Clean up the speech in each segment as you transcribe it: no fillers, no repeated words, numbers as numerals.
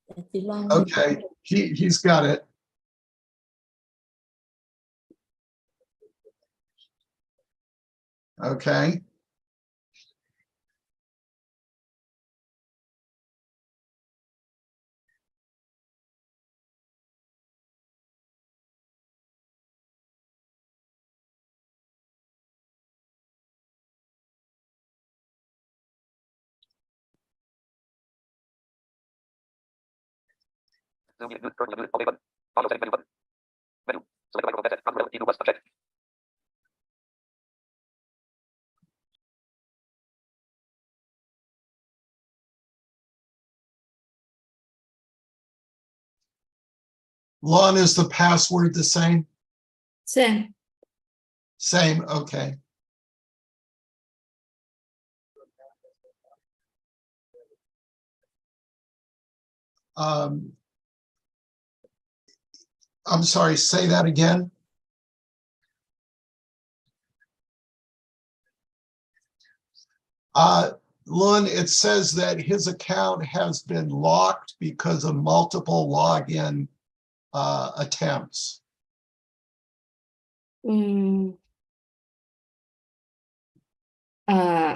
Okay, he's got it. Okay. Lon, is the password the same? Same. Same, okay. I'm sorry, say that again. Lon, it says that his account has been locked because of multiple login attempts.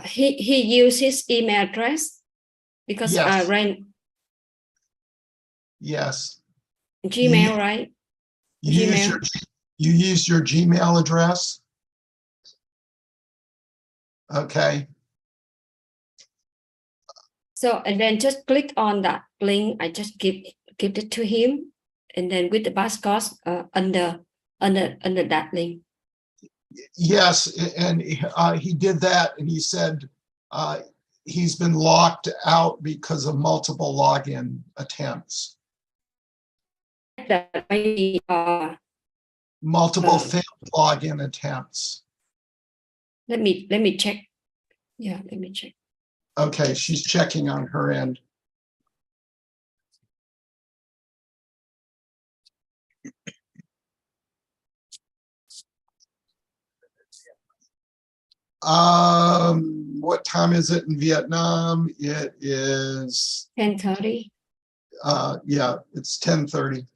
He used his email address because Yes. I ran Yes. Gmail, right? You use your Gmail address? Okay. So, and then just click on that link. I just give it to him, and then with the passcode under that link. Yes, and he did that, and he said he's been locked out because of multiple login attempts. That maybe Multiple failed login attempts. let me check. Yeah, let me check. Okay, she's checking on her end. What time is it in Vietnam? It is 10:30. yeah, it's 10:30.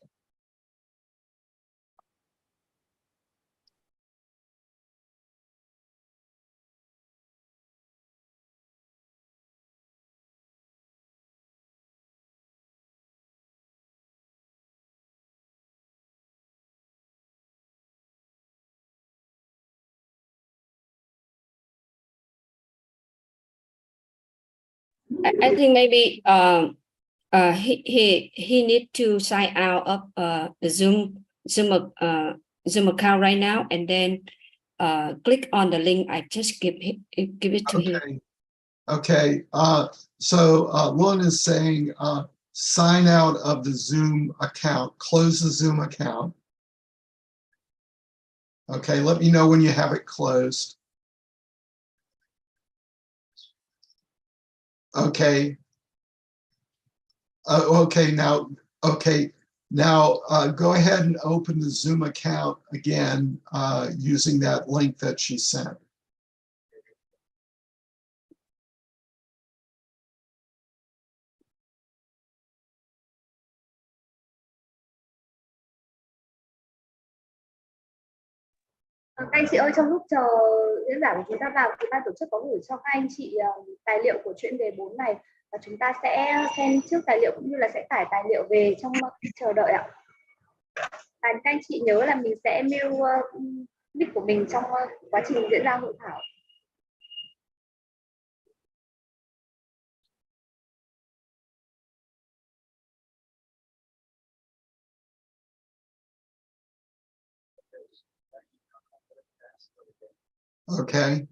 I think maybe he need to sign out of the Zoom account right now, and then click on the link I just give it to him. Okay. So Lon is saying sign out of the Zoom account, close the Zoom account. Okay, let me know when you have it closed. Okay. Okay, now go ahead and open the Zoom account again using that link that she sent. Các anh chị ơi, trong lúc chờ diễn giả của chúng ta vào thì ban tổ chức có gửi cho các anh chị tài liệu của chuyện về 4 này, và chúng ta sẽ xem trước tài liệu cũng như là sẽ tải tài liệu về trong khi chờ đợi ạ. Và các anh chị nhớ là mình sẽ mute mic của mình trong quá trình diễn ra hội thảo. Okay.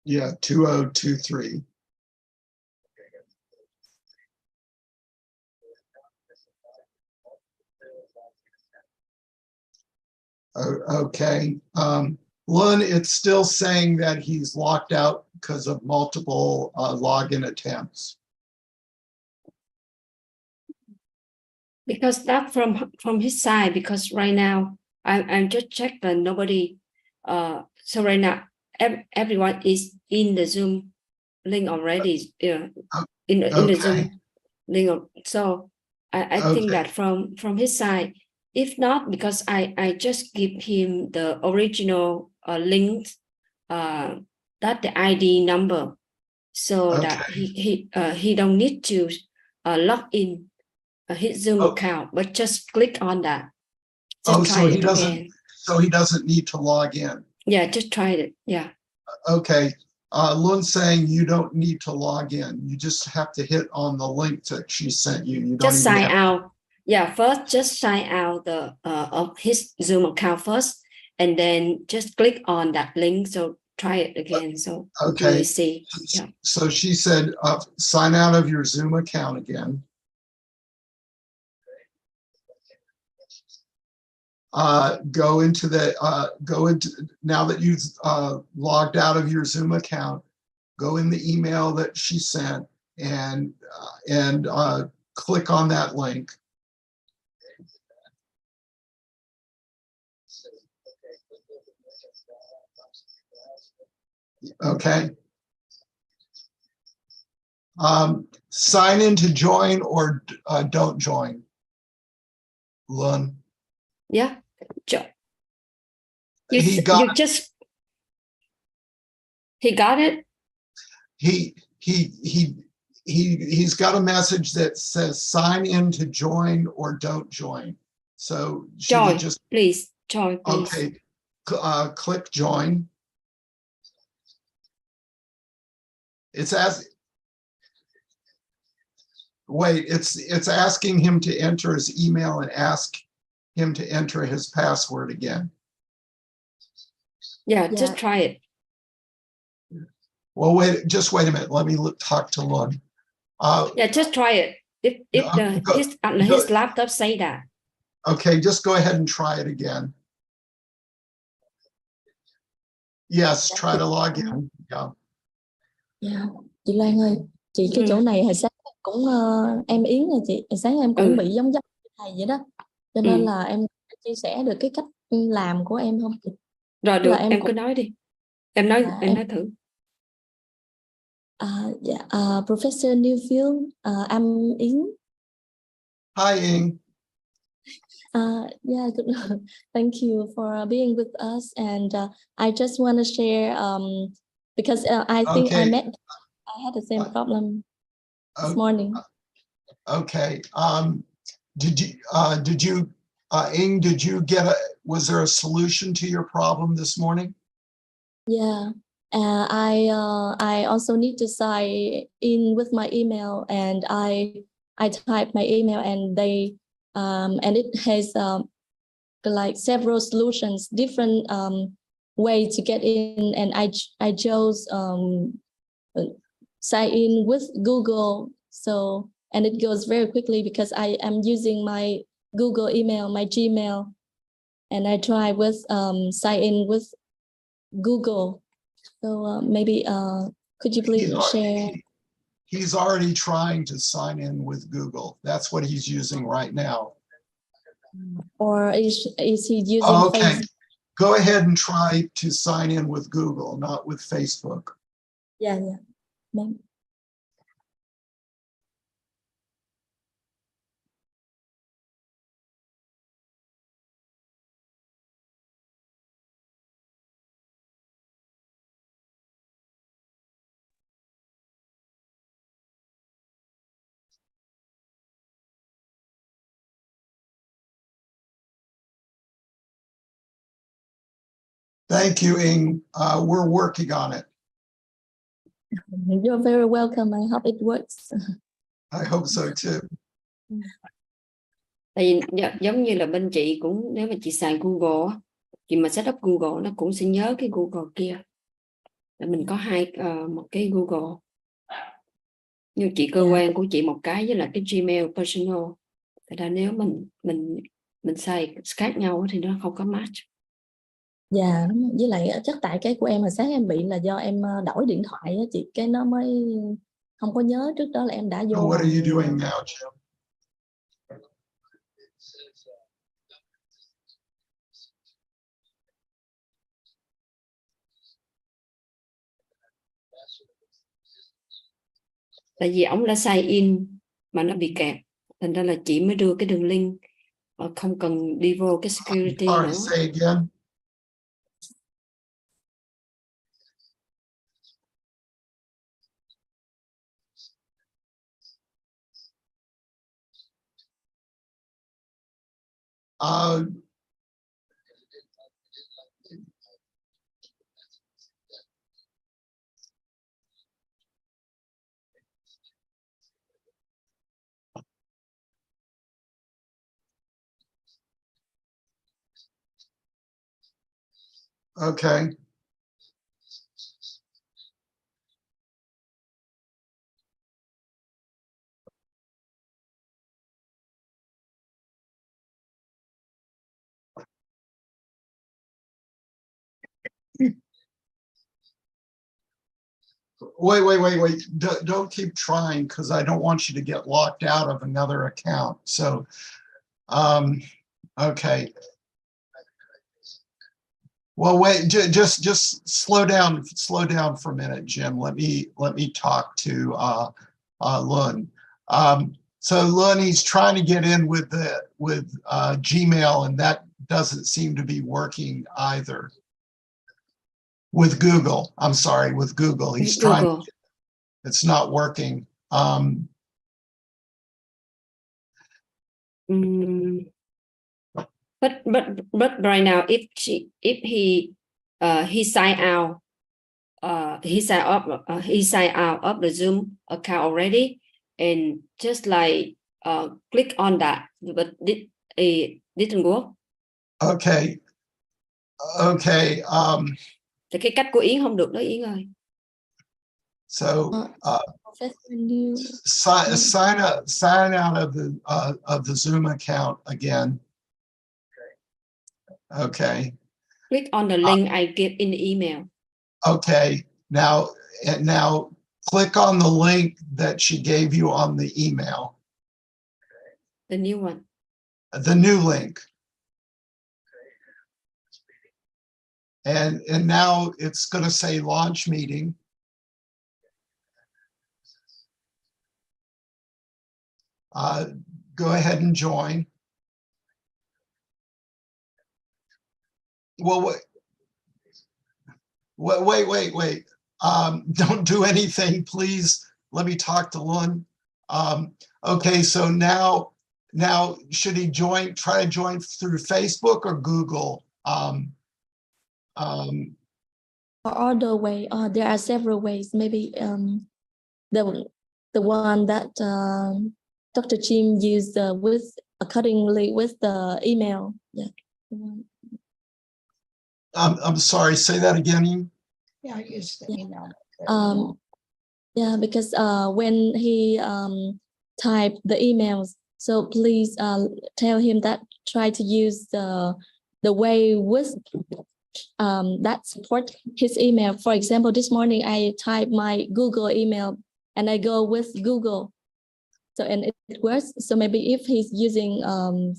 Yeah, 2023. Okay. Lun, it's still saying that he's locked out because of multiple login attempts. Because that from his side, because right now I'm just checked and nobody so right now everyone is in the Zoom link already. In the Okay. Zoom link. So I think that from his side, if not, because I just give him the original link, that the ID number, so that he don't need to log in his Zoom account, but just click on that. Just try it again. So he doesn't need to log in. Yeah, just try it. Yeah. Okay. Lun's saying you don't need to log in. You just have to hit on the link that she sent you. You don't just even sign out. Yeah, first just sign out the of his Zoom account first, and then just click on that link. So try it again. So okay. you see. Yeah. So she said, sign out of your Zoom account again. Go into now that you've logged out of your Zoom account, go in the email that she sent and click on that link. Okay. Sign in to join or don't join. Lun. Yeah. He got it. He's got a message that says sign in to join or don't join. So join, please. Join, please. Okay. Click join. It's asking him to enter his email and ask him to enter his password again. Yeah, just try it. Well, just wait a minute. Let me talk to Lun. Yeah, just try it. If his laptop say that. Okay, just go ahead and try it again. Yes, try to log in. Yeah. Yeah. Chị Loan ơi, chị cái chỗ này hồi sáng cũng em Yến là chị, hồi sáng em cũng bị giống thầy vậy đó, cho nên là em chia sẻ được cái cách làm của em không chị? Rồi được, em cứ nói đi. Em nói thử. Professor Newfield, I'm Yến. Hi, Ying. Yeah, good. Thank you for being with us, and I just want to share because I think I had the same problem this morning. Okay. Did you Ying, was there a solution to your problem this morning? Yeah. I also need to sign in with my email, and I type my email, and they and it has like several solutions, different way to get in, and I chose sign in with Google, so, and it goes very quickly because I am using my Google email, my Gmail, and I try with sign in with Google. So maybe could you please share? He's already trying to sign in with Google. That's what he's using right now. Or is he using Facebook? Go ahead and try to sign in with Google, not with Facebook. Yeah. Thank you, Ying. We're working on it. You're very welcome. I hope it works. I hope so too. Tại vì giống như là bên chị cũng, nếu mà chị xài Google, chị mà set up Google nó cũng sẽ nhớ cái Google kia. Mình có một cái Google. Như chị cơ quan của chị một cái với là cái Gmail personal. Thật ra nếu mình xài khác nhau thì nó không có match. Dạ, với lại chắc tại cái của em hồi sáng em bị là do em đổi điện thoại á chị, cái nó mới không có nhớ, trước đó là em đã vô. So what are you doing now, Jim? Tại vì ổng đã sign in mà nó bị kẹt, thành ra là chị mới đưa cái đường link, không cần đi vô cái security Sorry, nữa. say again. Okay. Wait. Don't keep trying, because I don't want you to get locked out of another account. So, okay. Well, wait, just slow down for a minute, Jim. Let me talk to Lun. So Lun, he's trying to get in with Gmail, and that doesn't seem to be working either. With Google, I'm sorry, with Google. He's trying, it's not working. But right now, if he sign out, he sign out of the Zoom account already, and just like click on that, but it didn't work. Okay. Thì cái cách của Yến không được đó Yến ơi. So sign out of the Zoom account again. Okay. Click on the link I give in the email. Okay. Now click on the link that she gave you on the email. The new one. The new link. And now it's going to say launch meeting. Go ahead and join. Well, wait. Don't do anything, please. Let me talk to Lun. Okay, so now should he try to join through Facebook or Google? Other way, there are several ways. Maybe the one that Dr. Jim used with accordingly with the email. Yeah. I'm sorry, say that again. Yeah, I use the email. Yeah, because when he typed the emails, so please tell him that try to use the way with that support his email. For example, this morning I typed my Google email and I go with Google. So and it works. So maybe if he's using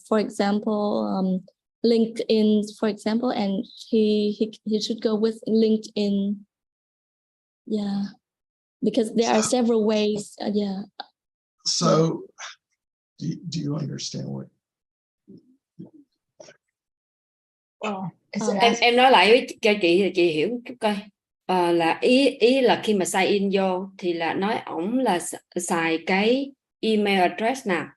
for example LinkedIn, for example, and he should go with LinkedIn. Yeah, because there are several ways. Yeah. So do you understand what? Well, Em nói lại cho chị hiểu chút coi. Là ý là khi mà sign in vô thì là nói ổng là xài cái email address nào?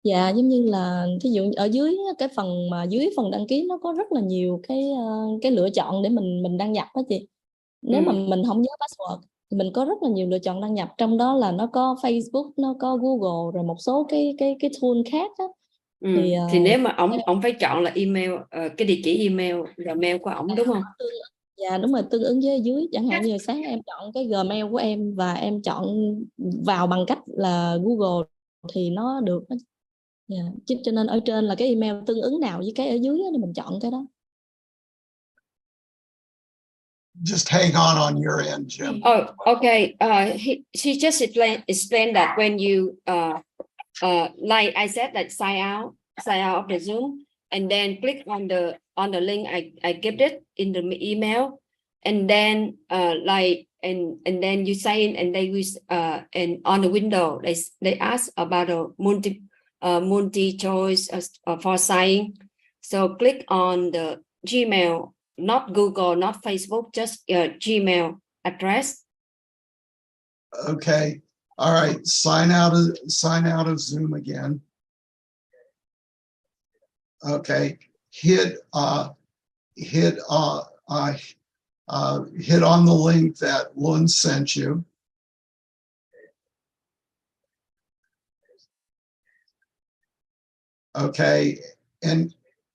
Dạ, giống như là thí dụ ở dưới cái phần mà dưới phần đăng ký nó có rất là nhiều cái lựa chọn để mình đăng nhập đó chị. Nếu mà mình không nhớ password thì mình có rất là nhiều lựa chọn đăng nhập, trong đó là nó có Facebook, nó có Google, rồi một số cái tool khác đó. Thì nếu mà ổng phải chọn là email, cái địa chỉ email Gmail của ổng, đúng không? Dạ đúng rồi, tương ứng với dưới, chẳng hạn như sáng em chọn cái Gmail của em và em chọn vào bằng cách là Google thì nó được. Cho nên ở trên là cái email tương ứng nào với cái ở dưới đó, thì mình chọn cái đó. Just hang on your end, Jim. Oh, okay. She just explained that when you like I said, that sign out of the Zoom, and then click on the link I gave it in the email, and then like and then you sign in, and they will and on the window they ask about a multi choice for signing. So click on the Gmail, not Google, not Facebook, just Gmail address. Okay. All right. Sign out of Zoom again. Okay. Hit on the link that Lund sent you. Okay. And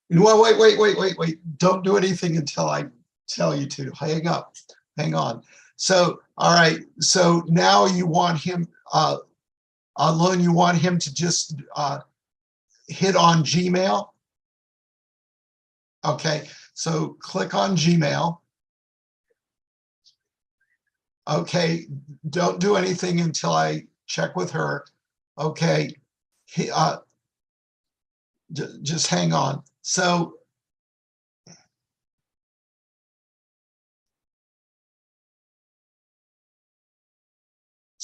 wait. Don't do anything until I tell you to. Hang up. Hang on. So, all right. So now you want him, Lund, you want him to just hit on Gmail. Okay. So click on Gmail. Okay. Don't do anything until I check with her. Okay. Just hang on. So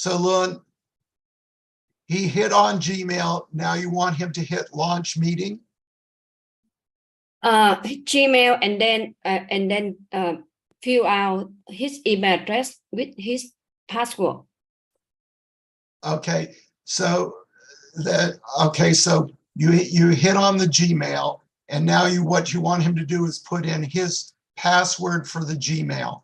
Lund, he hit on Gmail. Now you want him to hit launch meeting. Gmail, and then fill out his email address with his password. Okay. So so you hit on the Gmail, and now what you want him to do is put in his password for the Gmail.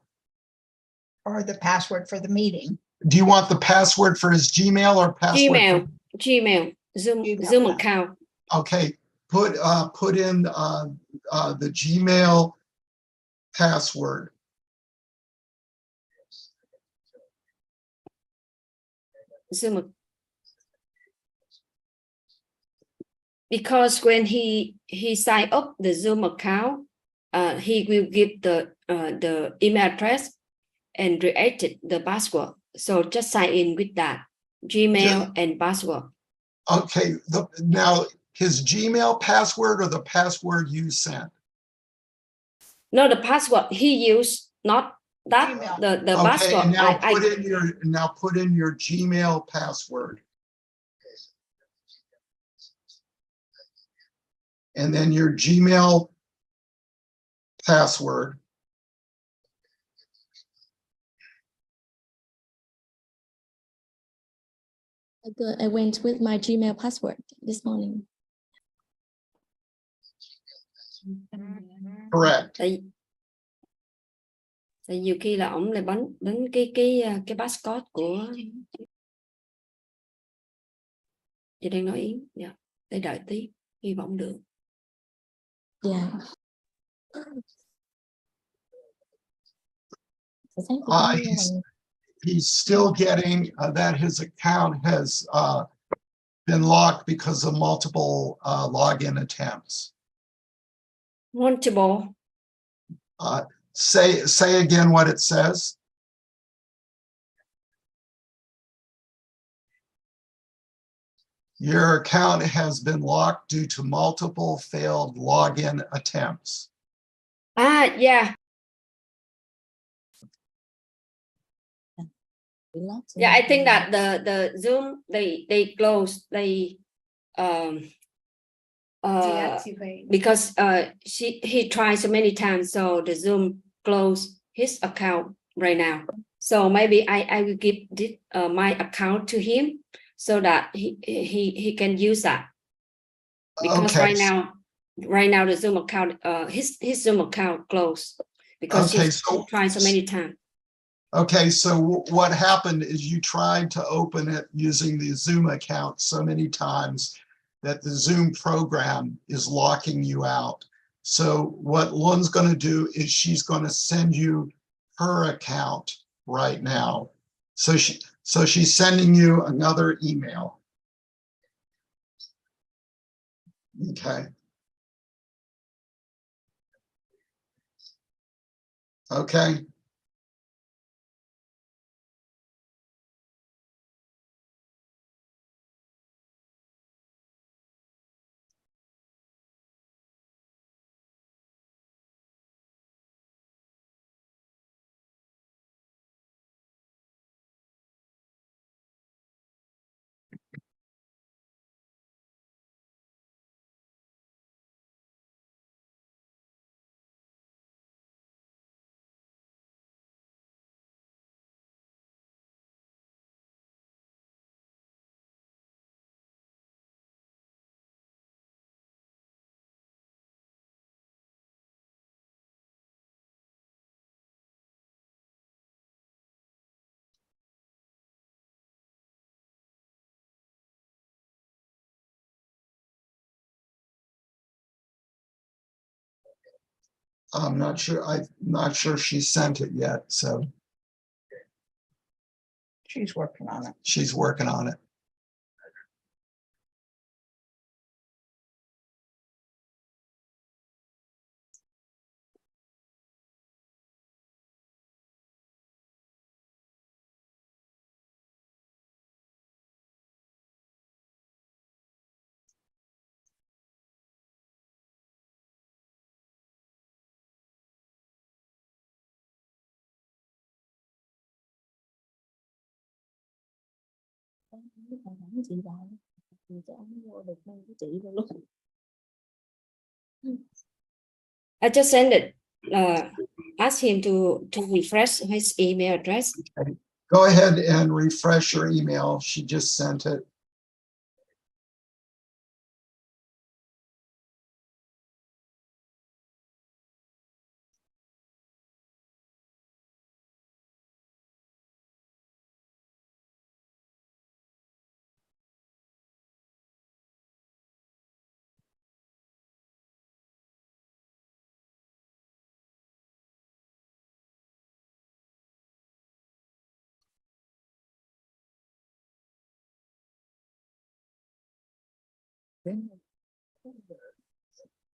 Or the password for the meeting. Do you want the password for his Gmail or password? Gmail, Zoom Gmail. account. Okay, put in the Gmail password. Zoom. Because when he sign up the Zoom account, he will give the email address and create the password. So just sign in with that Gmail and password. Okay, now his Gmail password or the password you sent? No, the password he used, not that Gmail. the Okay, password. and now put in your Gmail password. And then your Gmail password. I went with my Gmail password this morning. Correct. Tại nhiều khi là ổng lại bấm cái passcode của chị đang nói Yến. Dạ, để đợi tí, hy vọng được. Yeah. He's still getting that his account has been locked because of multiple login attempts. Multiple. Say again what it says. Your account has been locked due to multiple failed login attempts. Yeah. Yeah, I think that the Zoom they close, they Deactivate. because he tried so many times, so the Zoom closed his account right now. So maybe I will give this my account to him so that he can use that, because Okay. right now the Zoom account his Zoom account closed because he tried so many times. Okay, so what happened is you tried to open it using the Zoom account so many times that the Zoom program is locking you out. So what Lund's going to do is she's going to send you her account right now. So she's sending you another email. Okay. Okay. I'm not sure she sent it yet, so She's working on it. she's working on it. Chị vào thì cho anh mua được mấy cái chị rồi luôn. I just sent it. Ask him to refresh his email address. Go ahead and refresh your email. She just sent it.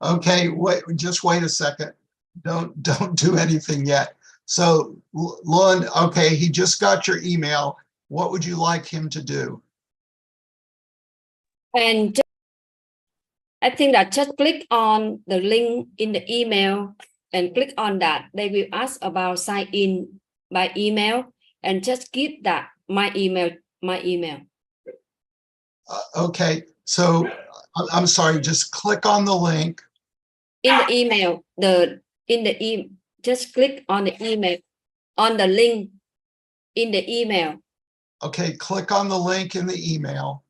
Okay, just wait a second. Don't do anything yet. So Lund, okay, he just got your email. What would you like him to do? And I think that just click on the link in the email and click on that. They will ask about sign in by email and just give that my email. Okay, so I'm sorry, just click on the link. In the email, just click on the email, on the link in the email. Okay, click on the link in the email.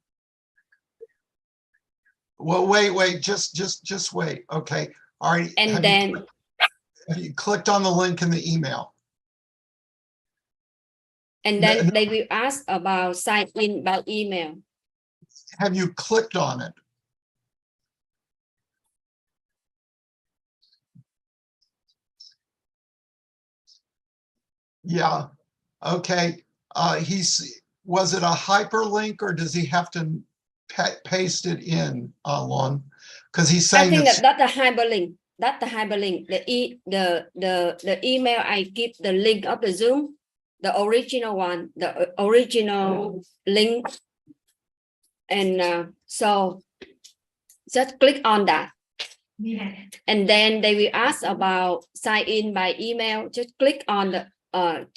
Well, wait, just wait. Okay, all right. And then have you clicked on the link in the email? And then they will ask about sign in by email. Have you clicked on it? Yeah, okay. Was it a hyperlink or does he have to paste it in, Lon? Because he's saying I think that's the hyperlink. That's the hyperlink. The email I give the link of the Zoom, the original one, the original link. And so just click on that. Yeah. And then they will ask about sign in by email. Just click on the by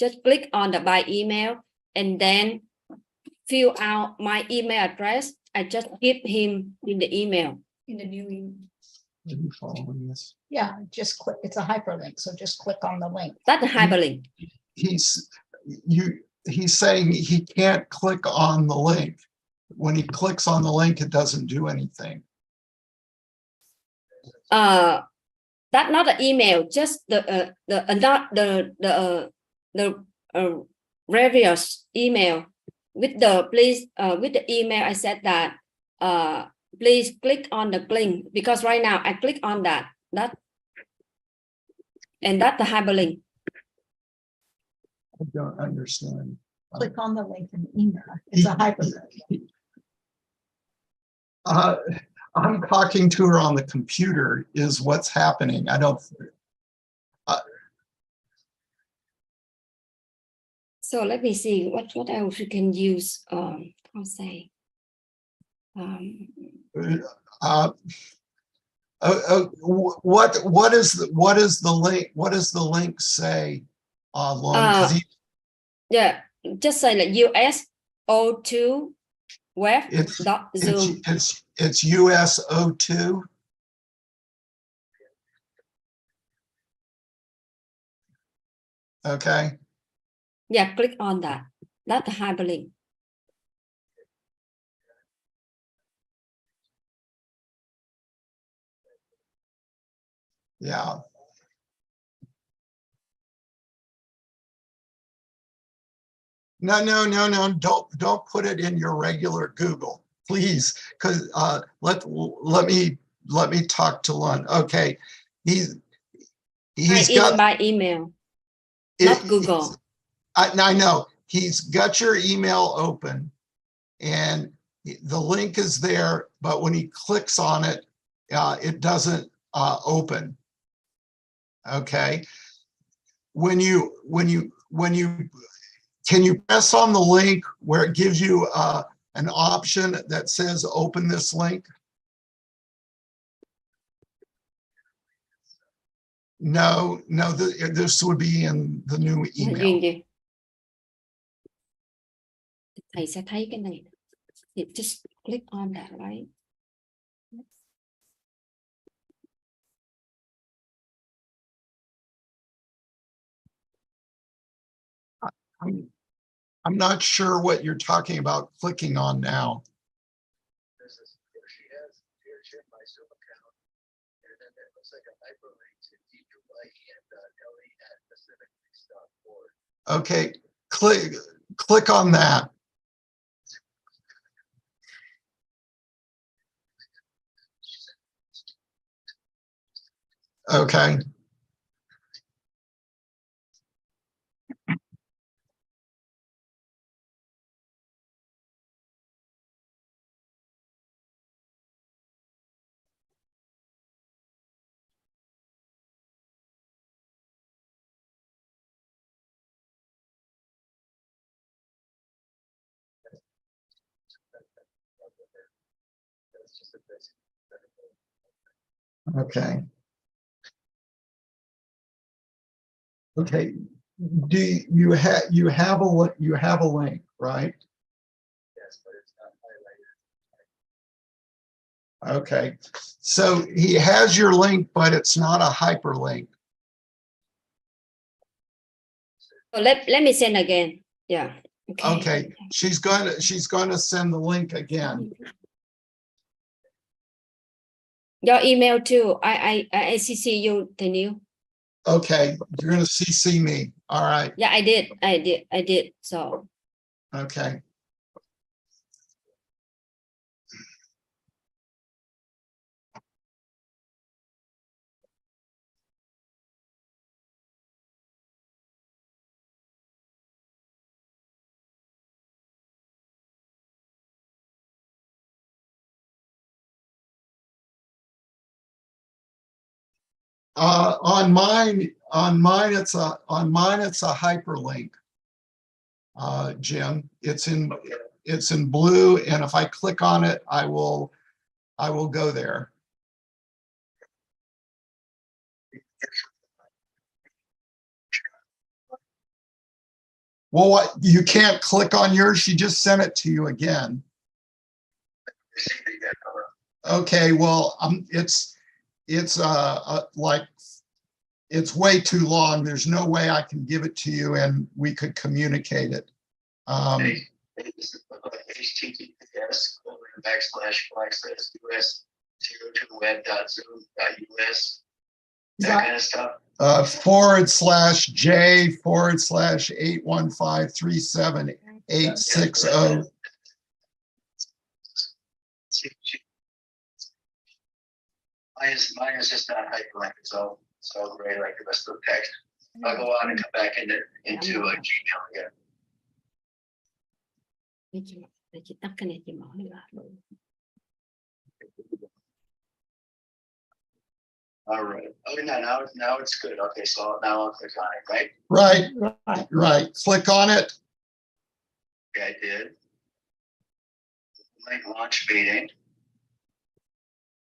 email and then fill out my email address. I just give him in the email. In the new email. Are you following this? Yeah, just click. It's a hyperlink, so just click on the link. That's the hyperlink. He's saying he can't click on the link. When he clicks on the link, it doesn't do anything. That's not the email, just the previous email with the with the email. I said that please click on the link, because right now I click on that and that's the hyperlink. I don't understand. Click on the link in the email. It's a hyperlink. I'm talking to her on the computer is what's happening. I don't. So let me see what else we can use. I'll say. What is the link? What does the link say? Yeah, just say like US02 web.zoom. It's US02. Okay. Yeah, click on that. That's the hyperlink. Yeah. No. Don't put it in your regular Google, please, because let me talk to Lund. Okay. He's It's got, by email, not Google. I know, he's got your email open and the link is there, but when he clicks on it, it doesn't open. Okay. When you can you press on the link where it gives you an option that says open this link? No, this would be in the new email. Duyên gì? Thầy sẽ thấy cái này. You just click on that, right? I'm not sure what you're talking about clicking on now. Okay, click on that. Okay. Okay. Okay. Do you have a link, right? Yes, but it's not highlighted. Okay. So he has your link, but it's not a hyperlink. So let me send again. Yeah. Okay. She's going to send the link again. Your email too. I CC you, the new. Okay. You're going to CC me. All right. Yeah, I did. So Okay. On mine, it's a hyperlink. Jim, it's in blue, and if I click on it, I will go there. Well, what, you can't click on yours? She just sent it to you again. Okay, well, it's like, it's way too long. There's no way I can give it to you and we could communicate it. us//us/2web.zoom.us, that kind of stuff. /J/81537860860. Mine is just not hyperlinked. It's all gray like the rest of the text. I'll go out and come back into Gmail again. chị tắt cái này chị mở lại luôn. All right. Oh, now it's good. Okay, so now I'll click on it, right? Right. Click on it. Okay, I did. Link launch meeting.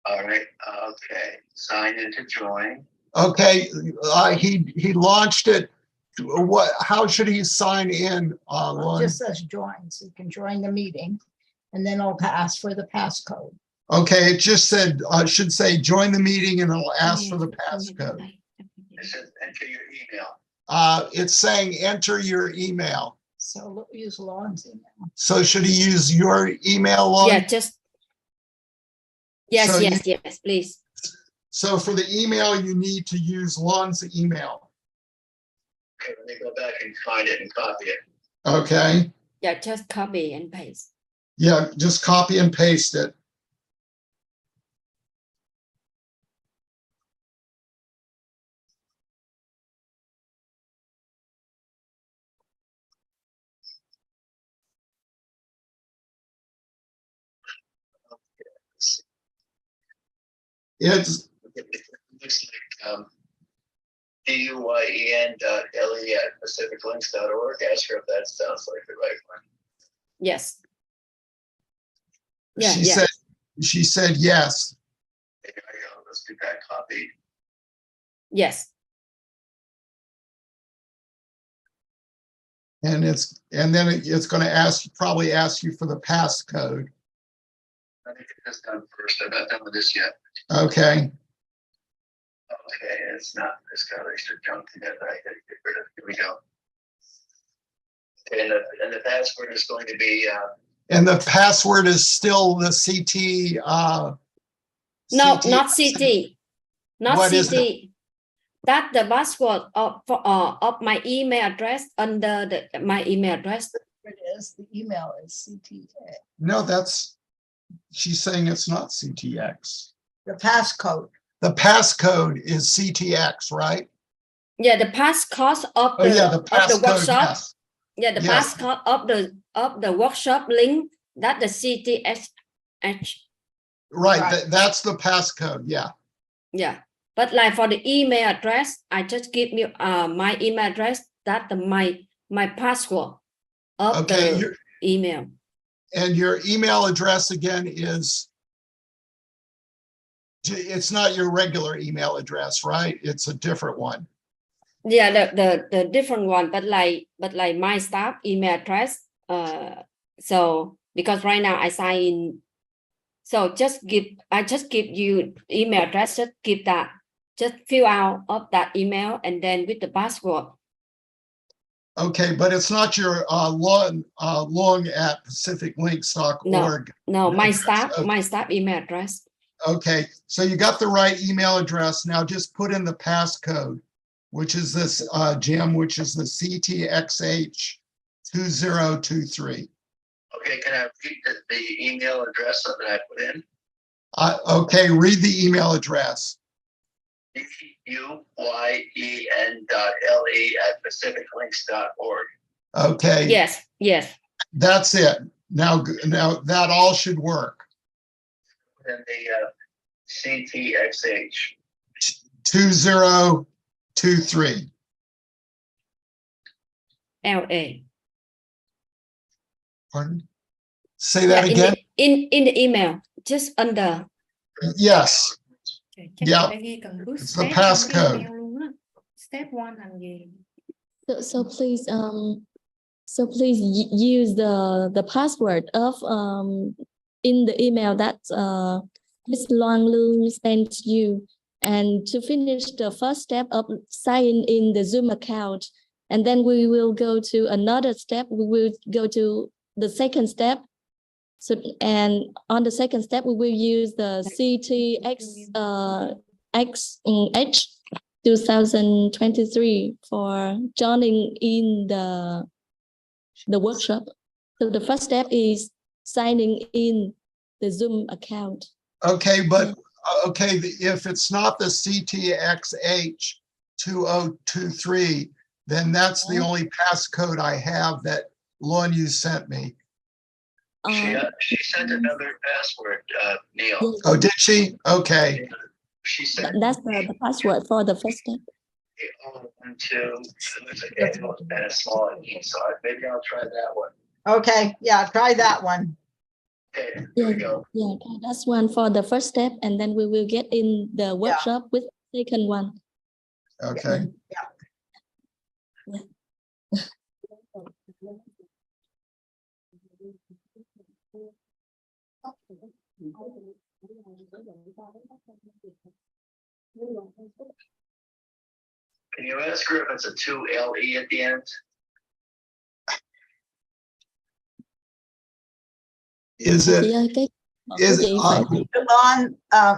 All right. Okay. Sign in to join. Okay. He launched it. How should he sign in? It Lauren? just says join, so you can join the meeting, and then it'll ask for the passcode. Okay, it just said, should say join the meeting and it'll ask for the passcode. It says enter your email. It's saying enter your email. So use Lauren's email. So should he use your email, Lauren? Yeah, just yes, So yes, please. So for the email, you need to use Lon's email. Okay, let me go back and find it and copy it. Okay. Yeah, just copy and paste. Yeah, just copy and paste it. It's, It looks like DUYEN.LE@pacificlinks.org. Ask her if that sounds like the right one. Yes. Yeah, she yeah. said, she said yes. There I go. Let's get that copied. Yes. And then it's going to probably ask you for the passcode. I think get this done first. I'm not done with this yet. Okay. Okay, it's not, it's got extra junk in it that I gotta get rid of. Here we go. Okay, and the password is going to be, And the password is still the CT. No, CT not CT. Not What is CT. That's the password of my email address under my email address. It is, the email is CTA. No, she's saying it's not CTX. The passcode. The passcode is CTX, right? Yeah, the passcode of Oh yeah, the of the passcode, workshop. yes. Yeah, the Yes. passcode of the workshop link. That's the CTX. Right, Right. that's the passcode, yeah. Yeah, but like for the email address, I just give you my email address. That's my password of Okay, the email. and your email address again is, it's not your regular email address, right? It's a different one. Yeah, the different one, but like my staff email address. So because right now I sign in, so I just give you email address. Just give that. Just fill out of that email and then with the password. Okay, but it's not your long at pacificlinks.org. No, my address. staff email address. Okay, so you got the right email address. Now just put in the passcode, which is this, Jim, which is the CTXH 2023. okay, can I read the email address that I put in? Okay, read the email address. DUYEN.LE@pacificlinks.org. Okay. Yes, yes. That's it. Now that all should work. And the CTXH. 2023. LA. Pardon? Say that Yeah, again? in the email, just under. Yes. Okay, chắc Yeah. chị phải ghi cần bước It's the step trong cái passcode. email luôn á. Step 1 làm gì? So please use the password of in the email that Ms. Loan Lương sent you, and to finish the first step of signing in the Zoom account, and then we will go to another step. We will go to the second step. So, and on the second step, we will use the CTX XH 2023 for joining in the workshop. So the first step is signing in the Zoom account. Okay, but okay, if it's not the CTXH 2023, then that's the only passcode I have that Lon you sent me. She sent another password, Neil. Yes, Oh, did she? Okay. She sent that's the password for the first step. into and a small E, so maybe I'll try that one. Okay, yeah, try that one. Okay, here we Yeah, go. yeah, that's one for the first step, and then we will get in the workshop with the second one. Okay. Can you ask her if it's a 2LE at the end? Is Chị it, ơi, cái is chị phải Yvonne,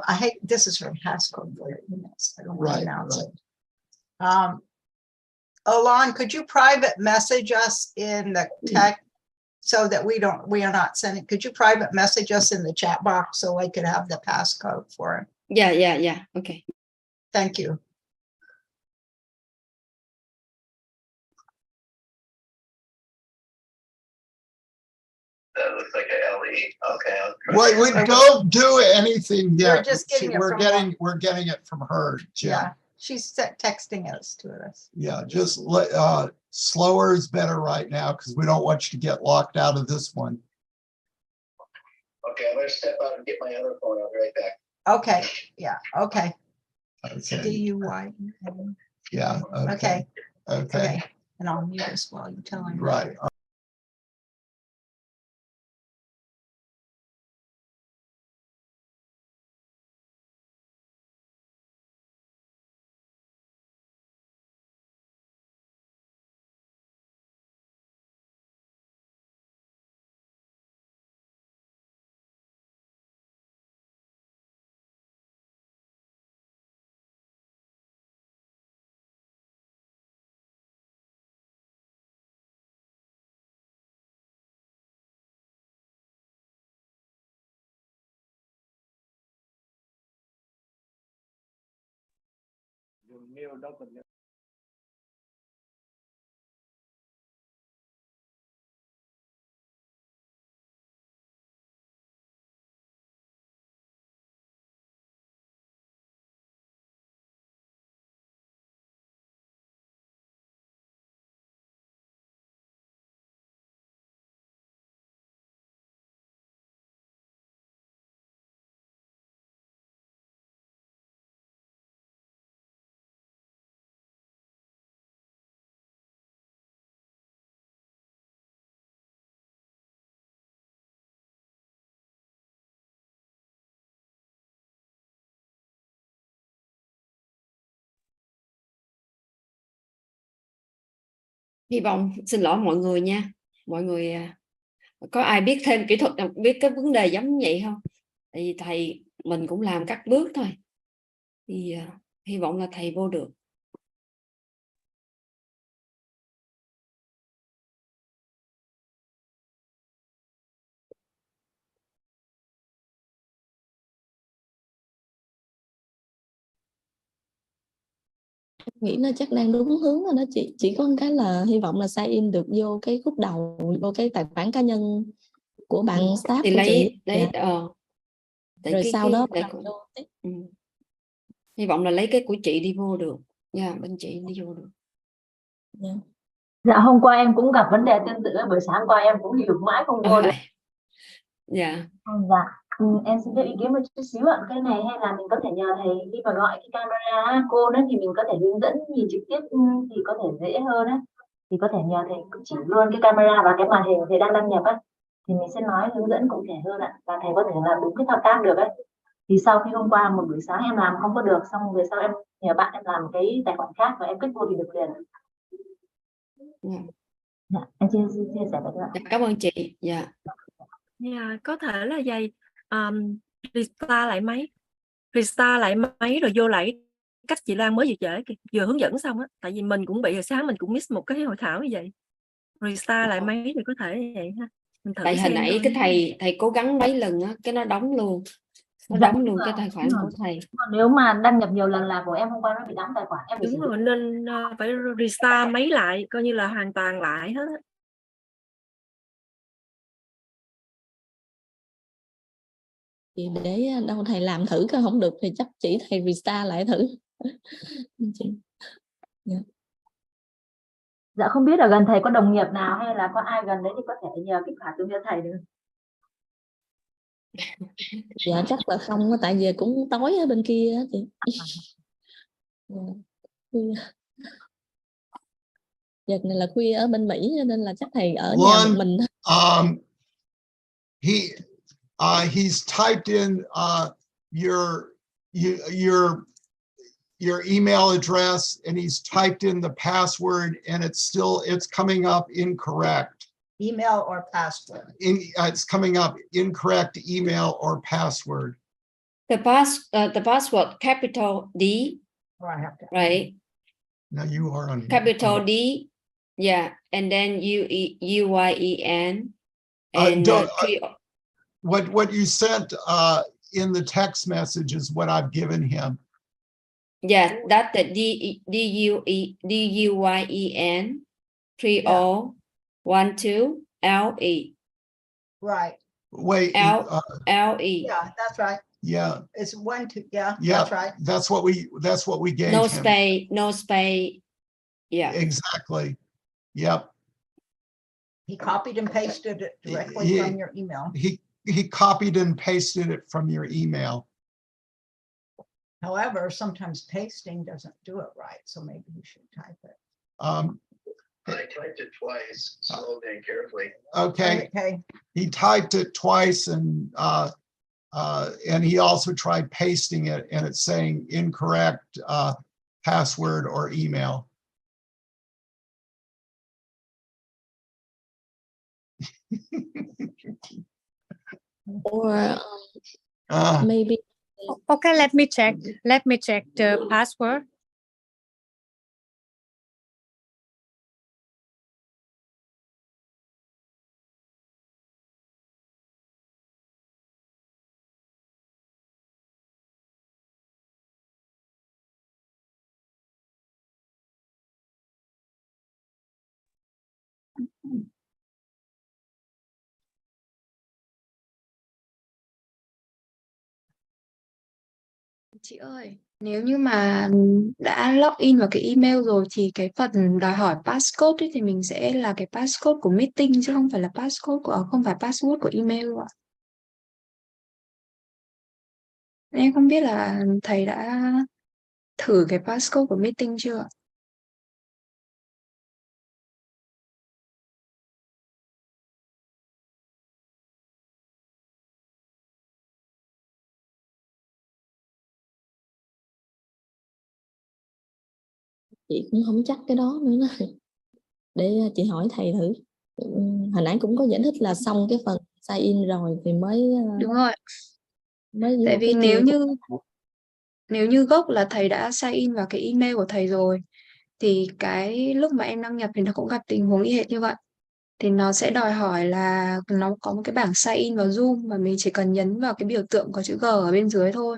I hate, this is her passcode for your emails. I don't want Right, to announce it. Alon, could you private message us in the tech so that we are not sending, could you private message us in the chat box so I could have the passcode for it? Yeah. Okay. Thank you. That looks like a LE. Okay. I'll try Wait, we that. don't do anything yet. just getting it We're from getting it from her, Jim. Yeah, she's texting us to us. Yeah, just slower is better right now because we don't want you to get locked out of this one. Okay, I'm gonna step out and get my other phone. I'll be right back. Okay, yeah, okay. Okay, DUI. yeah, okay, Okay, okay, okay. And I'll mute this while you tell him. right. Hy vọng, xin lỗi mọi người nha, mọi người có ai biết thêm kỹ thuật nào, biết cái vấn đề giống vậy không? Tại vì thầy mình cũng làm các bước thôi, thì hy vọng là thầy vô được. Nghĩ nó chắc đang đúng hướng rồi đó chị, chỉ có một cái là hy vọng là sign in được vô cái khúc đầu, vô cái tài khoản cá nhân của bạn staff Thì của lấy chị. đấy Rồi sau đó lấy hy vọng là lấy cái của chị đi vô được nha, bên chị đi vô được. Dạ hôm qua em cũng gặp vấn đề tương tự, buổi sáng qua em cũng hiểu mãi không vô được. Dạ. Dạ, em xin cho ý kiến một chút xíu ạ. Cái này hay là mình có thể nhờ thầy khi mà gọi cái camera cô đó thì mình có thể hướng dẫn nhìn trực tiếp thì có thể dễ hơn á. Thì có thể nhờ thầy chỉ luôn cái camera và cái màn hình thầy đang đăng nhập á. Thì mình sẽ nói hướng dẫn cụ thể hơn ạ. Và thầy có thể làm đúng cái thao tác được ấy. Thì sau khi hôm qua một buổi sáng em làm không có được, xong rồi sau em nhờ bạn em làm cái tài khoản khác và em kích vô thì được liền. Dạ, em chia sẻ với các bạn. Cảm ơn chị. Dạ. Yeah, có thể là vậy. Restart lại máy rồi vô lại cách chị Lan mới vừa hướng dẫn xong á, tại vì mình cũng bị hồi sáng mình cũng miss một cái hội thảo như vậy. Restart lại máy thì có thể vậy ha. Mình thử Tại hồi nãy thôi. cái thầy cố gắng mấy lần á, cái nó đóng luôn. Nó Dạ, đóng luôn cái tài khoản của thầy. Nếu mà đăng nhập nhiều lần là của em hôm qua nó bị đóng tài khoản em. Đúng rồi, nên phải restart máy lại, coi như là hoàn toàn lại hết. Thì để đâu thầy làm thử coi không được thì chắc chỉ thầy restart lại thử. Dạ không biết ở gần thầy có đồng nghiệp nào hay là có ai gần đấy thì có thể nhờ kích hoạt cho thầy được. Dạ chắc là không, tại vì cũng tối ở bên kia á chị. Giờ này là khuya ở bên Mỹ cho nên là chắc thầy ở nhà một mình. He's typed in your email address and he's typed in the password and it's coming up incorrect. Email or password. It's coming up incorrect email or password. The password capital D. Oh, I have to. Right. Now you are on capital D. Yeah, and then UYEN and what you sent in the text message is what I've given him. Yeah, that's the DUYEN 3012 LE. Right. Wait, L-E. Yeah, that's right. yeah, It's 1, 2. Yeah, yeah, that's right. that's what we gave No him. space, no space. Yeah. Exactly. Yep. He copied and pasted it directly Yeah. from your email. He copied and pasted it from your email. However, sometimes pasting doesn't do it right, so maybe you should type it. I typed it twice, slowly and carefully. Okay, Okay. he typed it twice and he also tried pasting it and it's saying incorrect password or email. Or Uh, maybe Okay, let me check. Let me check the password. Chị ơi, nếu như mà đã login vào cái email rồi thì cái phần đòi hỏi passcode ấy, thì mình sẽ là cái passcode của meeting chứ không phải là passcode không phải password của email ạ. Em không biết là thầy đã thử cái passcode của meeting chưa ạ? chị cũng không chắc cái đó nữa đó. Để chị hỏi thầy thử. Hồi nãy cũng có giải thích là xong cái phần sign in rồi thì mới Đúng rồi. mới Tại vô vì cái nếu như gốc là thầy đã sign in vào cái email của thầy rồi thì cái lúc mà em đăng nhập thì nó cũng gặp tình huống y hệt như vậy. Thì nó sẽ đòi hỏi là nó có một cái bảng sign in vào Zoom mà mình chỉ cần nhấn vào cái biểu tượng có chữ G ở bên dưới thôi.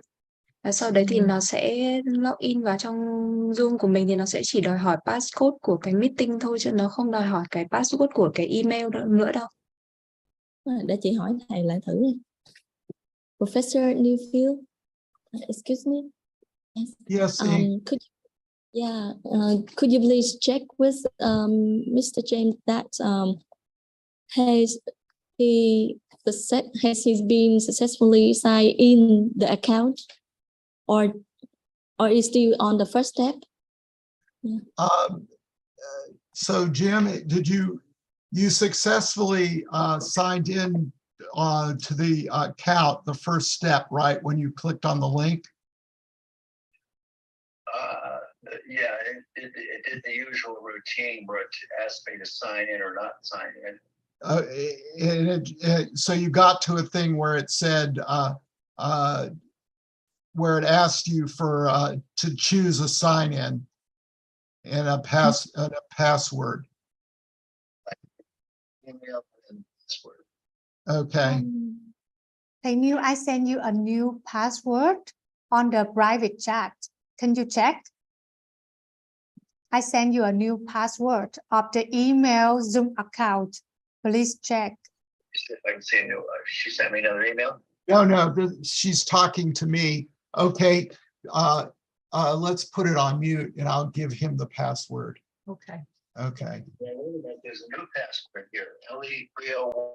Và sau đấy thì nó sẽ login vào trong Zoom của mình thì nó sẽ chỉ đòi hỏi passcode của cái meeting thôi chứ nó không đòi hỏi cái password của cái email nữa đâu. để chị hỏi thầy lại thử. Professor Newfield, excuse me. yes. Could you please check with Mr. James that has he been successfully signed in the account or is still on the first step? So Jim, did you successfully signed in to the account, the first step, right? When you clicked on the link? Yeah, it did the usual routine where it asked me to sign in or not sign in. So you got to a thing where it said, where it asked you for to choose a sign in and a password. Email and password. Okay. Thầy New, I send you a new password on the private chat. Can you check? I send you a new password of the email Zoom account. Please check. See if I can see a new. She sent me another email. No, she's talking to me. Okay. Let's put it on mute and I'll give him the password. Okay. Okay. There's a new password here. LE301.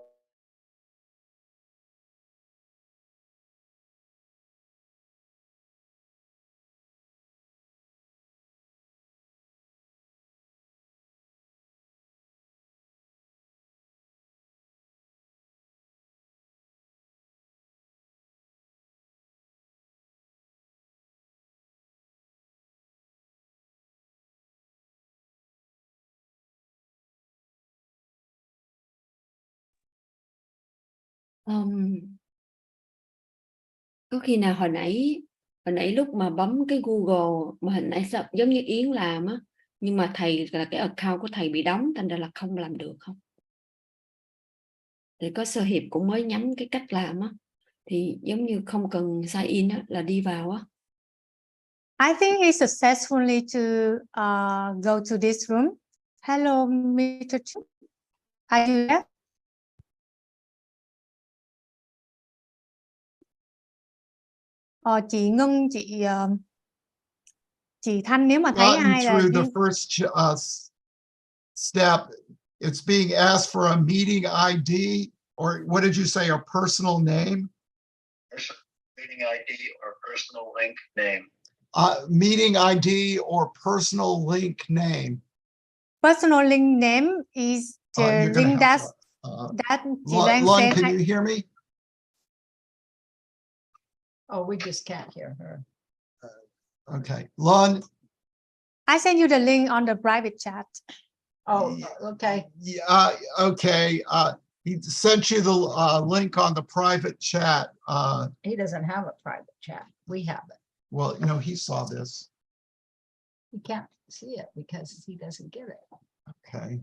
Có khi nào hồi nãy lúc mà bấm cái Google mà hồi nãy giống như Yến làm á, nhưng mà thầy là cái account của thầy bị đóng thành ra là không làm được không? Thì có Sơ Hiệp cũng mới nhắm cái cách làm á, thì giống như không cần sign in á, là đi vào á. I think he successfully to go to this room. Hello, Mr. Chu. Are you there? chị Ngân, chị Thanh, nếu mà thấy Gotten ai là through the first step, it's being asked for a meeting ID, or what did you say, a personal name? Meeting ID or personal link name. Meeting ID or personal link name. personal link name is the You're gonna link have that chị Loan Lon, sent. can you hear me? Oh, we just can't hear her. Okay, Lon. I sent you the link on the private chat. Oh, okay. Yeah, okay. He sent you the link on the private chat. He doesn't have a private chat. We have it. Well, you know, he saw this. He can't see it because he doesn't get it. Okay.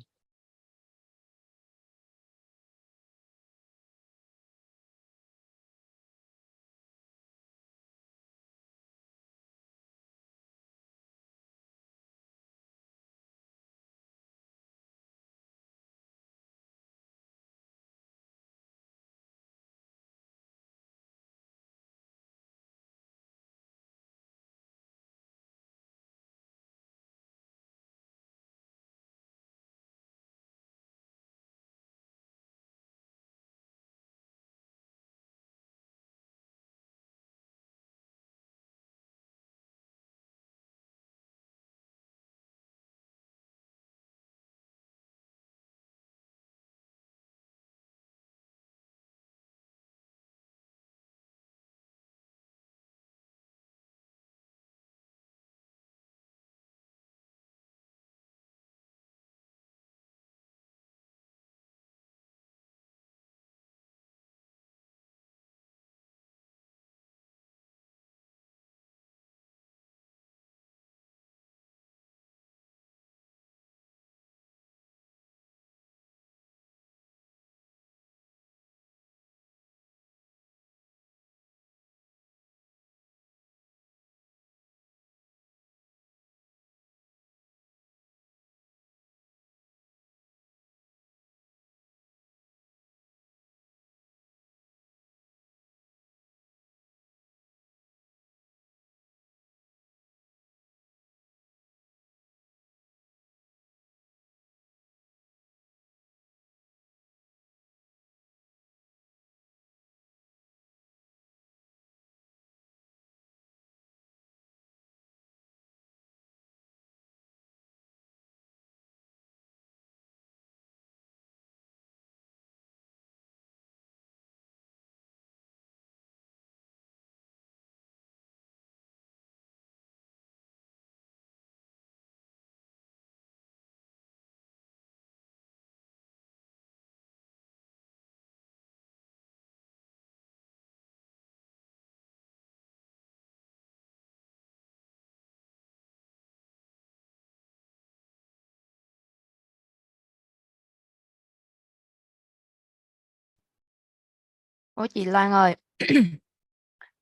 Ủa chị Loan ơi,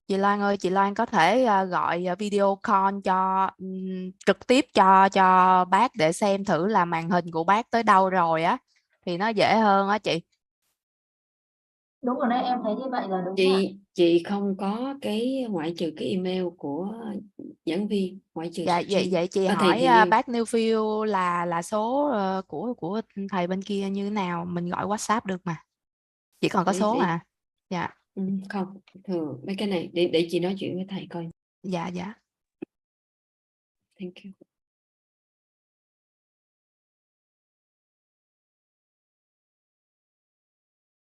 chị Loan có thể gọi video call cho trực tiếp cho bác để xem thử là màn hình của bác tới đâu rồi á, thì nó dễ hơn á chị. Đúng rồi đấy, em thấy như vậy là đúng rồi. Chị không có cái ngoại trừ cái email của giảng viên, ngoại trừ Dạ vậy chị thầy hỏi Neil. bác Newfield là số của thầy bên kia như thế nào, mình gọi WhatsApp được mà. Chỉ còn có số mà. Dạ. Không, thường mấy cái này để chị nói chuyện với thầy coi. Dạ. Thank you.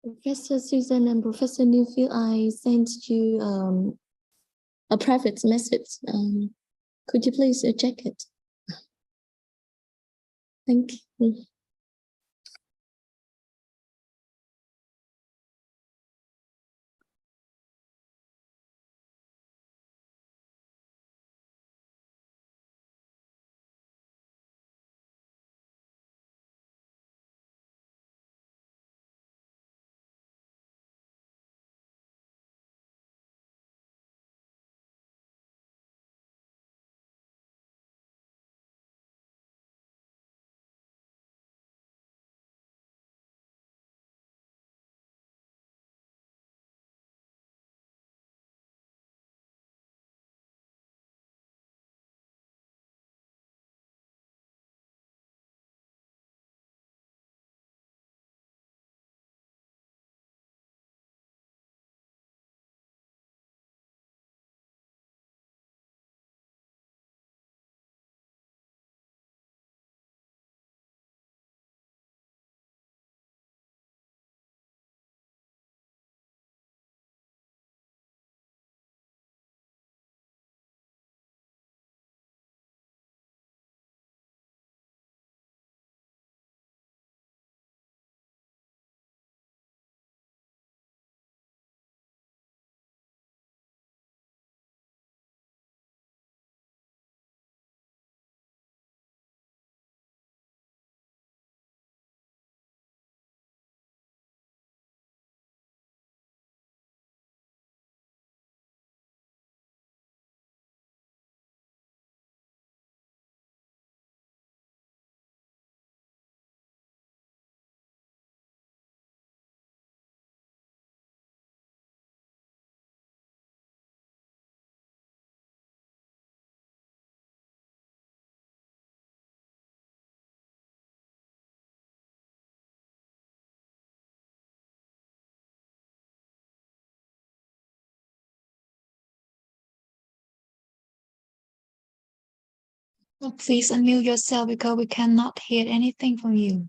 Professor Susan and Professor Newfield, I sent you a private message. Could you please check it? Thank you. Please unmute yourself because we cannot hear anything from you.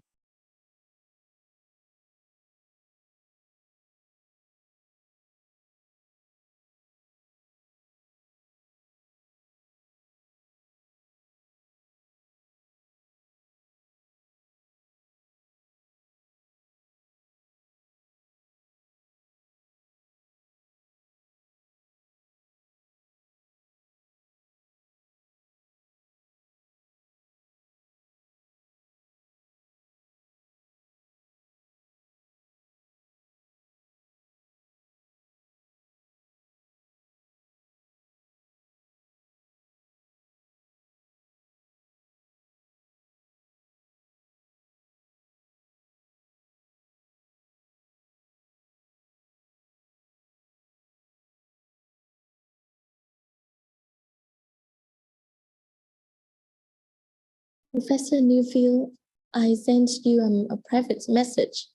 Professor Newfield, I sent you a private message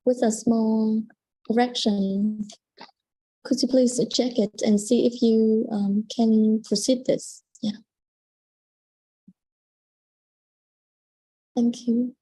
with a small correction. Could you please check it and see if you can proceed this? Yeah. Thank you.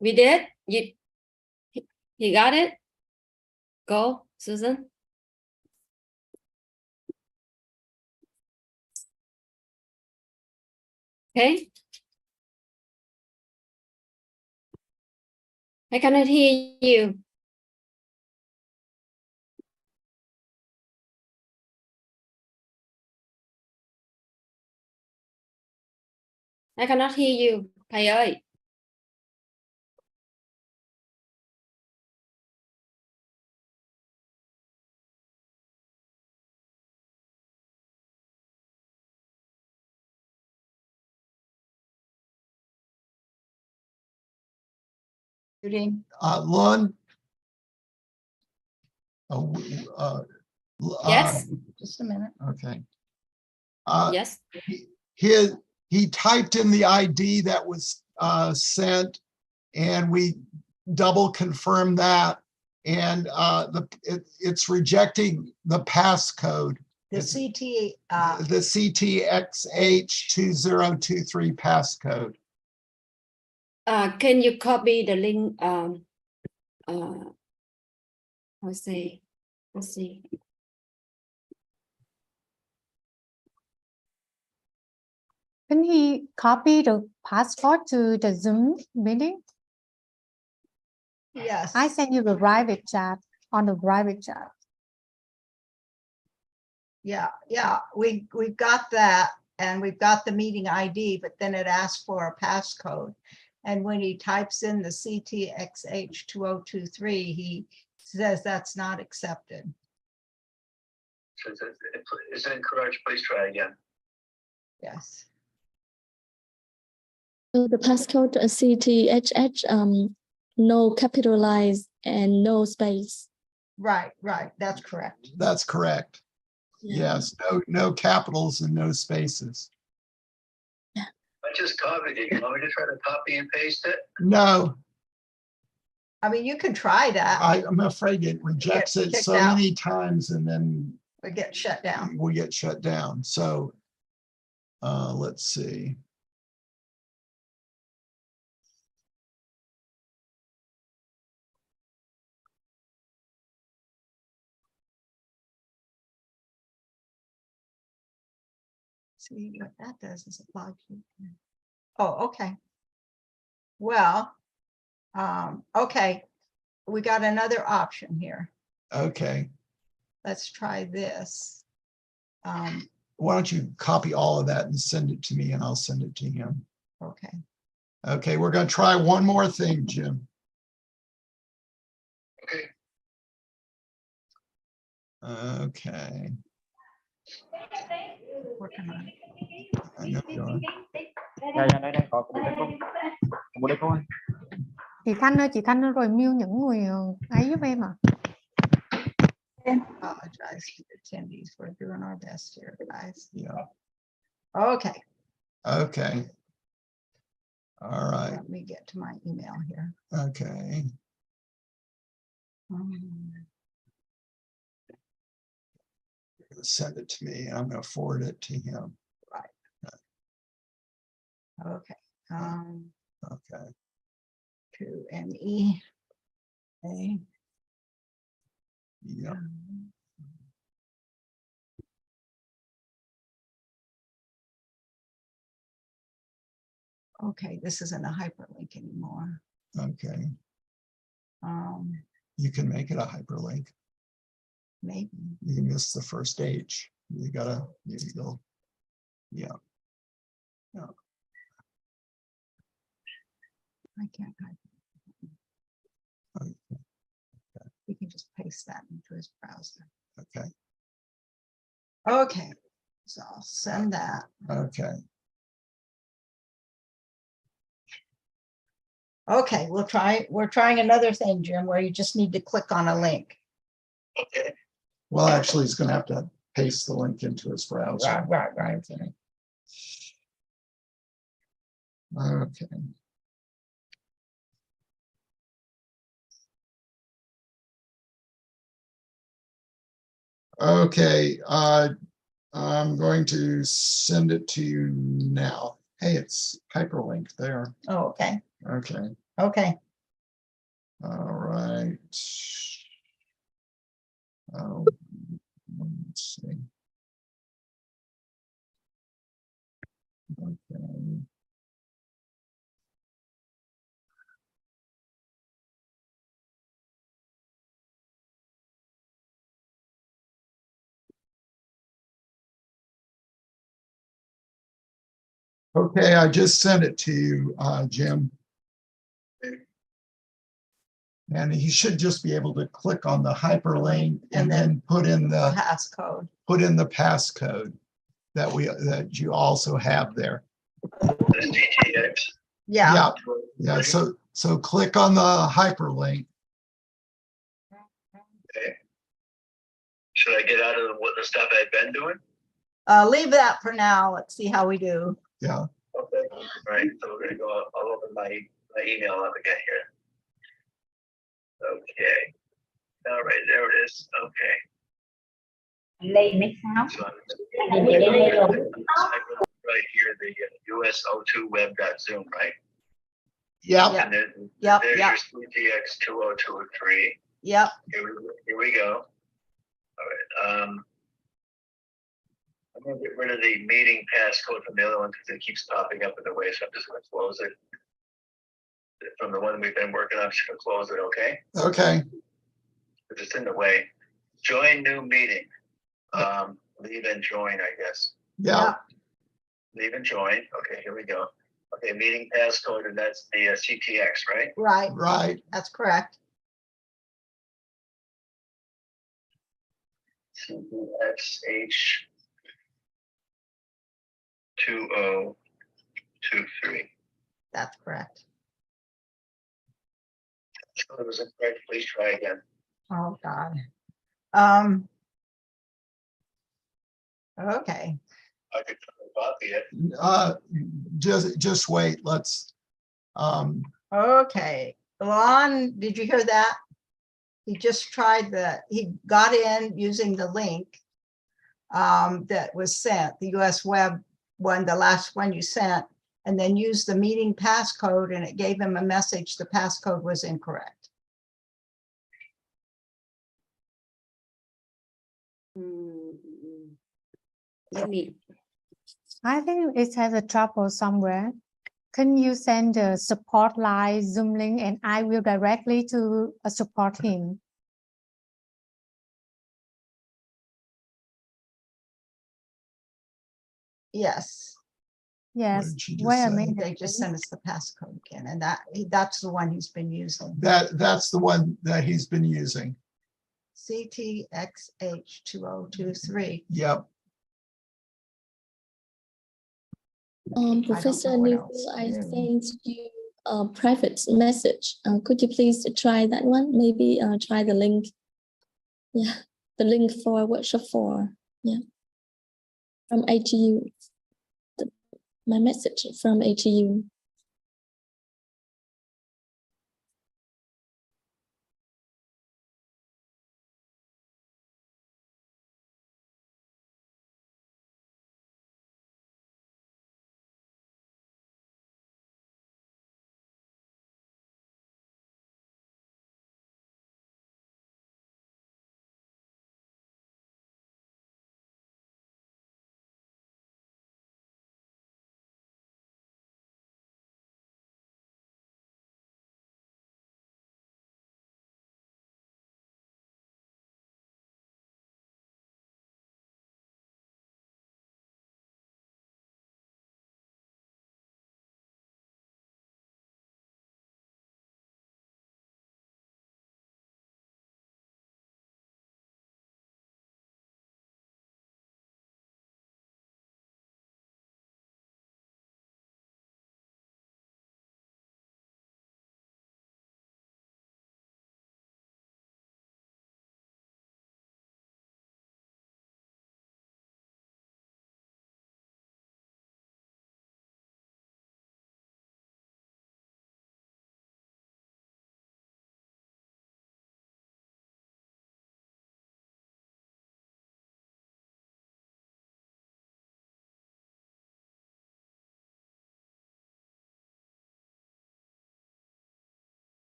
We did? You got it? Go, Susan. Okay. I cannot hear you. I cannot hear you, thầy ơi. Muting. Lon? Yes. Just a minute. Okay. Yes. He typed in the ID that was sent, and we double confirmed that, and it's rejecting the passcode. The It's CT, the CTXH2023 passcode. Can you copy the link? Let's see. Can he copy the password to the Zoom meeting? Yes. I send you the private chat on the private chat. Yeah, we've got that, and we've got the meeting ID, but then it asks for a passcode. And when he types in the CTXH 2023, he says that's not accepted. Since it's incorrect, please try again. Yes. So the passcode CTHH, no capitalized and no space. Right, that's correct. That's correct. Yes, no capitals and no spaces. I just copied it. You want me to try to copy and paste it? No, I mean, you can try that. I'm afraid it rejects it kicked so out. many times and then We get shut down. we get shut down. So let's see. See what that does is it logs you in. Oh, okay. Well, okay. We got another option here. Okay. Let's try this. Why don't you copy all of that and send it to me and I'll send it to him. Okay. Okay, we're going to try one more thing, Jim. Okay. Okay. Working on it. I know you are. Chị Thanh ơi rồi mute những người ấy giúp em à. Apologize to the attendees. We're doing our best here, guys. Yeah. Okay. Okay. All right. Let me get to my email here. Okay. Send it to me and I'm going to forward it to him. Right. Okay. Okay. To ME. Okay. Yep. Okay, this isn't a hyperlink anymore. Okay. You can make it a hyperlink. Maybe. You miss the first H. You go. Yeah. Yeah. I can't type. Okay. We can just paste that into his browser. Okay. Okay. So I'll send that. Okay. Okay, we're trying another thing, Jim, where you just need to click on a link. Okay. Well, actually, he's going to have to paste the link into his browser. Right. Okay. Okay. I'm going to send it to you now. Hey, it's hyperlinked there. Oh, okay. Okay. Okay. All right. Oh, let's see. Okay. Okay, I just sent it to you, Jim. And he should just be able to click on the hyperlink and then put in the passcode. That you also have there. The CTX. Yeah. Yeah. So click on the hyperlink. Okay. Should I get out of what the stuff I've been doing? Leave that for now. Let's see how we do. Yeah. Okay. All right. So we're gonna go. I'll open my email up again here. Okay. All right. There it is. Okay. So right here, the USO2web.zoom, right? Yeah. And then Yep. there's your CTX 2023. Yep. Here we go. All right. I'm gonna get rid of the meeting passcode from the other one because it keeps popping up in the way, so I'm just gonna close it. From the one we've been working on, I'm just gonna close it, okay? Okay, Because it's in the way. Join new meeting. Leave and join, I guess. yeah, Leave and join. Okay, here we go. Okay, meeting passcode, and that's the CTX, right? Right, right. that's correct. CTXH 2023. That's correct. So it was incorrect. Please try again. Oh, God. Okay, I could copy it. Just wait, let's, okay. Lon, did you hear that? He just tried he got in using the link that was sent, the US web one, the last one you sent, and then used the meeting passcode, and it gave him a message the passcode was incorrect. Let me. I think it has a trouble somewhere. Can you send a support line Zoom link and I will directly to support him? Yes, what Yes, did she just wait a say? minute. they just sent us the passcode again, and that's the one he's been using. That's the one that he's been using. CTXH 2023. Yep, Professor know what Nico, else to I do. sent you a private message. Could you please try that one? Maybe try the link. Yeah, the link for workshop 4. Yeah, from ATU. My message from ATU.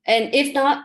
And if not,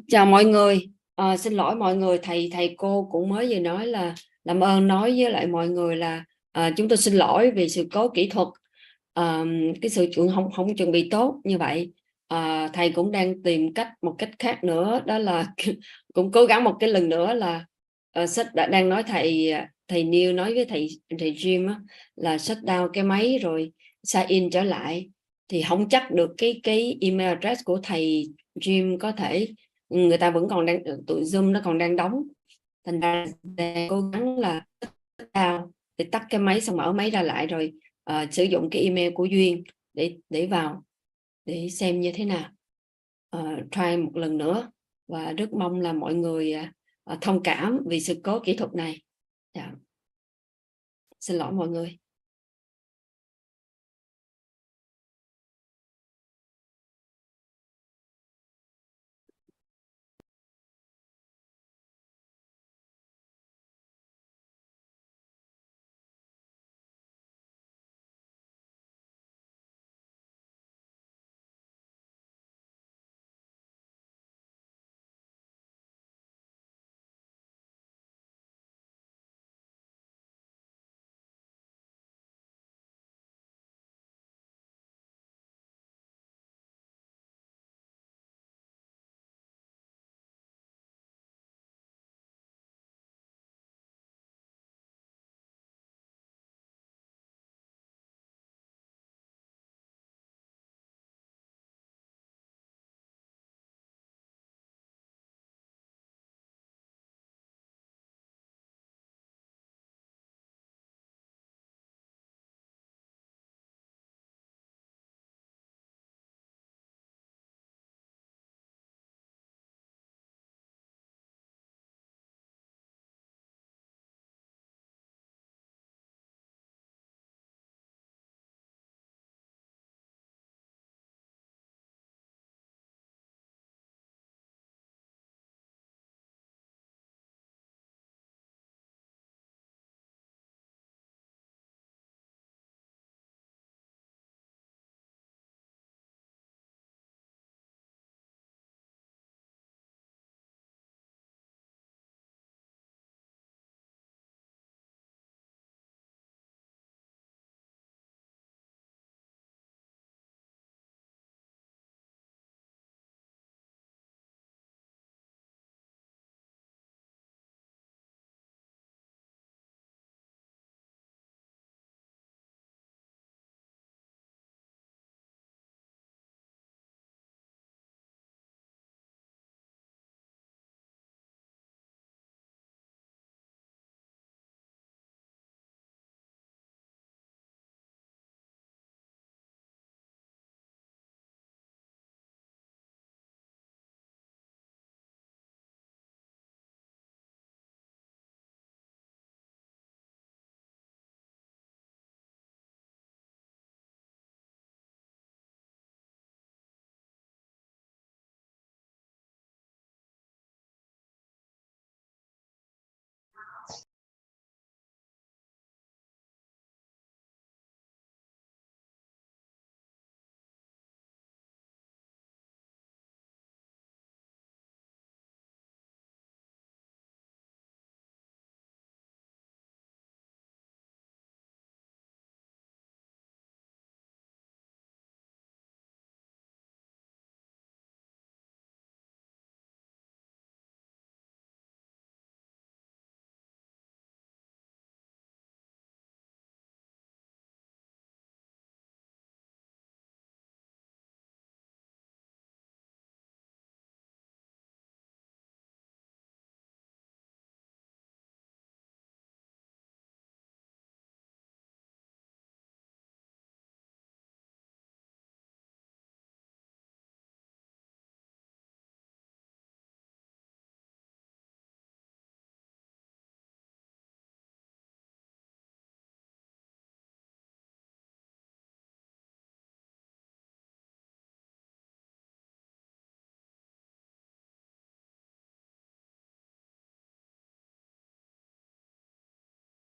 chào mọi người. Xin lỗi mọi người, thầy cô cũng mới vừa nói là làm ơn nói với lại mọi người là chúng tôi xin lỗi vì sự cố kỹ thuật, cái sự không chuẩn bị tốt như vậy. Thầy cũng đang tìm một cách khác nữa, đó là cũng cố gắng một cái lần nữa là sách đã đang nói thầy Neil nói với thầy Jim á, là shut down cái máy rồi sign in trở lại, thì không chắc được cái email address của thầy Jim có thể người ta vẫn còn đang, tụi Zoom nó còn đang đóng, thành ra đang cố gắng là để tắt cái máy xong mở máy ra lại rồi sử dụng cái email của Duyên để vào để xem như thế nào. Try một lần nữa và rất mong là mọi người thông cảm vì sự cố kỹ thuật này. Dạ. Xin lỗi mọi người.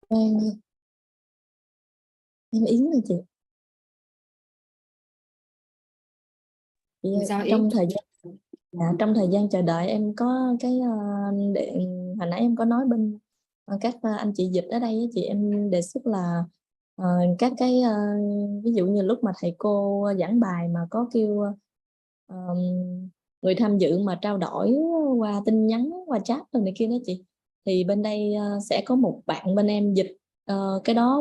Em Yến rồi chị. Sao Yến? Trong thời gian chờ đợi em có cái hồi nãy em có nói bên các anh chị dịch ở đây á, chị em đề xuất là các cái ví dụ như lúc mà thầy cô giảng bài mà có kêu người tham dự mà trao đổi qua tin nhắn, qua chat rồi này kia đó chị, thì bên đây sẽ có một bạn bên em dịch cái đó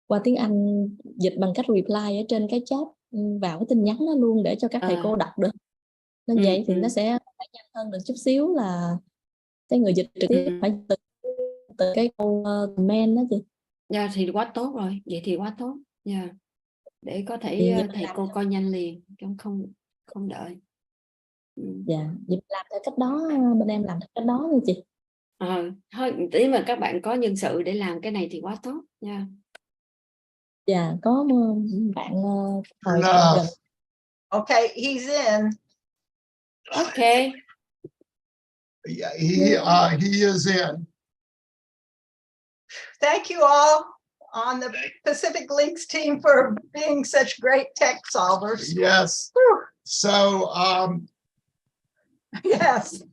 qua tiếng Anh, dịch bằng cách reply ở trên cái chat vào cái tin nhắn đó luôn để cho các thầy cô đọc được. Nên vậy thì nó sẽ phải nhanh hơn được chút xíu là cái người dịch trực tiếp phải từ cái câu comment đó chị. Dạ thì quá tốt rồi, vậy thì quá tốt. Dạ, để có thể thầy cô coi nhanh liền, không đợi. Dạ, vậy làm theo cách đó, bên em làm theo cách đó thôi chị. Thôi tí mà các bạn có nhân sự để làm cái này thì quá tốt nha. Dạ, có bạn Turn gần. off. Okay, he's in. Okay. Yeah, he is in. Thank you all on the Pacific Links team for being such great tech solvers. Yes. Whew. So Yes.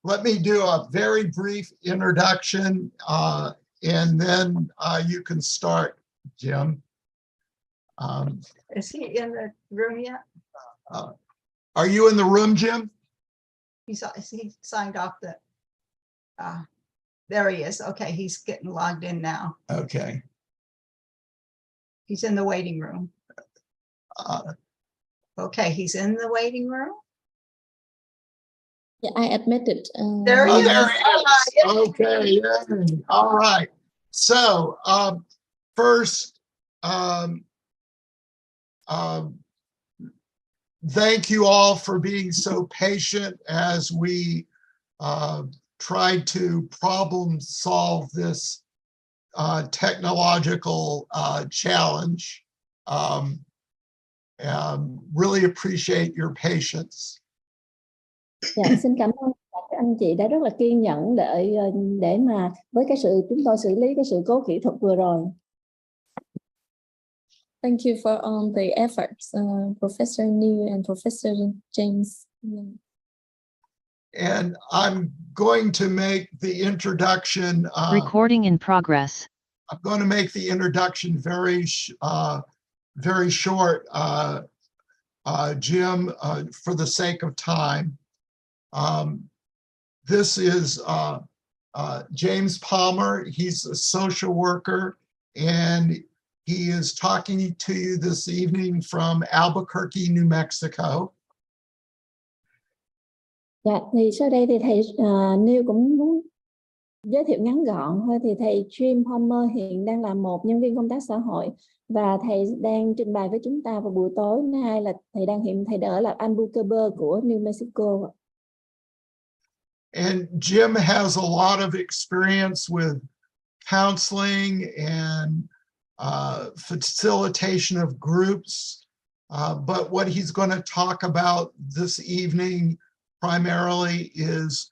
let me do a very brief introduction, and then you can start, Jim. Is he in the room yet? Are you in the room, Jim? He signed off the. There he is. Okay, he's getting logged in now. Okay. He's in the waiting room. Okay, he's in the waiting room. Yeah, I admitted. There he is. There he is. Okay. Yay. All right. So first, thank you all for being so patient as we tried to problem solve this technological challenge. Really appreciate your patience. Dạ, xin cảm ơn các anh chị đã rất là kiên nhẫn để mà với cái sự chúng tôi xử lý cái sự cố kỹ thuật vừa rồi. Thank you for all the efforts, Professor New and Professor James. And I'm going to make the introduction. Recording in progress. I'm going to make the introduction very short, Jim, for the sake of time. This is James Palmer. He's a social worker, and he is talking to you this evening from Albuquerque, New Mexico. Dạ, thì sau đây thì thầy Neil cũng muốn giới thiệu ngắn gọn thôi. Thì thầy Jim Palmer hiện đang là một nhân viên công tác xã hội và thầy đang trình bày với chúng ta vào buổi tối nay là thầy đang ở là Albuquerque của New Mexico. And Jim has a lot of experience with counseling and facilitation of groups. But what he's going to talk about this evening primarily is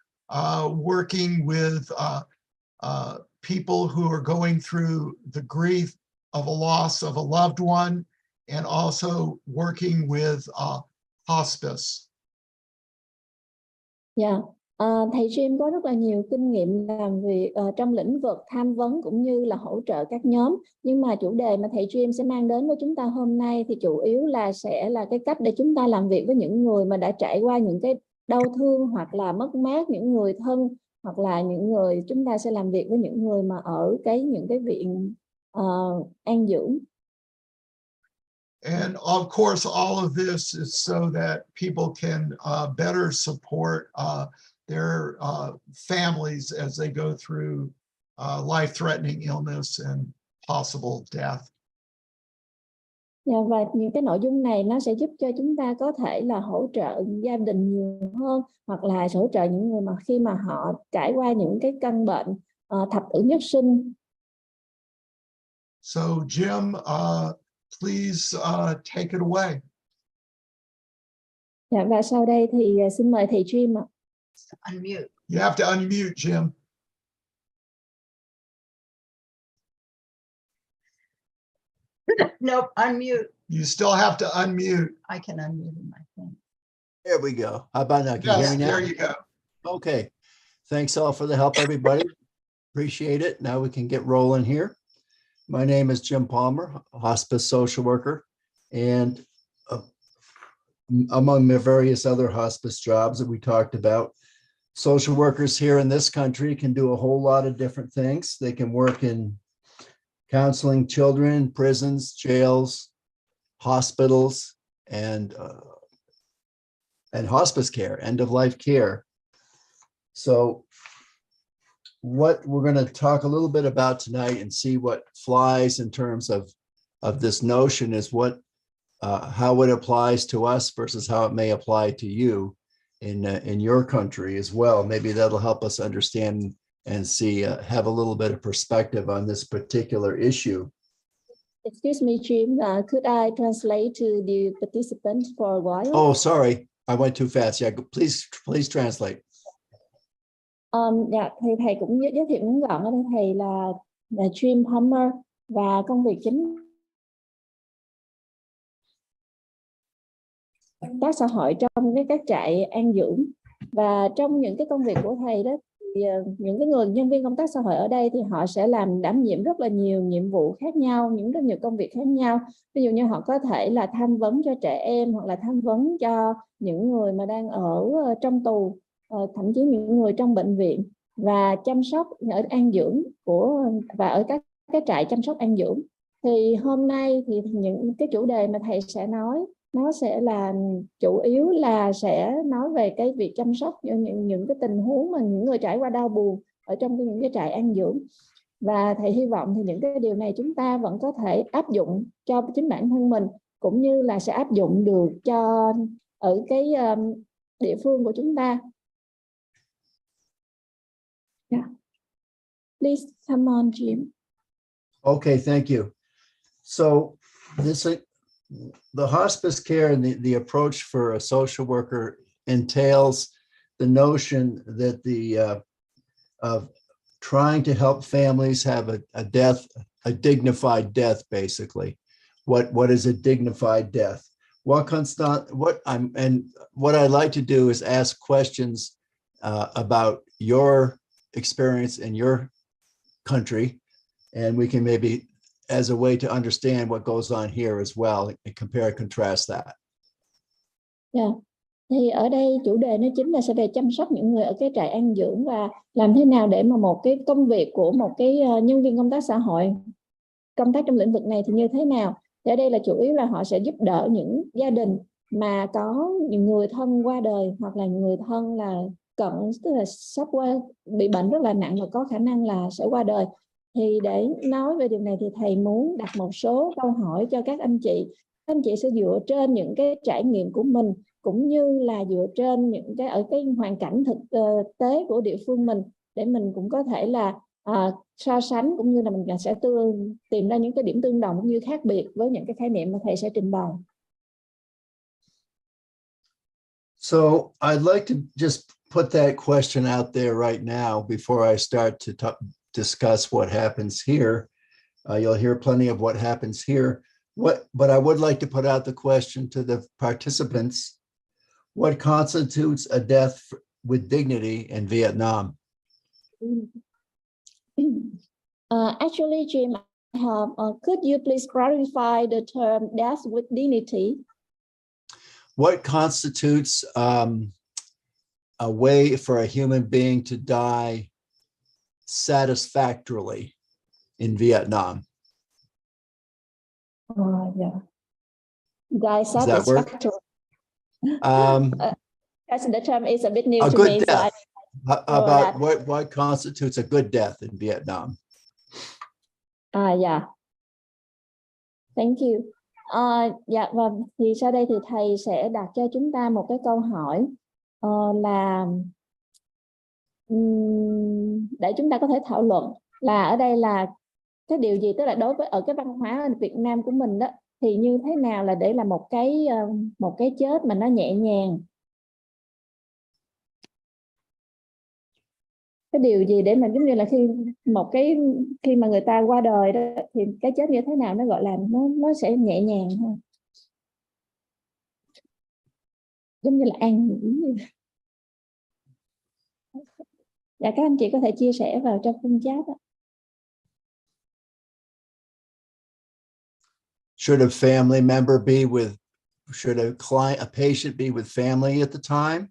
working with people who are going through the grief of a loss of a loved one, and also working with hospice. Yeah. Thầy Jim có rất là nhiều kinh nghiệm làm việc trong lĩnh vực tham vấn cũng như là hỗ trợ các nhóm. Nhưng mà chủ đề mà thầy Jim sẽ mang đến với chúng ta hôm nay thì chủ yếu là sẽ là cái cách để chúng ta làm việc với những người mà đã trải qua những cái đau thương hoặc là mất mát, những người thân, hoặc là những người chúng ta sẽ làm việc với những người mà ở những cái viện an dưỡng. And of course, all of this is so that people can better support their families as they go through life-threatening illness and possible death. Và những cái nội dung này nó sẽ giúp cho chúng ta có thể là hỗ trợ gia đình nhiều hơn, hoặc là hỗ trợ những người mà khi mà họ trải qua những cái căn bệnh thập tử nhất sinh. So Jim, please take it away. Và sau đây thì xin mời thầy Jim ạ. Unmute. You have to unmute, Jim. Nope, unmute. You still have to unmute. I can unmute my thing. There we go. How about now? Can you hear Yes, me now? there you go. Okay. Thanks all for the help, everybody. Appreciate it. Now we can get rolling here. My name is Jim Palmer, a hospice social worker, and among the various other hospice jobs that we talked about, social workers here in this country can do a whole lot of different things. They can work in counseling children, prisons, jails, hospitals, and hospice care, end-of-life care. So what we're going to talk a little bit about tonight and see what flies in terms of this notion is what how it applies to us versus how it may apply to you in your country as well. Maybe that'll help us understand and see, have a little bit of perspective on this particular issue. Excuse me, Jim. Could I translate to the participants for a while? Oh, sorry, I went too fast. Yeah, please translate. Dạ, thì thầy cũng giới thiệu ngắn gọn ở đây, thầy là Jim Palmer và công việc chính tác xã hội trong các trại an dưỡng. Và trong những cái công việc của thầy đó thì những cái người nhân viên công tác xã hội ở đây thì họ sẽ đảm nhiệm rất là nhiều nhiệm vụ khác nhau, rất nhiều công việc khác nhau. Ví dụ như họ có thể là tham vấn cho trẻ em hoặc là tham vấn cho những người mà đang ở trong tù, thậm chí những người trong bệnh viện, và chăm sóc ở an dưỡng và ở các cái trại chăm sóc an dưỡng. Thì hôm nay thì những cái chủ đề mà thầy sẽ nói nó sẽ là chủ yếu là sẽ nói về cái việc chăm sóc những cái tình huống mà những người trải qua đau buồn ở trong những cái trại an dưỡng. Và thầy hy vọng thì những cái điều này chúng ta vẫn có thể áp dụng cho chính bản thân mình, cũng như là sẽ áp dụng được cho ở cái địa phương của chúng ta. Yeah. Please come on, Jim. Okay, thank you. So the hospice care and the approach for a social worker entails the notion that of trying to help families have a dignified death, basically. What is a dignified death? What I'd like to do is ask questions about your experience in your country, and we can maybe, as a way to understand what goes on here as well, and compare and contrast that. Yeah. Thì ở đây chủ đề nó chính là sẽ về chăm sóc những người ở cái trại an dưỡng và làm thế nào để mà một cái công việc của một cái nhân viên công tác xã hội công tác trong lĩnh vực này thì như thế nào. Thì ở đây là chủ yếu là họ sẽ giúp đỡ những gia đình mà có những người thân qua đời hoặc là người thân là cận, tức là sắp bị bệnh rất là nặng và có khả năng là sẽ qua đời. Thì để nói về điều này thì thầy muốn đặt một số câu hỏi cho các anh chị. Các anh chị sẽ dựa trên những cái trải nghiệm của mình, cũng như là dựa trên những cái ở cái hoàn cảnh thực tế của địa phương mình, để mình cũng có thể là so sánh, cũng như là mình sẽ tìm ra những cái điểm tương đồng cũng như khác biệt với những cái khái niệm mà thầy sẽ trình bày. So I'd like to just put that question out there right now before I start to discuss what happens here. You'll hear plenty of what happens here. But I would like to put out the question to the participants: what constitutes a death with dignity in Vietnam? Actually, Jim, could you please clarify the term death with dignity? What constitutes a way for a human being to die satisfactorily in Vietnam? Yeah. Die Does that work? satisfactory. That's the term is a bit new a to good me. death. So About what constitutes a good death in Vietnam? Yeah. Thank you. Dạ, và thì sau đây thì thầy sẽ đặt cho chúng ta một cái câu hỏi là để chúng ta có thể thảo luận là ở đây là cái điều gì, tức là đối với ở cái văn hóa ở Việt Nam của mình đó, thì như thế nào là để là một cái chết mà nó nhẹ nhàng. cái điều gì để mà giống như là khi mà người ta qua đời đó thì cái chết như thế nào nó gọi là nó sẽ nhẹ nhàng hơn, giống như là an nghỉ. Dạ các anh chị có thể chia sẻ vào trong khung chat đó. Should a family member be with, should a patient be with family at the time,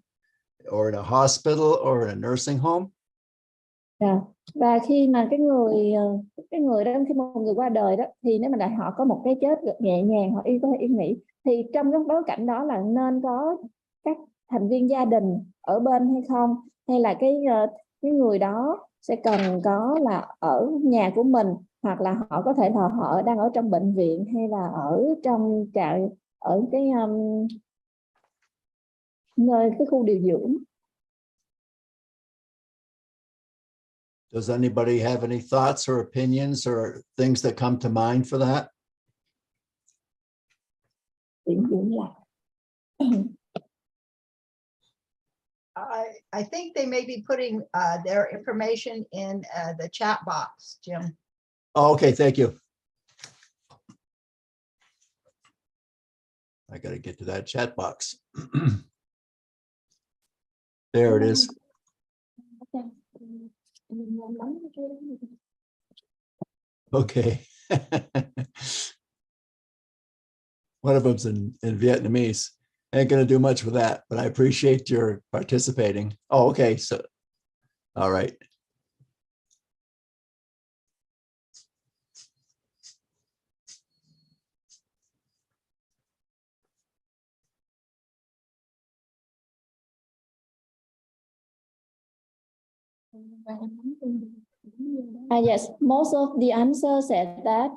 or in a hospital, or in a nursing home? Dạ. Và khi mà cái người đó, khi một người qua đời đó, thì nếu mà họ có một cái chết nhẹ nhàng, họ có thể yên nghỉ, thì trong cái bối cảnh đó là nên có các thành viên gia đình ở bên hay không, hay là cái người đó sẽ cần có là ở nhà của mình, hoặc là họ có thể là họ đang ở trong bệnh viện, hay là ở trong trại, ở cái nơi cái khu điều dưỡng. Does anybody have any thoughts or opinions or things that come to mind for that? Điều dưỡng là I think they may be putting their information in the chat box, Jim. Oh, okay, thank you. I got to get to that chat box. There it is. Okay. One of them's in Vietnamese. Ain't going to do much with that, but I appreciate your participating. Oh, okay. So, all right. Yes, most of the answers said that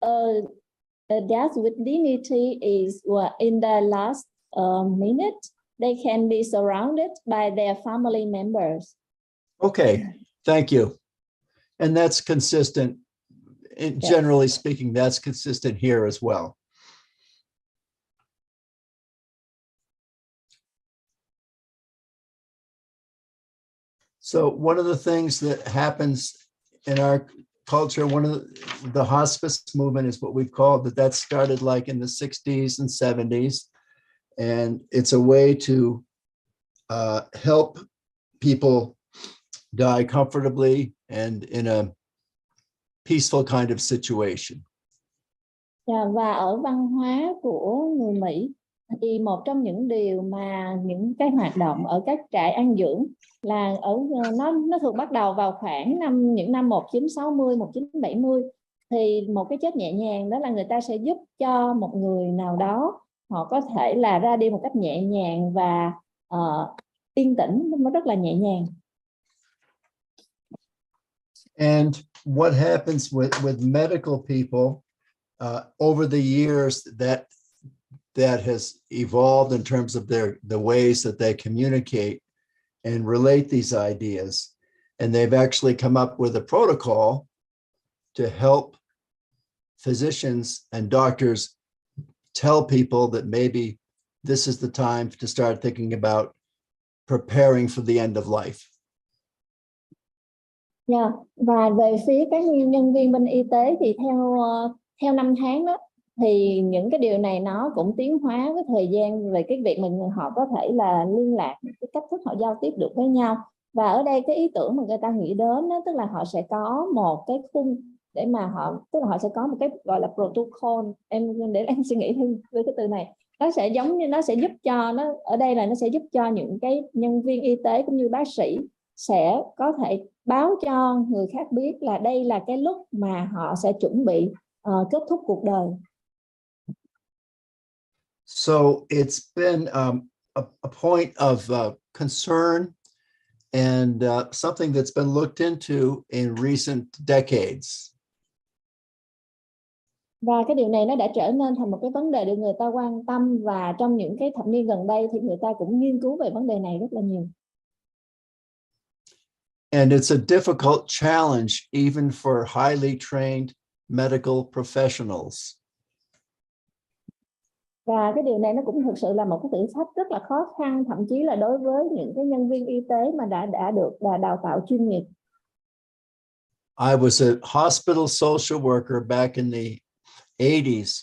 a death with dignity is in the last minute. They can be surrounded by their family members. Okay, thank you. And that's consistent. Generally speaking, that's consistent here as well. So one of the things that happens in our culture, one of the hospice movement is what we've called that started like in the 60s and 70s. And it's a way to help people die comfortably and in a peaceful kind of situation. Và ở văn hóa của người Mỹ thì một trong những điều mà những cái hoạt động ở các trại an dưỡng là nó thường bắt đầu vào khoảng những năm 1960, 1970, thì một cái chết nhẹ nhàng đó là người ta sẽ giúp cho một người nào đó họ có thể là ra đi một cách nhẹ nhàng và yên tĩnh, nó rất là nhẹ nhàng. And what happens with medical people over the years, that has evolved in terms of the ways that they communicate and relate these ideas. And they've actually come up with a protocol to help physicians and doctors tell people that maybe this is the time to start thinking about preparing for the end of life. Yeah. Và về phía các nhân viên bên y tế thì theo năm tháng đó, thì những cái điều này nó cũng tiến hóa với thời gian về cái việc mình họ có thể là liên lạc, cái cách thức họ giao tiếp được với nhau. Và ở đây cái ý tưởng mà người ta nghĩ đến đó, tức là họ sẽ có một cái khung để mà tức là họ sẽ có một cái gọi là protocol. Để em suy nghĩ thêm với cái từ này. Nó sẽ giống như nó sẽ giúp cho ở đây là nó sẽ giúp cho những cái nhân viên y tế cũng như bác sĩ sẽ có thể báo cho người khác biết là đây là cái lúc mà họ sẽ chuẩn bị kết thúc cuộc đời. So it's been a point of concern and something that's been looked into in recent decades. Và cái điều này nó đã trở nên thành một cái vấn đề được người ta quan tâm, và trong những cái thập niên gần đây thì người ta cũng nghiên cứu về vấn đề này rất là nhiều. And it's a difficult challenge even for highly trained medical professionals. Và cái điều này nó cũng thực sự là một cái thử thách rất là khó khăn, thậm chí là đối với những cái nhân viên y tế mà đã được đào tạo chuyên nghiệp. I was a hospital social worker back in the 80s,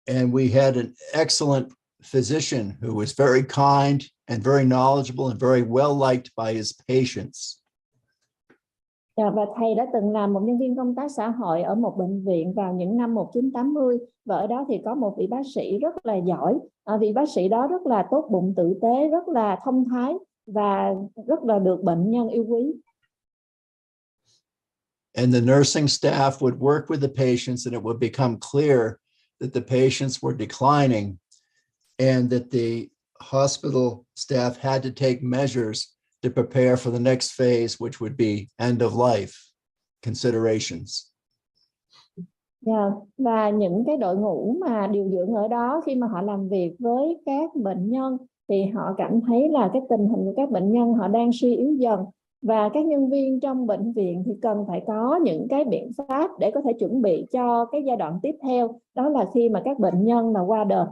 and we had an excellent physician who was very kind and very knowledgeable and very well liked by his patients. Và thầy đã từng làm một nhân viên công tác xã hội ở một bệnh viện vào những năm 1980, và ở đó thì có một vị bác sĩ rất là giỏi. Vị bác sĩ đó rất là tốt bụng, tử tế, rất là thông thái và rất là được bệnh nhân yêu quý. And the nursing staff would work with the patients, and it would become clear that the patients were declining and that the hospital staff had to take measures to prepare for the next phase, which would be end of life considerations. Và những cái đội ngũ mà điều dưỡng ở đó, khi mà họ làm việc với các bệnh nhân thì họ cảm thấy là cái tình hình của các bệnh nhân họ đang suy yếu dần, và các nhân viên trong bệnh viện thì cần phải có những cái biện pháp để có thể chuẩn bị cho cái giai đoạn tiếp theo, đó là khi mà các bệnh nhân là qua đời.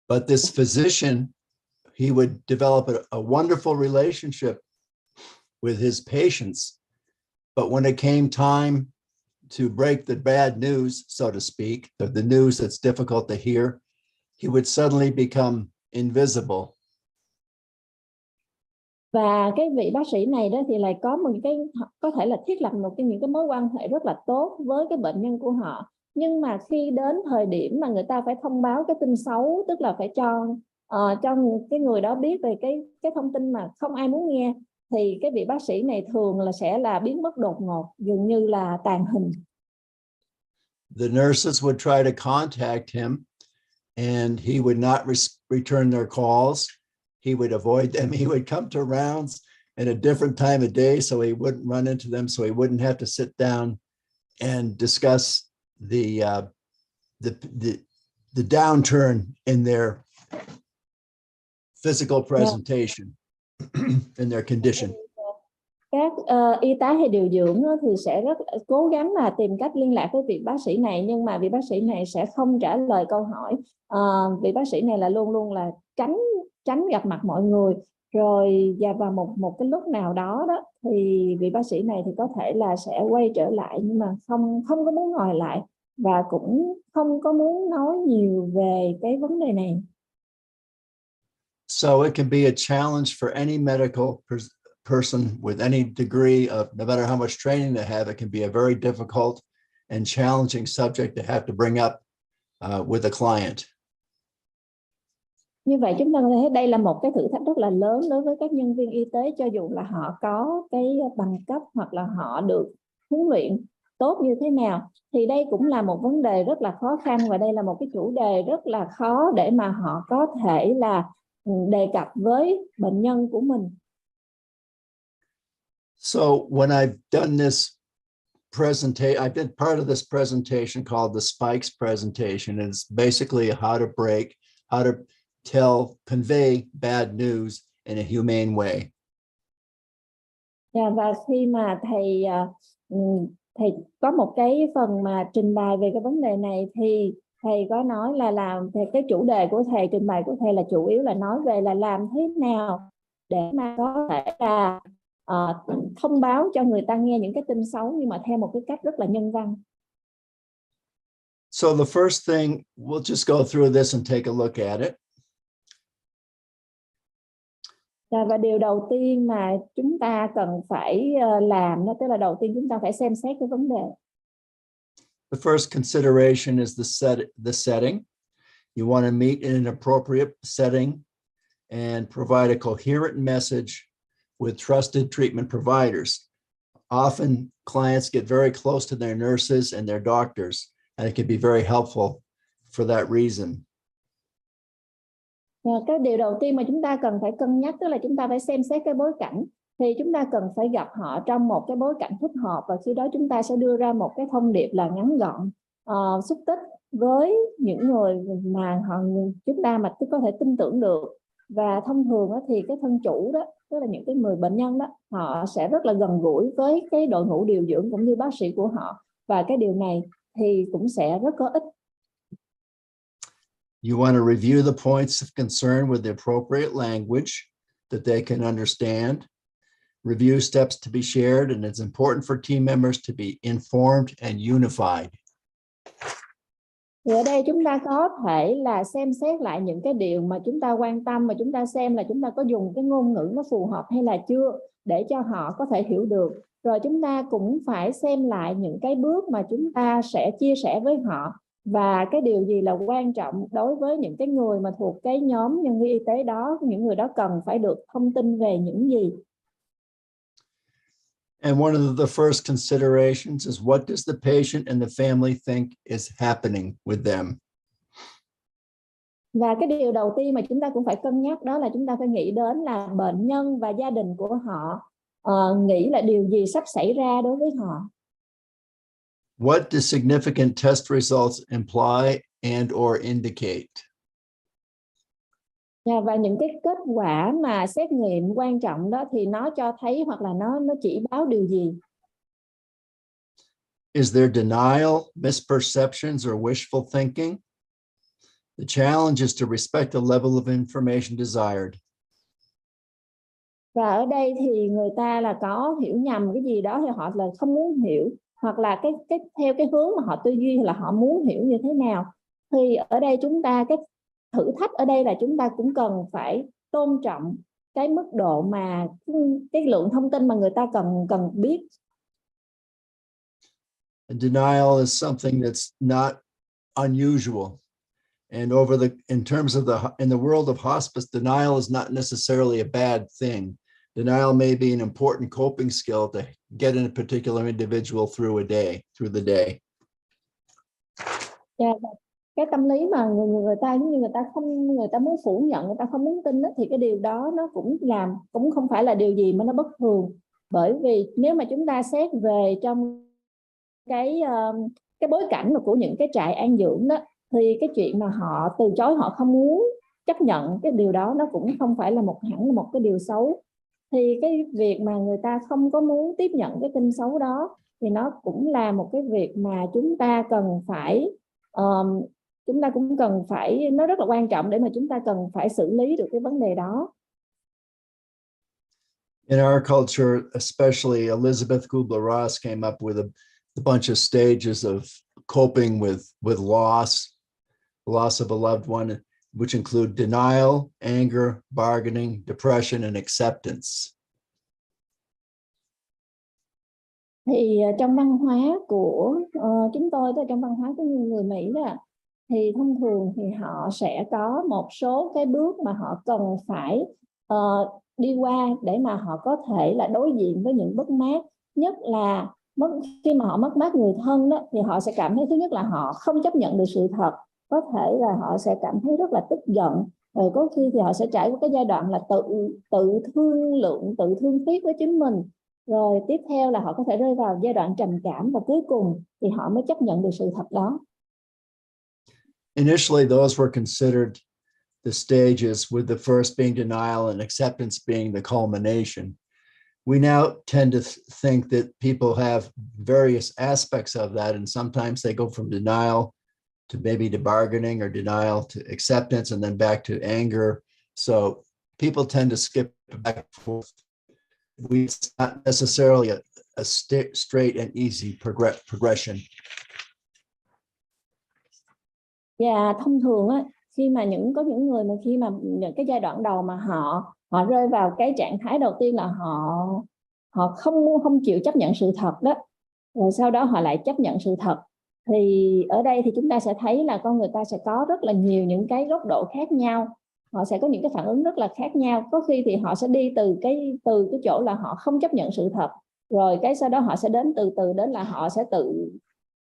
But this physician, he would develop a wonderful relationship with his patients. But when it came time to break the bad news, so to speak, the news that's difficult to hear, he would suddenly become invisible. Và cái vị bác sĩ này đó thì lại có một cái, có thể là thiết lập những cái mối quan hệ rất là tốt với cái bệnh nhân của họ. Nhưng mà khi đến thời điểm mà người ta phải thông báo cái tin xấu, tức là phải cho cái người đó biết về cái thông tin mà không ai muốn nghe, thì cái vị bác sĩ này thường là sẽ là biến mất đột ngột, dường như là tàn hình. The nurses would try to contact him, and he would not return their calls. He would avoid them. He would come to rounds at a different time of day so he wouldn't run into them, so he wouldn't have to sit down and discuss the downturn in their physical presentation and their condition. Các y tá hay điều dưỡng thì sẽ rất cố gắng là tìm cách liên lạc với vị bác sĩ này, nhưng mà vị bác sĩ này sẽ không trả lời câu hỏi. Vị bác sĩ này là luôn luôn là tránh gặp mặt mọi người, rồi và vào một cái lúc nào đó đó thì vị bác sĩ này thì có thể là sẽ quay trở lại, nhưng mà không có muốn ngồi lại và cũng không có muốn nói nhiều về cái vấn đề này. So it can be a challenge for any medical person with any degree of, no matter how much training they have, it can be a very difficult and challenging subject to have to bring up with a client. Như vậy chúng ta có thể thấy đây là một cái thử thách rất là lớn đối với các nhân viên y tế, cho dù là họ có cái bằng cấp hoặc là họ được huấn luyện tốt như thế nào, thì đây cũng là một vấn đề rất là khó khăn, và đây là một cái chủ đề rất là khó để mà họ có thể là đề cập với bệnh nhân của mình. So when I've done this presentation, I've been part of this presentation called the Spikes presentation. It's basically how to convey bad news in a humane way. Và khi mà thầy có một cái phần mà trình bày về cái vấn đề này, thì thầy có nói là làm cái chủ đề của thầy, trình bày của thầy là chủ yếu là nói về là làm thế nào để mà có thể là thông báo cho người ta nghe những cái tin xấu, nhưng mà theo một cái cách rất là nhân văn. So the first thing, we'll just go through this and take a look at it. Và điều đầu tiên mà chúng ta cần phải làm đó, tức là đầu tiên chúng ta phải xem xét cái vấn đề. The first consideration is the setting. You want to meet in an appropriate setting and provide a coherent message with trusted treatment providers. Often clients get very close to their nurses and their doctors, and it can be very helpful for that reason. Cái điều đầu tiên mà chúng ta cần phải cân nhắc, tức là chúng ta phải xem xét cái bối cảnh, thì chúng ta cần phải gặp họ trong một cái bối cảnh thích hợp, và khi đó chúng ta sẽ đưa ra một cái thông điệp là ngắn gọn, xúc tích với những người mà chúng ta mà có thể tin tưởng được. Và thông thường thì cái thân chủ đó, tức là những cái người bệnh nhân đó, họ sẽ rất là gần gũi với cái đội ngũ điều dưỡng cũng như bác sĩ của họ, và cái điều này thì cũng sẽ rất có ích. You want to review the points of concern with the appropriate language that they can understand. Review steps to be shared, and it's important for team members to be informed and unified. Thì ở đây chúng ta có thể là xem xét lại những cái điều mà chúng ta quan tâm, mà chúng ta xem là chúng ta có dùng cái ngôn ngữ nó phù hợp hay là chưa, để cho họ có thể hiểu được. Rồi chúng ta cũng phải xem lại những cái bước mà chúng ta sẽ chia sẻ với họ, và cái điều gì là quan trọng đối với những cái người mà thuộc cái nhóm nhân viên y tế đó, những người đó cần phải được thông tin về những gì. And one of the first considerations is, what does the patient and the family think is happening with them? Và cái điều đầu tiên mà chúng ta cũng phải cân nhắc đó là chúng ta phải nghĩ đến là bệnh nhân và gia đình của họ nghĩ là điều gì sắp xảy ra đối với họ. What do significant test results imply and or indicate? Và những cái kết quả mà xét nghiệm quan trọng đó thì nó cho thấy hoặc là nó chỉ báo điều gì? Is there denial, misperceptions, or wishful thinking? The challenge is to respect the level of information desired. Và ở đây thì người ta là có hiểu nhầm cái gì đó thì họ là không muốn hiểu, hoặc là cái theo cái hướng mà họ tư duy là họ muốn hiểu như thế nào. Thì ở đây chúng ta, cái thử thách ở đây là chúng ta cũng cần phải tôn trọng cái mức độ mà cái lượng thông tin mà người ta cần biết. And denial is something that's not unusual. And in terms of in the world of hospice, denial is not necessarily a bad thing. Denial may be an important coping skill to get in a particular individual through the day. Yeah. Cái tâm lý mà người ta giống như người ta muốn phủ nhận, người ta không muốn tin đó, thì cái điều đó nó cũng không phải là điều gì mà nó bất thường. Bởi vì nếu mà chúng ta xét về trong cái bối cảnh của những cái trại an dưỡng đó, thì cái chuyện mà họ từ chối, họ không muốn chấp nhận cái điều đó, nó cũng không phải là hẳn là một cái điều xấu. Thì cái việc mà người ta không có muốn tiếp nhận cái tin xấu đó thì nó cũng là một cái việc mà chúng ta cần phải nó rất là quan trọng để mà chúng ta cần phải xử lý được cái vấn đề đó. In our culture, especially Elizabeth Kubler-Ross came up with a bunch of stages of coping with loss of a loved one, which include denial, anger, bargaining, depression, and acceptance. Thì trong văn hóa của chúng tôi, trong văn hóa của người Mỹ đó, thì thông thường thì họ sẽ có một số cái bước mà họ cần phải đi qua để mà họ có thể là đối diện với những mất mát. Nhất là khi mà họ mất mát người thân đó, thì họ sẽ cảm thấy, thứ nhất là họ không chấp nhận được sự thật, có thể là họ sẽ cảm thấy rất là tức giận, rồi có khi thì họ sẽ trải qua cái giai đoạn là tự thương tiếc với chính mình. Rồi tiếp theo là họ có thể rơi vào giai đoạn trầm cảm, và cuối cùng thì họ mới chấp nhận được sự thật đó. Initially, those were considered the stages, with the first being denial and acceptance being the culmination. We now tend to think that people have various aspects of that, and sometimes they go from denial to maybe to bargaining, or denial to acceptance, and then back to anger. So people tend to skip back and forth. It's not necessarily a straight and easy progression. Và thông thường á, khi mà có những người mà khi mà những cái giai đoạn đầu mà họ rơi vào cái trạng thái đầu tiên là họ không chịu chấp nhận sự thật đó, rồi sau đó họ lại chấp nhận sự thật. Thì ở đây thì chúng ta sẽ thấy là con người ta sẽ có rất là nhiều những cái góc độ khác nhau, họ sẽ có những cái phản ứng rất là khác nhau. Có khi thì họ sẽ đi từ cái chỗ là họ không chấp nhận sự thật, rồi cái sau đó họ sẽ đến từ đến là họ sẽ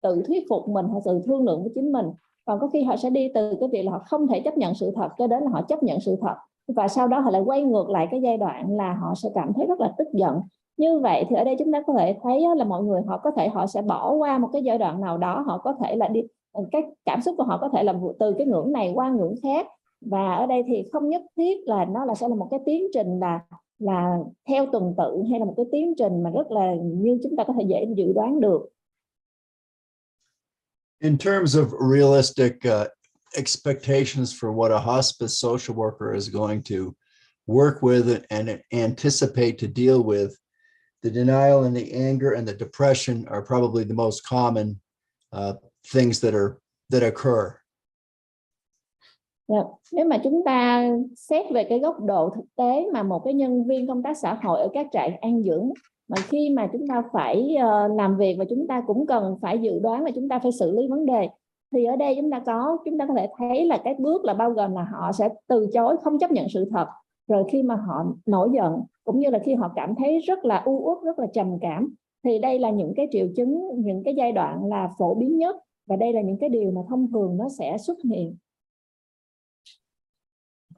tự thuyết phục mình, họ tự thương lượng với chính mình. Còn có khi họ sẽ đi từ cái việc là họ không thể chấp nhận sự thật cho đến là họ chấp nhận sự thật, và sau đó họ lại quay ngược lại cái giai đoạn là họ sẽ cảm thấy rất là tức giận. Như vậy thì ở đây chúng ta có thể thấy là mọi người họ sẽ bỏ qua một cái giai đoạn nào đó, họ có thể là cái cảm xúc của họ có thể là từ cái ngưỡng này qua ngưỡng khác. Và ở đây thì không nhất thiết là nó sẽ là một cái tiến trình là theo tuần tự, hay là một cái tiến trình mà rất là như chúng ta có thể dễ dự đoán được. In terms of realistic expectations for what a hospice social worker is going to work with and anticipate to deal with, the denial and the anger and the depression are probably the most common things that occur. Nếu mà chúng ta xét về cái góc độ thực tế mà một cái nhân viên công tác xã hội ở các trại an dưỡng, mà khi mà chúng ta phải làm việc và chúng ta cũng cần phải dự đoán và chúng ta phải xử lý vấn đề, thì ở đây chúng ta có thể thấy là cái bước là bao gồm là họ sẽ từ chối, không chấp nhận sự thật, rồi khi mà họ nổi giận cũng như là khi họ cảm thấy rất là u uất, rất là trầm cảm, thì đây là những cái triệu chứng, những cái giai đoạn là phổ biến nhất, và đây là những cái điều mà thông thường nó sẽ xuất hiện.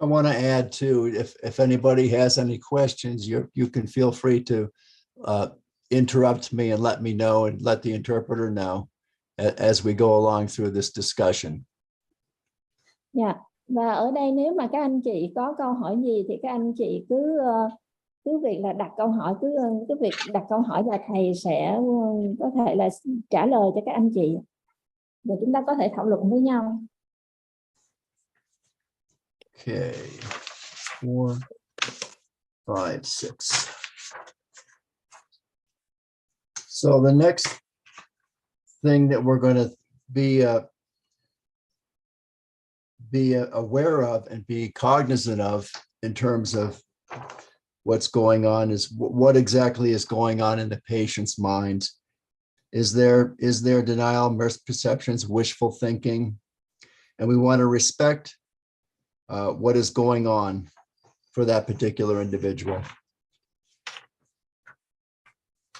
I want to add too, if anybody has any questions, you can feel free to interrupt me and let me know and let the interpreter know as we go along through this discussion. Yeah. Và ở đây nếu mà các anh chị có câu hỏi gì thì các anh chị cứ việc là đặt câu hỏi, cứ việc đặt câu hỏi và thầy sẽ có thể là trả lời cho các anh chị, rồi chúng ta có thể thảo luận với nhau. Okay, 4, 5, 6. So the next thing that we're going to be aware of and be cognizant of in terms of what's going on is what exactly is going on in the patient's mind. Is there denial, misperceptions, wishful thinking? And we want to respect what is going on for that particular individual.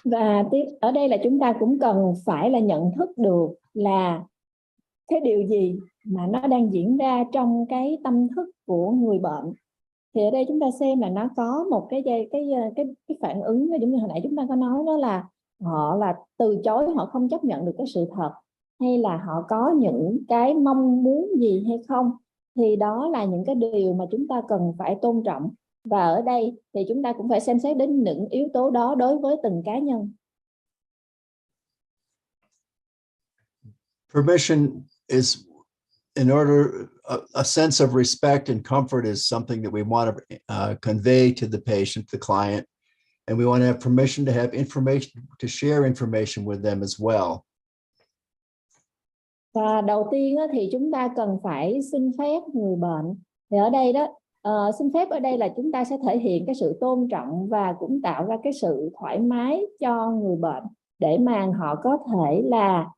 Và ở đây là chúng ta cũng cần phải là nhận thức được là cái điều gì mà nó đang diễn ra trong cái tâm thức của người bệnh. Thì ở đây chúng ta xem là nó có một cái phản ứng, giống như hồi nãy chúng ta có nói, đó là họ là từ chối, họ không chấp nhận được cái sự thật, hay là họ có những cái mong muốn gì hay không, thì đó là những cái điều mà chúng ta cần phải tôn trọng. Và ở đây thì chúng ta cũng phải xem xét đến những yếu tố đó đối với từng cá nhân. Permission is, in order, a sense of respect and comfort is something that we want to convey to the patient, the client, and we want to have permission to have information, to share information with them as well. Và đầu tiên thì chúng ta cần phải xin phép người bệnh. Thì ở đây đó, xin phép ở đây là chúng ta sẽ thể hiện cái sự tôn trọng và cũng tạo ra cái sự thoải mái cho người bệnh để mà họ có thể là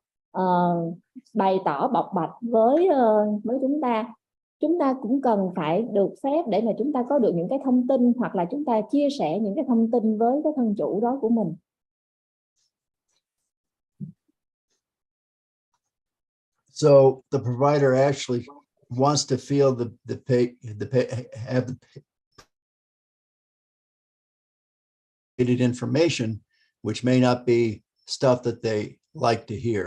bày tỏ bộc bạch với chúng ta. Chúng ta cũng cần phải được phép để mà chúng ta có được những cái thông tin, hoặc là chúng ta chia sẻ những cái thông tin với cái thân chủ đó của mình. So the provider actually wants to feel have the information, which may not be stuff that they like to hear.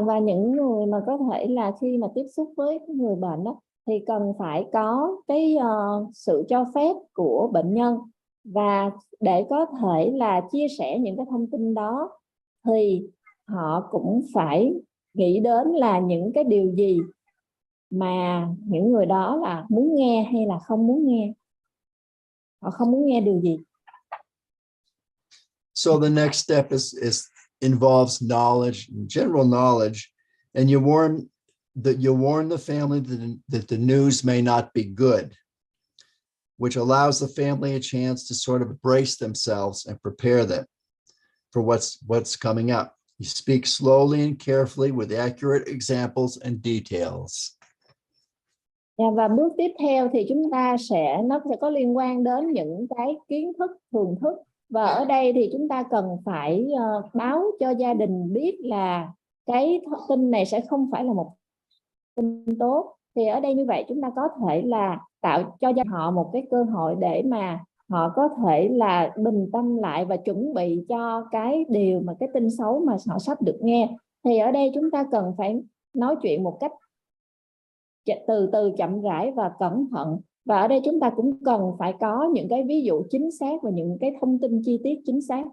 Và những người mà có thể là khi mà tiếp xúc với người bệnh đó, thì cần phải có cái sự cho phép của bệnh nhân, và để có thể là chia sẻ những cái thông tin đó thì họ cũng phải nghĩ đến là những cái điều gì mà những người đó là muốn nghe hay là không muốn nghe. Họ không muốn nghe điều gì. So the next step involves knowledge, general knowledge, and you warn the family that the news may not be good, which allows the family a chance to sort of brace themselves and prepare them for what's coming up. You speak slowly and carefully with accurate examples and details. Và bước tiếp theo thì nó sẽ có liên quan đến những cái kiến thức, thường thức. Và ở đây thì chúng ta cần phải báo cho gia đình biết là cái tin này sẽ không phải là một tin tốt. Thì ở đây như vậy chúng ta có thể là tạo cho họ một cái cơ hội để mà họ có thể là bình tâm lại và chuẩn bị cho cái điều mà cái tin xấu mà họ sắp được nghe. Thì ở đây chúng ta cần phải nói chuyện một cách từ từ, chậm rãi và cẩn thận. Và ở đây chúng ta cũng cần phải có những cái ví dụ chính xác và những cái thông tin chi tiết chính xác.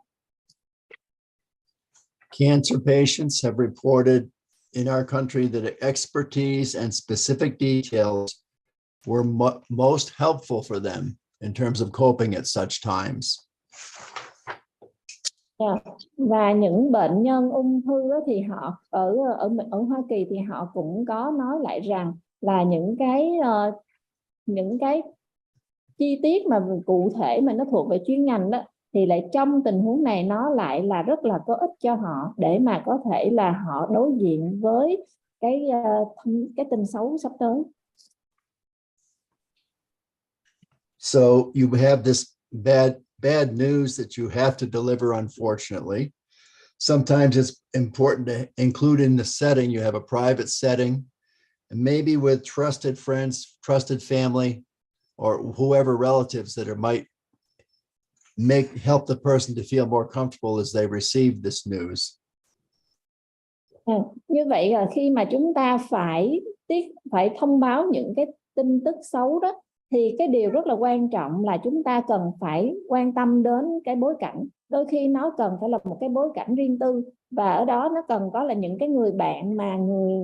Cancer patients have reported in our country that expertise and specific details were most helpful for them in terms of coping at such times. Và những bệnh nhân ung thư đó, thì họ ở Hoa Kỳ thì họ cũng có nói lại rằng là những cái chi tiết mà cụ thể mà nó thuộc về chuyên ngành đó, thì lại trong tình huống này nó lại là rất là có ích cho họ để mà có thể là họ đối diện với cái tin xấu sắp tới. So you have this bad news that you have to deliver, unfortunately. Sometimes it's important to include in the setting. You have a private setting, and maybe with trusted friends, trusted family, or whoever relatives that might help the person to feel more comfortable as they receive this news. Như vậy là khi mà chúng ta phải thông báo những cái tin tức xấu đó, thì cái điều rất là quan trọng là chúng ta cần phải quan tâm đến cái bối cảnh. Đôi khi nó cần phải là một cái bối cảnh riêng tư, và ở đó nó cần có là những cái người bạn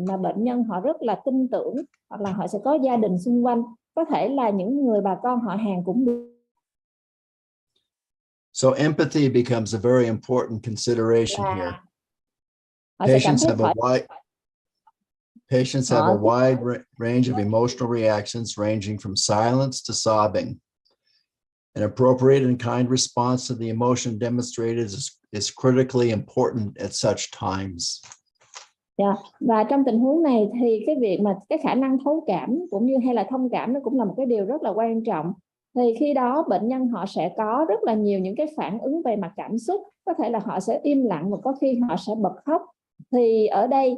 mà bệnh nhân họ rất là tin tưởng, hoặc là họ sẽ có gia đình xung quanh, có thể là những người bà con họ hàng cũng được. So empathy becomes a very important consideration here. Patients have a wide range of emotional reactions, ranging from silence to sobbing. An appropriate and kind response to the emotion demonstrated is critically important at such times. Và trong tình huống này thì cái việc mà cái khả năng thấu cảm cũng như hay là thông cảm nó cũng là một cái điều rất là quan trọng. Thì khi đó bệnh nhân họ sẽ có rất là nhiều những cái phản ứng về mặt cảm xúc, có thể là họ sẽ im lặng và có khi họ sẽ bật khóc. Thì ở đây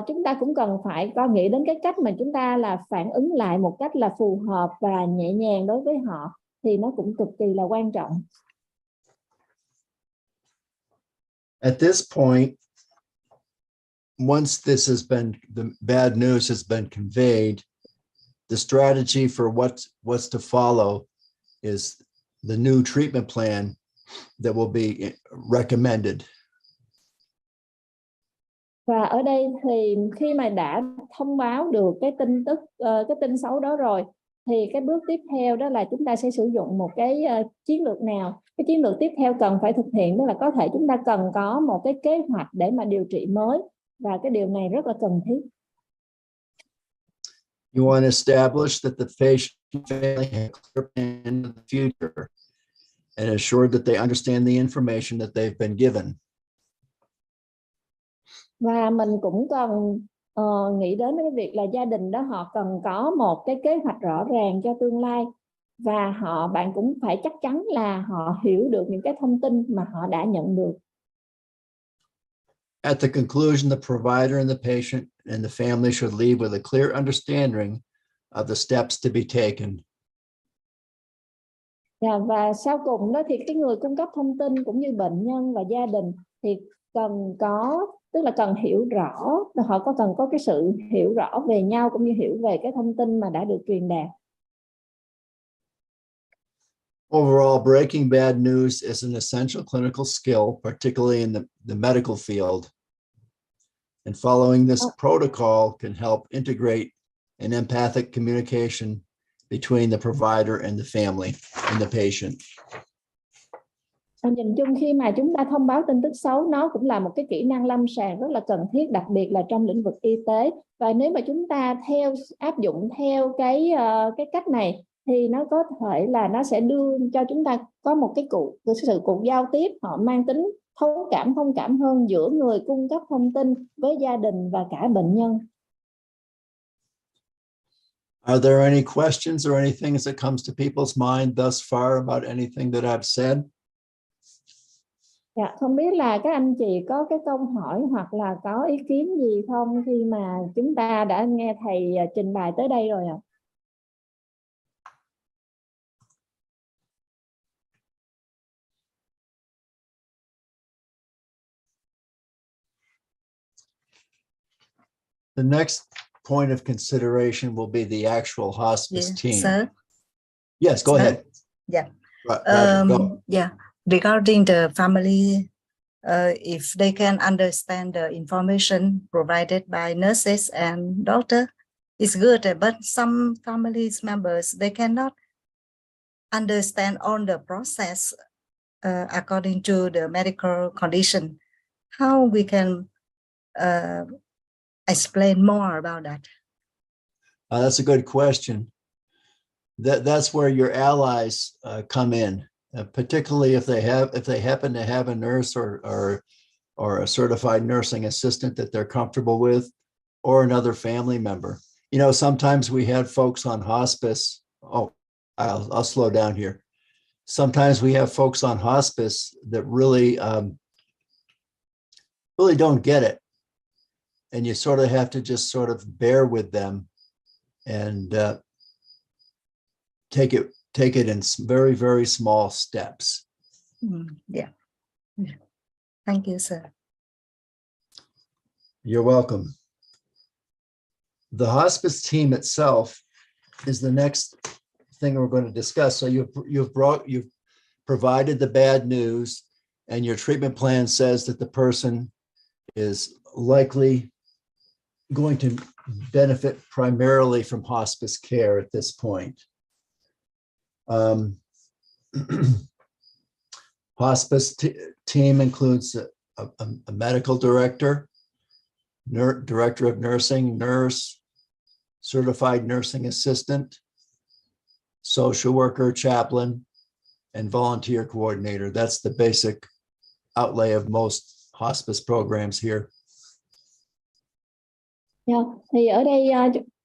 chúng ta cũng cần phải nghĩ đến cái cách mà chúng ta là phản ứng lại một cách là phù hợp và nhẹ nhàng đối với họ, thì nó cũng cực kỳ là quan trọng. At this point, once this has been, the bad news has been conveyed, the strategy for what's to follow is the new treatment plan that will be recommended. Và ở đây thì khi mà đã thông báo được cái tin tức, cái tin xấu đó rồi, thì cái bước tiếp theo đó là chúng ta sẽ sử dụng một cái chiến lược nào. Cái chiến lược tiếp theo cần phải thực hiện đó là có thể chúng ta cần có một cái kế hoạch để mà điều trị mới, và cái điều này rất là cần thiết. You want to establish that the patient family has a clear plan in the future and ensure that they understand the information that they've been given. Và mình cũng cần nghĩ đến cái việc là gia đình đó họ cần có một cái kế hoạch rõ ràng cho tương lai, và bạn cũng phải chắc chắn là họ hiểu được những cái thông tin mà họ đã nhận được. At the conclusion, the provider and the patient and the family should leave with a clear understanding of the steps to be taken. Và sau cùng đó thì cái người cung cấp thông tin cũng như bệnh nhân và gia đình thì cần hiểu rõ, họ cần có cái sự hiểu rõ về nhau cũng như hiểu về cái thông tin mà đã được truyền đạt. Overall, breaking bad news is an essential clinical skill, particularly in the medical field. And following this protocol can help integrate an empathic communication between the provider and the family and the patient. Nhìn chung khi mà chúng ta thông báo tin tức xấu, nó cũng là một cái kỹ năng lâm sàng rất là cần thiết, đặc biệt là trong lĩnh vực y tế. Và nếu mà chúng ta áp dụng theo cái cách này thì nó có thể là nó sẽ đưa cho chúng ta có một cái sự giao tiếp họ mang tính thấu cảm, thông cảm hơn giữa người cung cấp thông tin với gia đình và cả bệnh nhân. Are there any questions or anything that comes to people's mind thus far about anything that I've said? Dạ, không biết là các anh chị có cái câu hỏi hoặc là có ý kiến gì không khi mà chúng ta đã nghe thầy trình bày tới đây rồi ạ? The next point of consideration will be the actual hospice team. Sir? Yes, go ahead. Yeah. Roger, go. Yeah. Regarding the family if they can understand the information provided by nurses and doctor, it's good. But some families members, they cannot understand all the process according to the medical condition. How we can explain more about that? That's a good question. That's where your allies come in, particularly if they happen to have a nurse or a certified nursing assistant that they're comfortable with, or another family member. You know, sometimes we have folks on hospice. Oh, I'll slow down here. Sometimes we have folks on hospice that really don't get it, and you sort of have to just sort of bear with them and take it in very, very small steps. Yeah. Thank you, sir. You're welcome. The hospice team itself is the next thing we're going to discuss. So you've provided the bad news, and your treatment plan says that the person is likely going to benefit primarily from hospice care at this point. Hospice team includes a medical director, director of nursing, nurse, certified nursing assistant, social worker, chaplain, and volunteer coordinator. That's the basic outlay of most hospice programs here. Yeah. Thì ở đây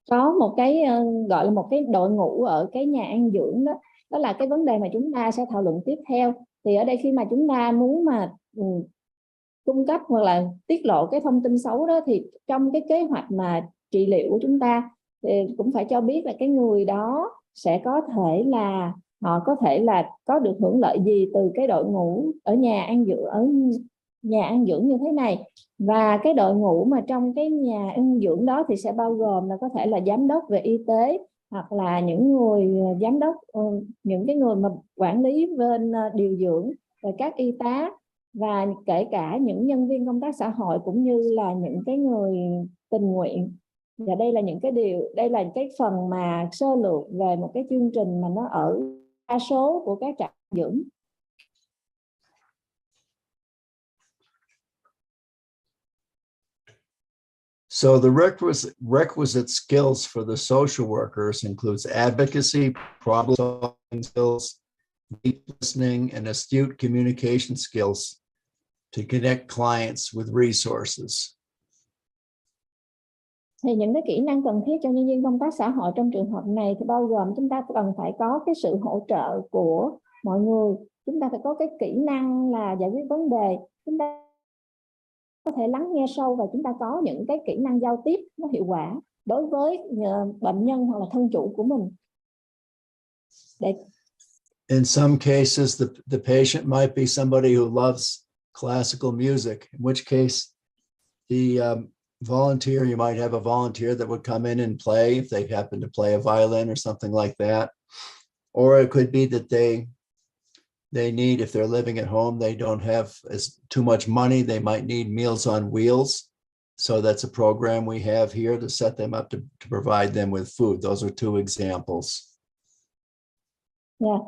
có một cái gọi là một cái đội ngũ ở cái nhà an dưỡng đó. Đó là cái vấn đề mà chúng ta sẽ thảo luận tiếp theo. Thì ở đây khi mà chúng ta muốn mà cung cấp hoặc là tiết lộ cái thông tin xấu đó, thì trong cái kế hoạch mà trị liệu của chúng ta thì cũng phải cho biết là cái người đó sẽ có thể là họ có thể là có được hưởng lợi gì từ cái đội ngũ ở nhà an dưỡng như thế này. Và cái đội ngũ mà trong cái nhà an dưỡng đó thì sẽ bao gồm là có thể là giám đốc về y tế, hoặc là những người giám đốc, những cái người mà quản lý bên điều dưỡng, rồi các y tá, và kể cả những nhân viên công tác xã hội, cũng như là những cái người tình nguyện. Và đây là những cái đây là cái phần mà sơ lược về một cái chương trình mà nó ở đa số của các trạm dưỡng. So the requisite skills for the social workers includes advocacy, problem solving skills, deep listening, and astute communication skills to connect clients with resources. Thì những cái kỹ năng cần thiết cho nhân viên công tác xã hội trong trường hợp này thì bao gồm chúng ta cần phải có cái sự hỗ trợ của mọi người. Chúng ta phải có cái kỹ năng là giải quyết vấn đề. Chúng ta có thể lắng nghe sâu, và chúng ta có những cái kỹ năng giao tiếp nó hiệu quả đối với bệnh nhân hoặc là thân chủ của mình. In some cases, the patient might be somebody who loves classical music, in which case the volunteer, you might have a volunteer that would come in and play if they happen to play a violin or something like that. Or it could be that they need, if they're living at home, they don't have too much money, they might need Meals on Wheels. So that's a program we have here to set them up to provide them with food. Those are two examples. Yeah.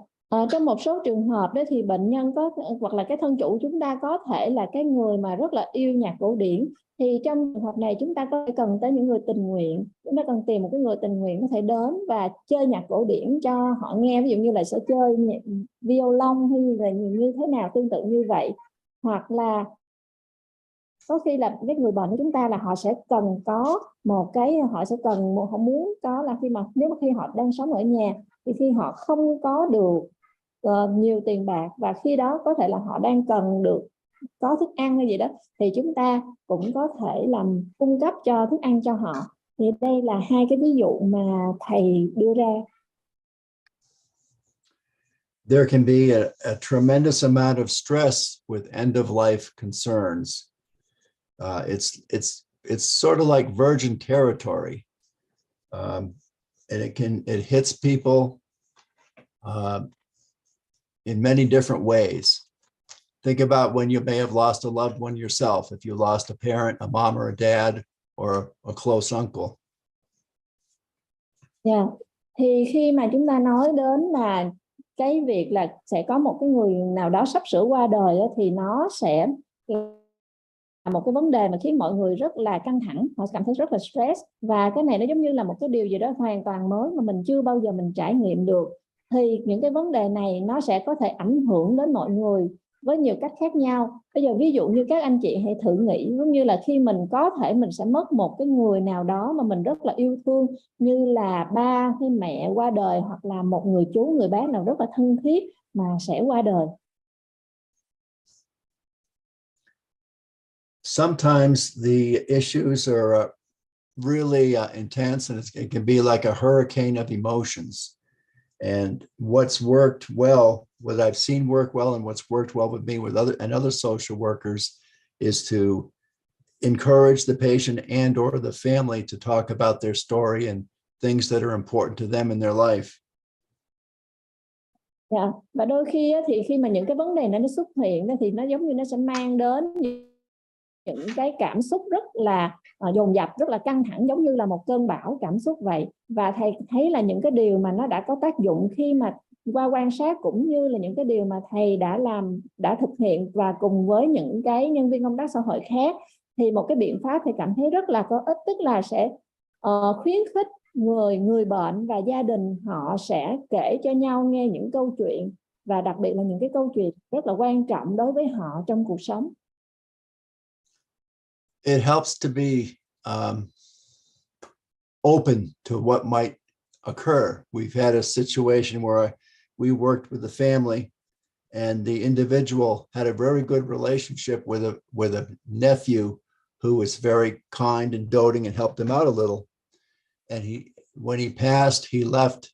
Trong một số trường hợp đó thì bệnh nhân có, hoặc là cái thân chủ chúng ta có thể là cái người mà rất là yêu nhạc cổ điển. Thì trong trường hợp này chúng ta có cần tới những người tình nguyện. Chúng ta cần tìm một cái người tình nguyện có thể đến và chơi nhạc cổ điển cho họ nghe. Ví dụ như là sẽ chơi violon hay là như thế nào tương tự như vậy. Hoặc là có khi là cái người bệnh của chúng ta là họ sẽ cần có một cái, họ muốn có là nếu mà khi họ đang sống ở nhà thì khi họ không có được nhiều tiền bạc, và khi đó có thể là họ đang cần được có thức ăn hay gì đó, thì chúng ta cũng có thể làm cung cấp cho thức ăn cho họ. Thì đây là hai cái ví dụ mà thầy đưa ra. There can be a tremendous amount of stress with end of life concerns. It's sort of like virgin territory, and it hits people in many different ways. Think about when you may have lost a loved one yourself, if you lost a parent, a mom or a dad, or a close uncle. Yeah. Thì khi mà chúng ta nói đến là cái việc là sẽ có một cái người nào đó sắp sửa qua đời á, thì nó sẽ là một cái vấn đề mà khiến mọi người rất là căng thẳng, họ cảm thấy rất là stress, và cái này nó giống như là một cái điều gì đó hoàn toàn mới mà mình chưa bao giờ mình trải nghiệm được. Thì những cái vấn đề này nó sẽ có thể ảnh hưởng đến mọi người với nhiều cách khác nhau. Bây giờ ví dụ như các anh chị hãy thử nghĩ, giống như là khi mình có thể mình sẽ mất một cái người nào đó mà mình rất là yêu thương, như là ba hay mẹ qua đời, hoặc là một người chú, người bác nào rất là thân thiết mà sẽ qua đời. Sometimes the issues are really intense, and it can be like a hurricane of emotions. And what's worked well, what I've seen work well, and what's worked well with me with other social workers is to encourage the patient and or the family to talk about their story and things that are important to them in their life. Yeah. Và đôi khi thì khi mà những cái vấn đề này nó xuất hiện thì nó giống như nó sẽ mang đến những cái cảm xúc rất là dồn dập, rất là căng thẳng, giống như là một cơn bão cảm xúc vậy. Và thầy thấy là những cái điều mà nó đã có tác dụng khi mà qua quan sát, cũng như là những cái điều mà thầy đã thực hiện và cùng với những cái nhân viên công tác xã hội khác, thì một cái biện pháp thầy cảm thấy rất là có ích, tức là sẽ khuyến khích người bệnh và gia đình họ sẽ kể cho nhau nghe những câu chuyện, và đặc biệt là những cái câu chuyện rất là quan trọng đối với họ trong cuộc sống. It helps to be open to what might occur. We've had a situation where we worked with the family, and the individual had a very good relationship with a nephew who was very kind and doting and helped him out a little. And when he passed, he left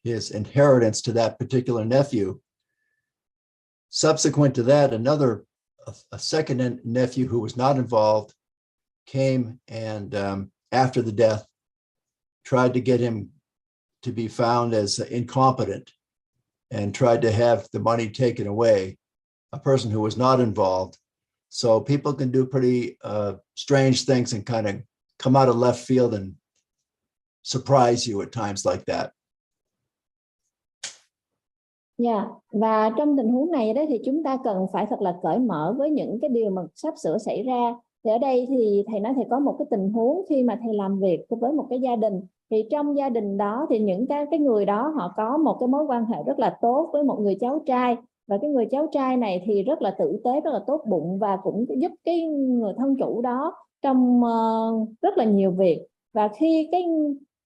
his inheritance to that particular nephew. Subsequent to that, a second nephew who was not involved came and after the death tried to get him to be found as incompetent and tried to have the money taken away, a person who was not involved. So people can do pretty strange things and kind of come out of left field and surprise you at times like that. Yeah. Và trong tình huống này đó thì chúng ta cần phải thật là cởi mở với những cái điều mà sắp sửa xảy ra. Thì ở đây thì thầy nói thầy có một cái tình huống khi mà thầy làm việc với một cái gia đình, thì trong gia đình đó thì những cái người đó họ có một cái mối quan hệ rất là tốt với một người cháu trai, và cái người cháu trai này thì rất là tử tế, rất là tốt bụng, và cũng giúp cái người thân chủ đó trong rất là nhiều việc. Và khi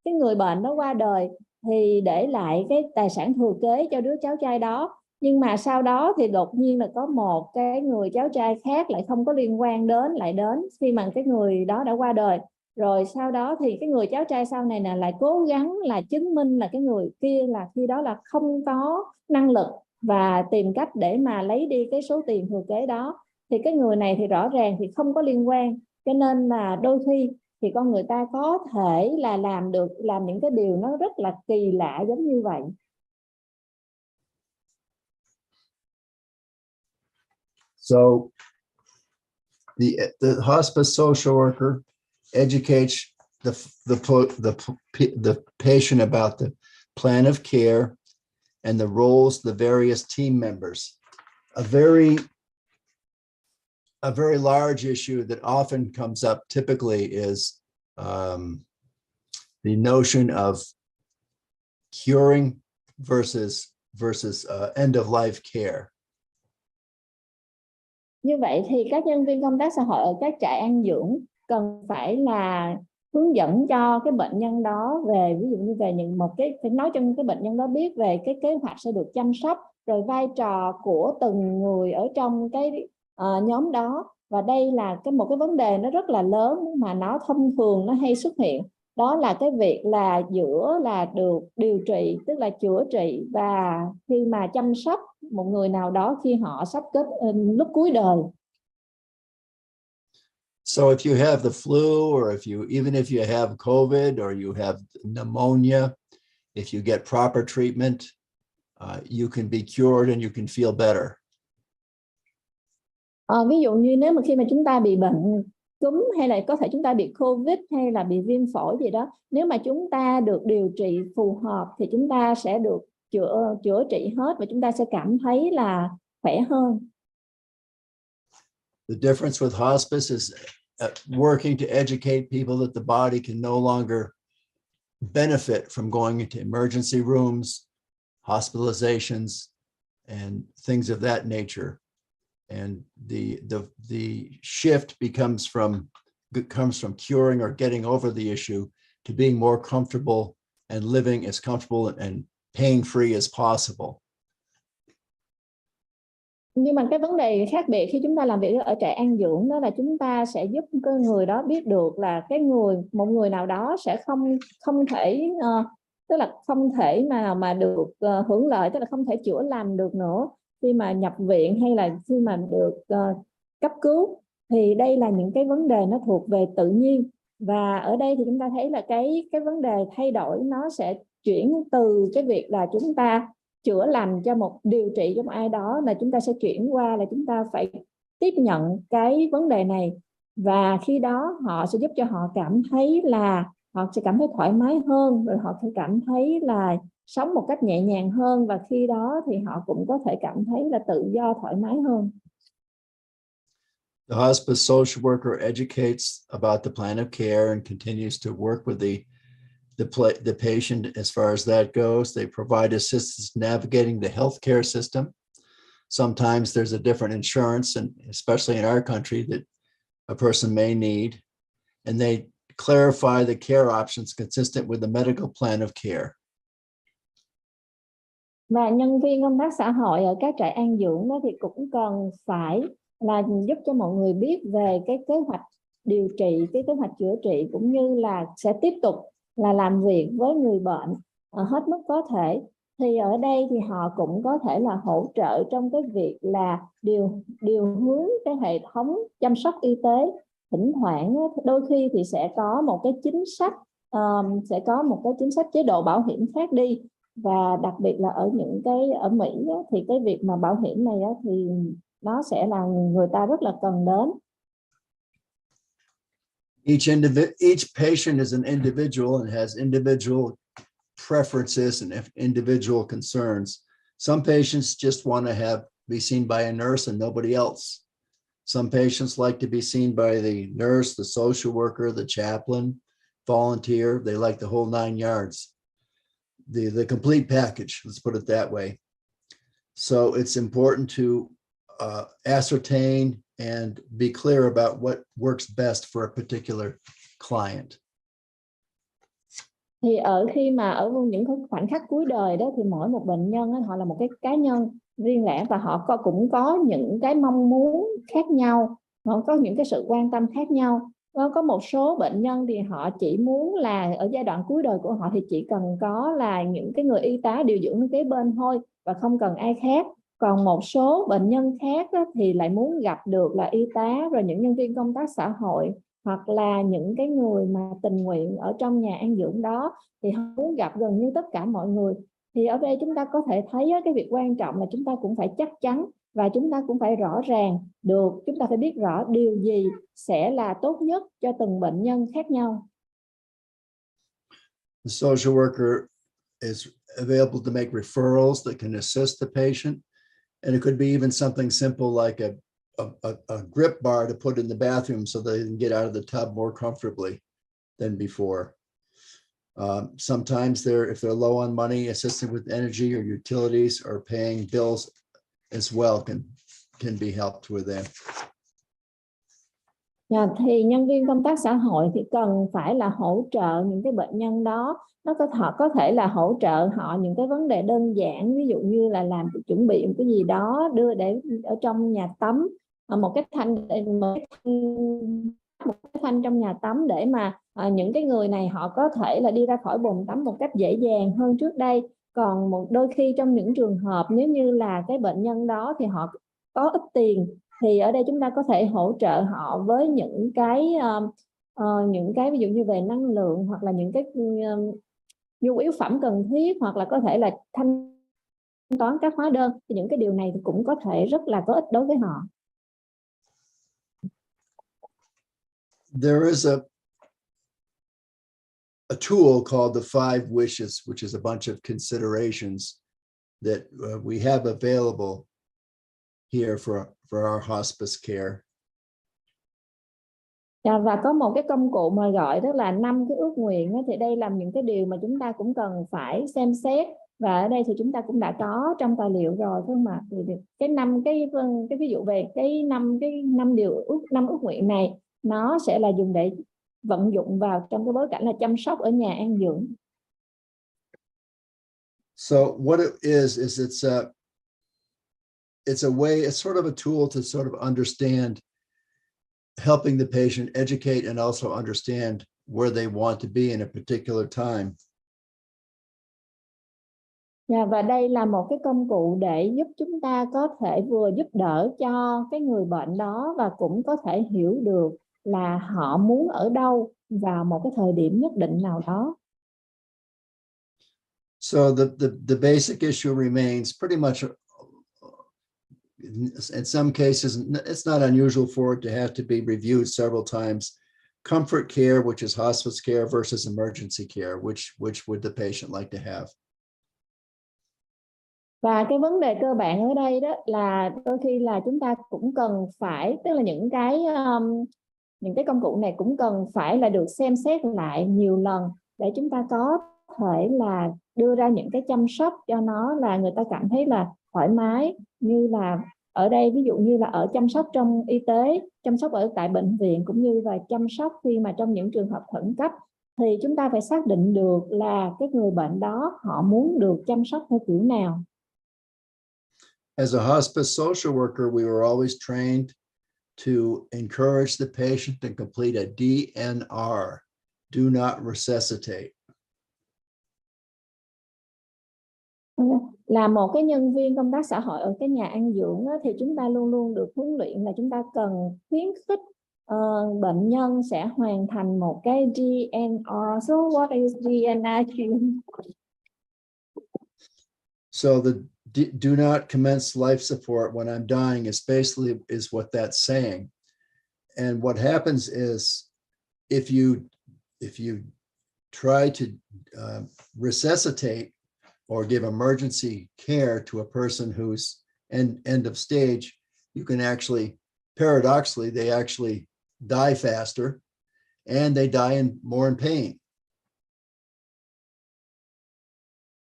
cái người bệnh đó qua đời thì để lại cái tài sản thừa kế cho đứa cháu trai đó, nhưng mà sau đó thì đột nhiên là có một cái người cháu trai khác lại không có liên quan lại đến khi mà cái người đó đã qua đời. Rồi sau đó thì cái người cháu trai sau này là lại cố gắng là chứng minh là cái người kia là khi đó là không có năng lực, và tìm cách để mà lấy đi cái số tiền thừa kế đó. Thì cái người này thì rõ ràng thì không có liên quan, cho nên là đôi khi thì con người ta có thể là làm những cái điều nó rất là kỳ lạ giống như vậy. So the hospice social worker educates the patient about the plan of care and the roles of the various team members. A very large issue that often comes up typically is the notion of curing versus end of life care. Như vậy thì các nhân viên công tác xã hội ở các trại an dưỡng cần phải là hướng dẫn cho cái bệnh nhân đó về, ví dụ như về phải nói cho cái bệnh nhân đó biết về cái kế hoạch sẽ được chăm sóc, rồi vai trò của từng người ở trong cái nhóm đó. Và đây là một cái vấn đề nó rất là lớn mà nó thông thường nó hay xuất hiện, đó là cái việc là giữa là được điều trị, tức là chữa trị, và khi mà chăm sóc một người nào đó khi họ sắp lúc cuối đời. So if you have the flu, or even if you have COVID, or you have pneumonia, if you get proper treatment, you can be cured and you can feel better. Ví dụ như nếu mà khi mà chúng ta bị bệnh cúm hay là có thể chúng ta bị Covid hay là bị viêm phổi gì đó, nếu mà chúng ta được điều trị phù hợp thì chúng ta sẽ được chữa trị hết và chúng ta sẽ cảm thấy là khỏe hơn. The difference with hospice is working to educate people that the body can no longer benefit from going into emergency rooms, hospitalizations, and things of that nature. And the shift comes from curing or getting over the issue to being more comfortable and living as comfortable and pain-free as possible. Nhưng mà cái vấn đề khác biệt khi chúng ta làm việc ở trại an dưỡng đó là chúng ta sẽ giúp cái người đó biết được là một người nào đó sẽ không thể tức là không thể mà được hưởng lợi, tức là không thể chữa lành được nữa khi mà nhập viện hay là khi mà được cấp cứu. Thì đây là những cái vấn đề nó thuộc về tự nhiên, và ở đây thì chúng ta thấy là cái vấn đề thay đổi nó sẽ chuyển từ cái việc là chúng ta chữa lành điều trị cho một ai đó, là chúng ta sẽ chuyển qua là chúng ta phải tiếp nhận cái vấn đề này, và khi đó họ sẽ giúp cho họ cảm thấy là họ sẽ cảm thấy thoải mái hơn, rồi họ sẽ cảm thấy là sống một cách nhẹ nhàng hơn, và khi đó thì họ cũng có thể cảm thấy là tự do thoải mái hơn. The hospice social worker educates about the plan of care and continues to work with the patient as far as that goes. They provide assistance navigating the healthcare system. Sometimes there's a different insurance, and especially in our country, that a person may need, and they clarify the care options consistent with the medical plan of care. Và nhân viên công tác xã hội ở các trại an dưỡng đó thì cũng cần phải là giúp cho mọi người biết về cái kế hoạch điều trị, cái kế hoạch chữa trị, cũng như là sẽ tiếp tục là làm việc với người bệnh hết mức có thể. Thì ở đây thì họ cũng có thể là hỗ trợ trong cái việc là điều hướng cái hệ thống chăm sóc y tế. Thỉnh thoảng đôi khi thì sẽ có một cái chính sách chế độ bảo hiểm khác đi, và đặc biệt là ở Mỹ đó, thì cái việc mà bảo hiểm này đó, thì nó sẽ là người ta rất là cần đến. Each patient is an individual and has individual preferences and individual concerns. Some patients just want to be seen by a nurse and nobody else. Some patients like to be seen by the nurse, the social worker, the chaplain, volunteer. They like the whole 9 yards. The complete package, let's put it that way. So it's important to ascertain and be clear about what works best for a particular client. Thì khi mà ở những khoảnh khắc cuối đời đó, thì mỗi một bệnh nhân họ là một cái cá nhân riêng lẻ, và họ cũng có những cái mong muốn khác nhau, họ có những cái sự quan tâm khác nhau. Có một số bệnh nhân thì họ chỉ muốn là ở giai đoạn cuối đời của họ thì chỉ cần có là những cái người y tá điều dưỡng kế bên thôi và không cần ai khác. Còn một số bệnh nhân khác đó, thì lại muốn gặp được là y tá, rồi những nhân viên công tác xã hội, hoặc là những cái người mà tình nguyện ở trong nhà an dưỡng đó, thì họ muốn gặp gần như tất cả mọi người. Thì ở đây chúng ta có thể thấy cái việc quan trọng là chúng ta cũng phải chắc chắn, và chúng ta cũng phải rõ ràng được, chúng ta phải biết rõ điều gì sẽ là tốt nhất cho từng bệnh nhân khác nhau. The social worker is available to make referrals that can assist the patient. And it could be even something simple like a grip bar to put in the bathroom so they can get out of the tub more comfortably than before. Sometimes if they're low on money, assisting with energy or utilities or paying bills as well can be helped with them. Thì nhân viên công tác xã hội thì cần phải là hỗ trợ những cái bệnh nhân đó. Họ có thể là hỗ trợ họ những cái vấn đề đơn giản, ví dụ như là chuẩn bị một cái gì đó đưa để ở trong nhà tắm, một cái thanh trong nhà tắm, để mà những cái người này họ có thể là đi ra khỏi bồn tắm một cách dễ dàng hơn trước đây. Còn đôi khi trong những trường hợp nếu như là cái bệnh nhân đó thì họ có ít tiền, thì ở đây chúng ta có thể hỗ trợ họ với những cái ví dụ như về năng lượng, hoặc là những cái nhu yếu phẩm cần thiết, hoặc là có thể là thanh toán các hóa đơn, thì những cái điều này thì cũng có thể rất là có ích đối với họ. There is a tool called the 5 wishes, which is a bunch of considerations that we have available here for our hospice care. Và có một cái công cụ mà gọi đó là 5 cái ước nguyện, thì đây là những cái điều mà chúng ta cũng cần phải xem xét, và ở đây thì chúng ta cũng đã có trong tài liệu rồi, phải không ạ? Thì cái 5 cái ví dụ về cái 5 ước nguyện này, nó sẽ là dùng để vận dụng vào trong cái bối cảnh là chăm sóc ở nhà an dưỡng. So what it is it's a way, it's sort of a tool to sort of understand, helping the patient educate and also understand where they want to be in a particular time. Và đây là một cái công cụ để giúp chúng ta có thể vừa giúp đỡ cho cái người bệnh đó, và cũng có thể hiểu được là họ muốn ở đâu vào một cái thời điểm nhất định nào đó. So the basic issue remains pretty much, in some cases, it's not unusual for it to have to be reviewed several times. Comfort care, which is hospice care, versus emergency care, which would the patient like to have? Và cái vấn đề cơ bản ở đây đó là đôi khi là chúng ta cũng cần phải, tức là những cái công cụ này cũng cần phải là được xem xét lại nhiều lần để chúng ta có thể là đưa ra những cái chăm sóc cho nó là người ta cảm thấy là thoải mái, như là ở đây ví dụ như là ở chăm sóc trong y tế, chăm sóc ở tại bệnh viện, cũng như là chăm sóc khi mà trong những trường hợp khẩn cấp, thì chúng ta phải xác định được là cái người bệnh đó họ muốn được chăm sóc theo kiểu nào. As a hospice social worker, we were always trained to encourage the patient to complete a DNR, do not resuscitate. Là một cái nhân viên công tác xã hội ở cái nhà an dưỡng thì chúng ta luôn luôn được huấn luyện là chúng ta cần khuyến khích bệnh nhân sẽ hoàn thành một cái DNR. So what is DNR? So the do not commence life support when I'm dying is basically is what that's saying. And what happens is if you try to resuscitate or give emergency care to a person who's end of stage, you can actually, paradoxically, they actually die faster and they die more in pain.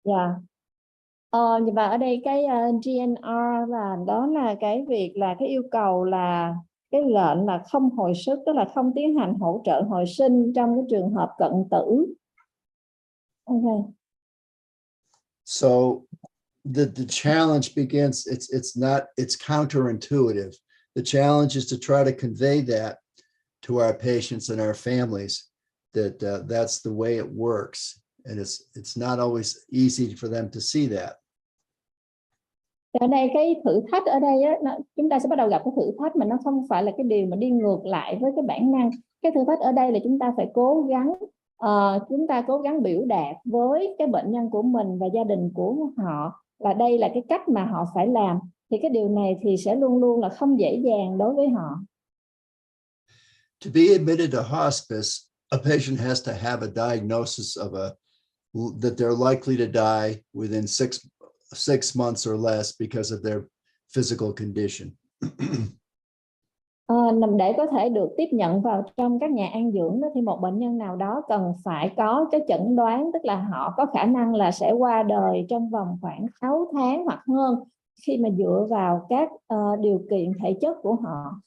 Yeah. Và ở đây cái GNR là đó là cái việc là cái yêu cầu là cái lệnh là không hồi sức, tức là không tiến hành hỗ trợ hồi sinh trong cái trường hợp cận tử. Okay. So the challenge begins, it's counterintuitive. The challenge is to try to convey that to our patients and our families, that that's the way it works. And it's not always easy for them to see that. Ở đây cái thử thách ở đây á, chúng ta sẽ bắt đầu gặp cái thử thách mà nó không phải là cái điều mà đi ngược lại với cái bản năng. Cái thử thách ở đây là chúng ta phải cố gắng biểu đạt với cái bệnh nhân của mình và gia đình của họ là đây là cái cách mà họ phải làm. Thì cái điều này thì sẽ luôn luôn là không dễ dàng đối với họ. To be admitted to hospice, a patient has to have a diagnosis of that they're likely to die within six months or less because of their physical condition. Để có thể được tiếp nhận vào trong các nhà an dưỡng đó, thì một bệnh nhân nào đó cần phải có cái chẩn đoán, tức là họ có khả năng là sẽ qua đời trong vòng khoảng 6 tháng hoặc hơn, khi mà dựa vào các điều kiện thể chất của họ.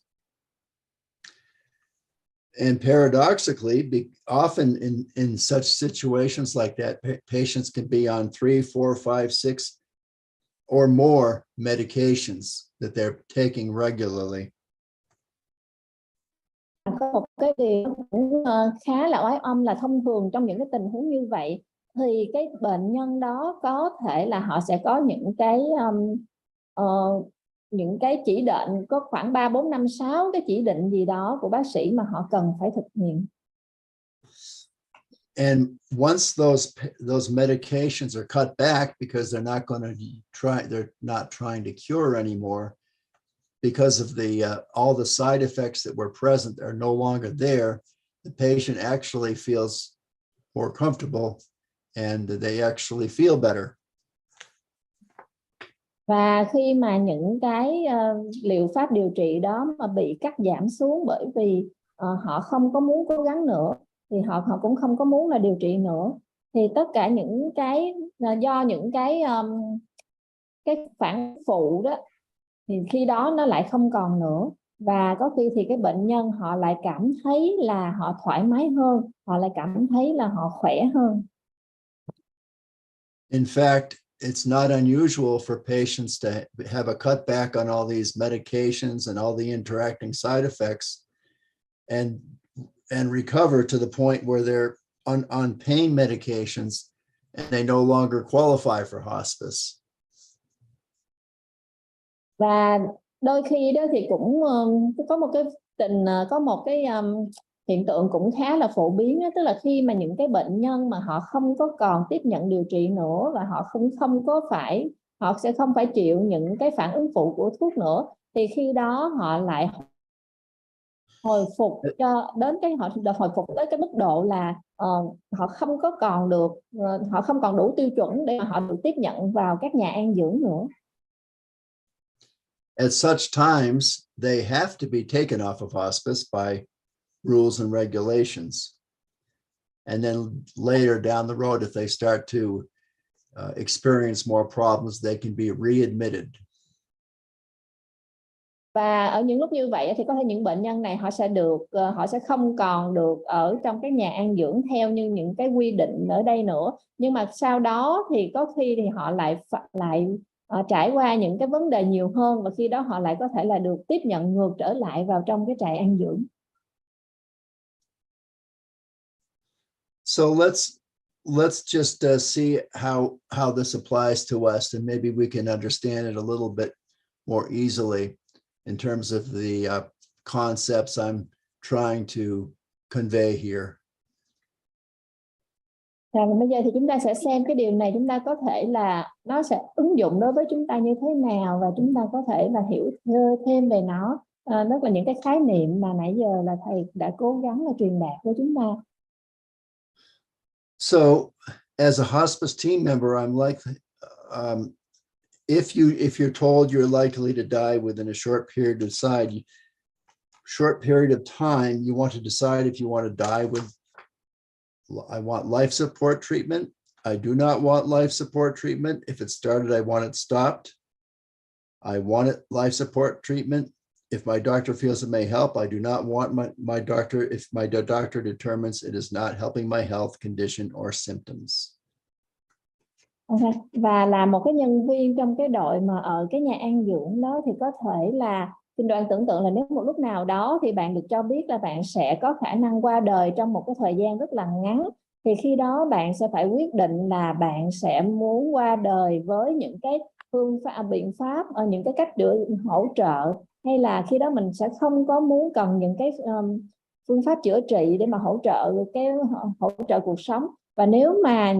And paradoxically, often in such situations like that, patients can be on 3, 4, 5, 6 or more medications that they're taking regularly. Có một cái điều cũng khá là oái âm là thông thường trong những cái tình huống như vậy thì cái bệnh nhân đó có thể là họ sẽ có những cái chỉ định, có khoảng 3, 4, 5, 6 cái chỉ định gì đó của bác sĩ mà họ cần phải thực hiện. And once those medications are cut back because they're not going to they're not trying to cure anymore, because of the all the side effects that were present are no longer there, the patient actually feels more comfortable and they actually feel better. Và khi mà những cái liệu pháp điều trị đó mà bị cắt giảm xuống bởi vì họ không có muốn cố gắng nữa, thì họ cũng không có muốn là điều trị nữa, thì tất cả những cái do những cái phản phụ đó, thì khi đó nó lại không còn nữa, và có khi thì cái bệnh nhân họ lại cảm thấy là họ thoải mái hơn, họ lại cảm thấy là họ khỏe hơn. In fact, it's not unusual for patients to have a cutback on all these medications and all the interacting side effects and recover to the point where they're on pain medications and they no longer qualify for hospice. Và đôi khi đó thì cũng có một cái hiện tượng cũng khá là phổ biến đó, tức là khi mà những cái bệnh nhân mà họ không có còn tiếp nhận điều trị nữa và họ họ sẽ không phải chịu những cái phản ứng phụ của thuốc nữa, thì khi đó họ lại hồi phục tới cái mức độ là họ không còn đủ tiêu chuẩn để mà họ được tiếp nhận vào các nhà an dưỡng nữa. At such times, they have to be taken off of hospice by rules and regulations. And then later down the road, if they start to experience more problems, they can be readmitted. Và ở những lúc như vậy thì có thể những bệnh nhân này họ sẽ không còn được ở trong cái nhà an dưỡng theo như những cái quy định ở đây nữa, nhưng mà sau đó thì có khi thì họ lại trải qua những cái vấn đề nhiều hơn, và khi đó họ lại có thể là được tiếp nhận ngược trở lại vào trong cái trại an dưỡng. So let's just see how this applies to us, and maybe we can understand it a little bit more easily in terms of the concepts I'm trying to convey here. Và bây giờ thì chúng ta sẽ xem cái điều này, chúng ta có thể là nó sẽ ứng dụng đối với chúng ta như thế nào, và chúng ta có thể là hiểu thêm về nó, đó là những cái khái niệm mà nãy giờ là thầy đã cố gắng là truyền đạt với chúng ta. So as a hospice team member, I'm like, if you're told you're likely to die within a short period of time, you want to decide if you want to die with, I want life support treatment. I do not want life support treatment. If it started, I want it stopped. I want it life support treatment. If my doctor feels it may help, I do not want my doctor, if my doctor determines it is not helping my health condition or symptoms. Okay. Và là một cái nhân viên trong cái đội mà ở cái nhà an dưỡng đó, thì có thể là Kinh Đoan tưởng tượng là nếu một lúc nào đó thì bạn được cho biết là bạn sẽ có khả năng qua đời trong một cái thời gian rất là ngắn, thì khi đó bạn sẽ phải quyết định là bạn sẽ muốn qua đời với những cái biện pháp, những cái cách hỗ trợ, hay là khi đó mình sẽ không có muốn cần những cái phương pháp chữa trị để mà hỗ trợ cuộc sống. Và nếu mà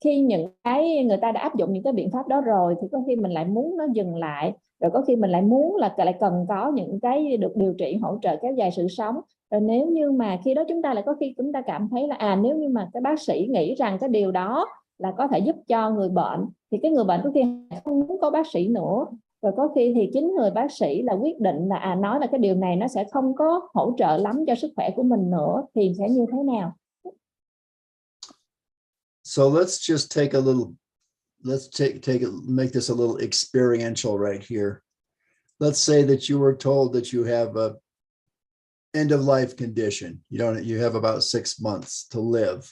khi những cái người ta đã áp dụng những cái biện pháp đó rồi, thì có khi mình lại muốn nó dừng lại, rồi có khi mình lại muốn là lại cần có những cái được điều trị hỗ trợ kéo dài sự sống. Rồi nếu như mà khi đó chúng ta lại có khi chúng ta cảm thấy là nếu như mà cái bác sĩ nghĩ rằng cái điều đó là có thể giúp cho người bệnh, thì cái người bệnh có khi không muốn có bác sĩ nữa, rồi có khi thì chính người bác sĩ là quyết định là nói là cái điều này nó sẽ không có hỗ trợ lắm cho sức khỏe của mình nữa, thì sẽ như thế nào? So let's just take a little, make this a little experiential right here. Let's say that you were told that you have a end of life condition. You have about 6 months to live.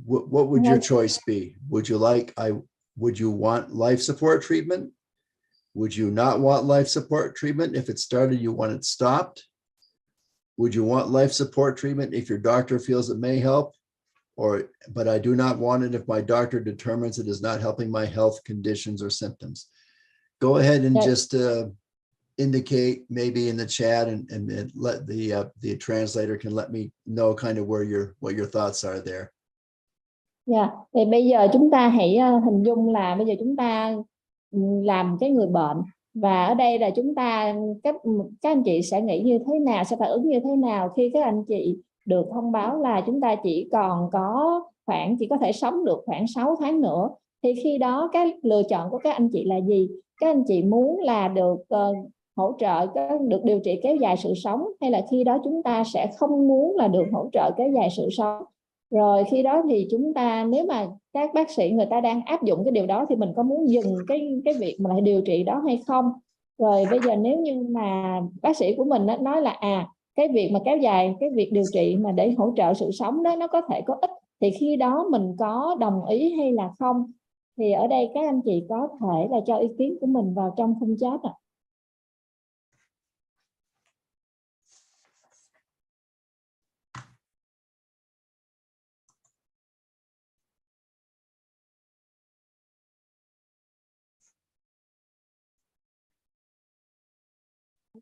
What would your choice be? Would you want life support treatment? Would you not want life support treatment? If it started, you want it stopped? Would you want life support treatment if your doctor feels it may help? But I do not want it if my doctor determines it is not helping my health conditions or symptoms. Go ahead and just indicate maybe in the chat and let the translator can let me know kind of what your thoughts are there. Dạ, thì bây giờ chúng ta hãy hình dung là bây giờ chúng ta làm cái người bệnh, và ở đây là chúng ta các anh chị sẽ nghĩ như thế nào, sẽ phản ứng như thế nào khi các anh chị được thông báo là chúng ta chỉ có thể sống được khoảng 6 tháng nữa. Thì khi đó cái lựa chọn của các anh chị là gì? Các anh chị muốn là được hỗ trợ, được điều trị kéo dài sự sống, hay là khi đó chúng ta sẽ không muốn là được hỗ trợ kéo dài sự sống? Rồi khi đó thì chúng ta, nếu mà các bác sĩ người ta đang áp dụng cái điều đó thì mình có muốn dừng cái việc mà điều trị đó hay không? Rồi bây giờ nếu như mà bác sĩ của mình nói là cái việc mà kéo dài, cái việc điều trị mà để hỗ trợ sự sống đó nó có thể có ích, thì khi đó mình có đồng ý hay là không? Thì ở đây các anh chị có thể là cho ý kiến của mình vào trong khung chat ạ.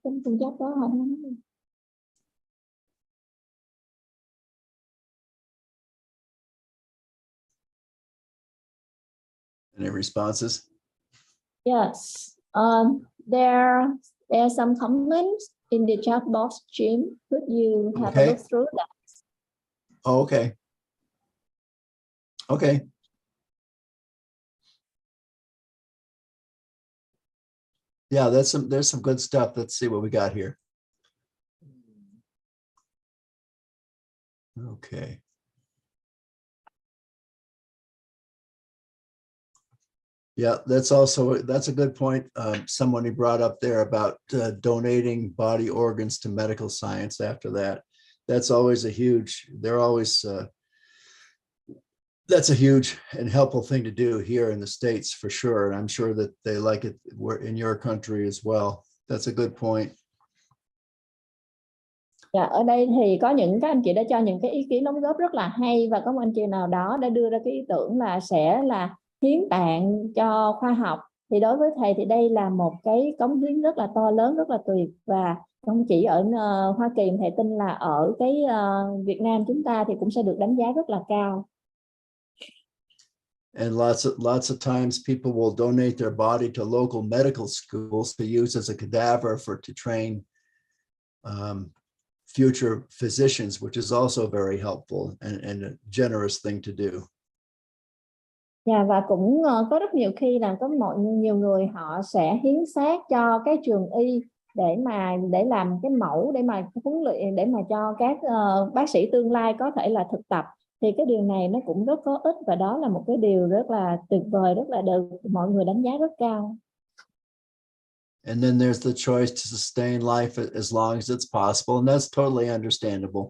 Trong khung chat có không? Any responses? Yes, there are some comments in the chat box, Jim. Could you have a Okay. look through that? Oh, okay. Okay. Yeah, there's some good stuff. Let's see what we got here. Okay. Yeah, that's a good point. Someone who brought up there about donating body organs to medical science after that. That's always that's a huge and helpful thing to do here in the States for sure. And I'm sure that they like it in your country as well. That's a good point. Dạ, ở đây thì có những các anh chị đã cho những cái ý kiến đóng góp rất là hay, và có một anh chị nào đó đã đưa ra cái ý tưởng là sẽ là hiến tạng cho khoa học. Thì đối với thầy thì đây là một cái cống hiến rất là to lớn, rất là tuyệt, và không chỉ ở Hoa Kỳ, thầy tin là ở cái Việt Nam chúng ta thì cũng sẽ được đánh giá rất là cao. And lots of times people will donate their body to local medical schools to use as a cadaver to train future physicians, which is also very helpful and a generous thing to do. Dạ, và cũng có rất nhiều khi là có nhiều người họ sẽ hiến xác cho cái trường y để làm cái mẫu, để mà huấn luyện, để mà cho các bác sĩ tương lai có thể là thực tập. Thì cái điều này nó cũng rất có ích, và đó là một cái điều rất là tuyệt vời, rất là được mọi người đánh giá rất cao. And then there's the choice to sustain life as long as it's possible, and that's totally understandable.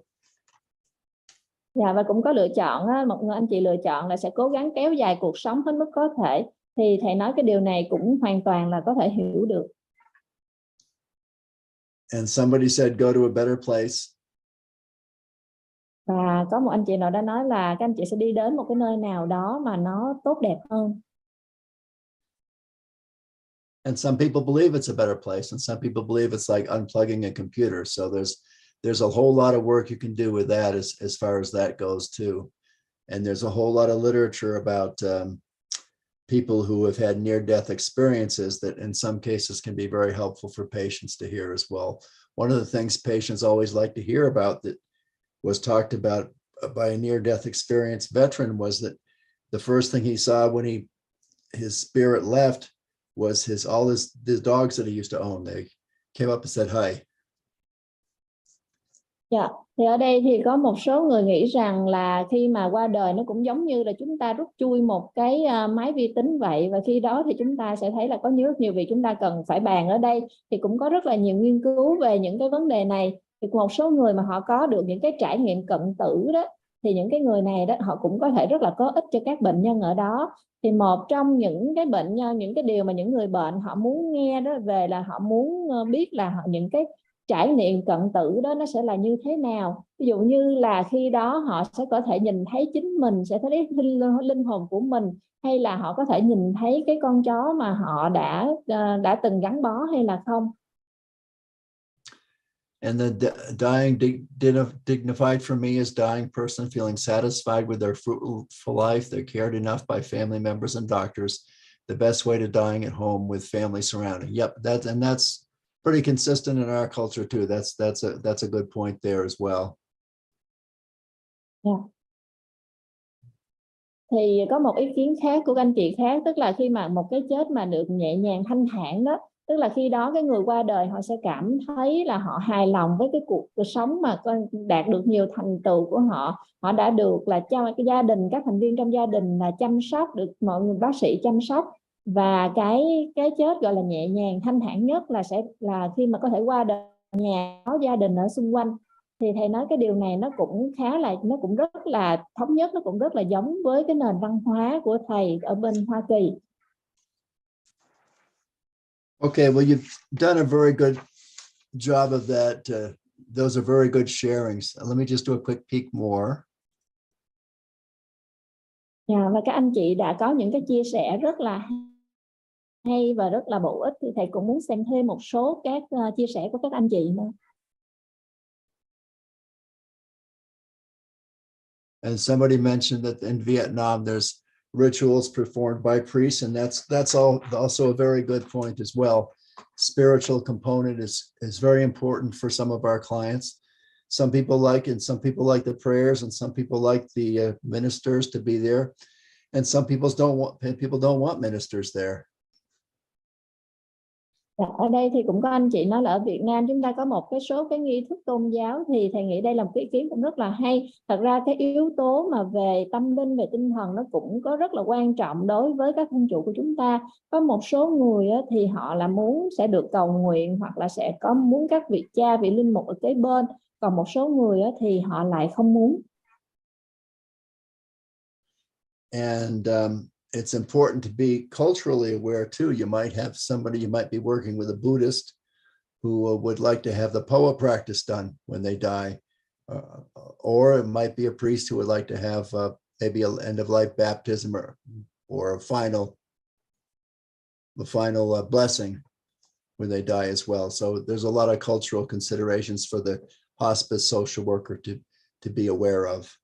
Dạ, và cũng có lựa chọn, một người anh chị lựa chọn là sẽ cố gắng kéo dài cuộc sống hết mức có thể. Thì thầy nói cái điều này cũng hoàn toàn là có thể hiểu được. And somebody said go to a better place. Và có một anh chị nào đã nói là các anh chị sẽ đi đến một cái nơi nào đó mà nó tốt đẹp hơn. And some people believe it's a better place, and some people believe it's like unplugging a computer. So there's a whole lot of work you can do with that as far as that goes too. And there's a whole lot of literature about people who have had near-death experiences that in some cases can be very helpful for patients to hear as well. One of the things patients always like to hear about that was talked about by a near-death experience veteran was that the first thing he saw when his spirit left was all the dogs that he used to own. They came up and said hi. Dạ, thì ở đây thì có một số người nghĩ rằng là khi mà qua đời nó cũng giống như là chúng ta rút chui một cái máy vi tính vậy, và khi đó thì chúng ta sẽ thấy là có rất nhiều việc chúng ta cần phải bàn ở đây. Thì cũng có rất là nhiều nghiên cứu về những cái vấn đề này. Thì một số người mà họ có được những cái trải nghiệm cận tử đó, thì những cái người này đó họ cũng có thể rất là có ích cho các bệnh nhân ở đó. Thì một trong những cái bệnh nhân, những cái điều mà những người bệnh họ muốn nghe đó về là họ muốn biết là những cái trải nghiệm cận tử đó nó sẽ là như thế nào. Ví dụ như là khi đó họ sẽ có thể nhìn thấy chính mình, sẽ thấy linh hồn của mình, hay là họ có thể nhìn thấy cái con chó mà họ đã từng gắn bó hay là không. And the dying dignified for me is dying person feeling satisfied with their fruitful life. They're cared enough by family members and doctors. The best way to dying at home with family surrounding. Yep, that's pretty consistent in our culture too. That's a good point there as well. Yeah. Thì có một ý kiến khác của các anh chị khác, tức là khi mà một cái chết mà được nhẹ nhàng thanh thản đó, tức là khi đó cái người qua đời họ sẽ cảm thấy là họ hài lòng với cái cuộc sống mà đạt được nhiều thành tựu của họ. Họ đã được là cho cái gia đình, các thành viên trong gia đình là chăm sóc, được mọi người bác sĩ chăm sóc. Và cái chết gọi là nhẹ nhàng thanh thản nhất là sẽ là khi mà có thể qua đời nhà có gia đình ở xung quanh. Thì thầy nói cái điều này nó cũng khá là, nó cũng rất là thống nhất, nó cũng rất là giống với cái nền văn hóa của thầy ở bên Hoa Kỳ. Okay, well, you've done a very good job of that. Those are very good sharings. Let me just do a quick peek more. Và các anh chị đã có những cái chia sẻ rất là hay và rất là bổ ích, thì thầy cũng muốn xem thêm một số các chia sẻ của các anh chị nữa. And somebody mentioned that in Vietnam, there's rituals performed by priests, and that's also a very good point as well. Spiritual component is very important for some of our clients. Some people like it, and some people like the prayers, and some people like the ministers to be there, and some people don't want ministers there. Ở đây thì cũng có anh chị nói là ở Việt Nam chúng ta có một cái số cái nghi thức tôn giáo, thì thầy nghĩ đây là một cái ý kiến cũng rất là hay. Thật ra cái yếu tố mà về tâm linh, về tinh thần nó cũng có rất là quan trọng đối với các thân chủ của chúng ta. Có một số người thì họ là muốn sẽ được cầu nguyện, hoặc là sẽ có muốn các vị cha, vị linh mục ở kế bên. Còn một số người thì họ lại không muốn. And it's important to be culturally aware too. You might have somebody, you might be working with a Buddhist who would like to have the Poa practice done when they die. Or it might be a priest who would like to have maybe an end-of-life baptism or the final blessing when they die as well. So there's a lot of cultural considerations for the hospice social worker to be aware of.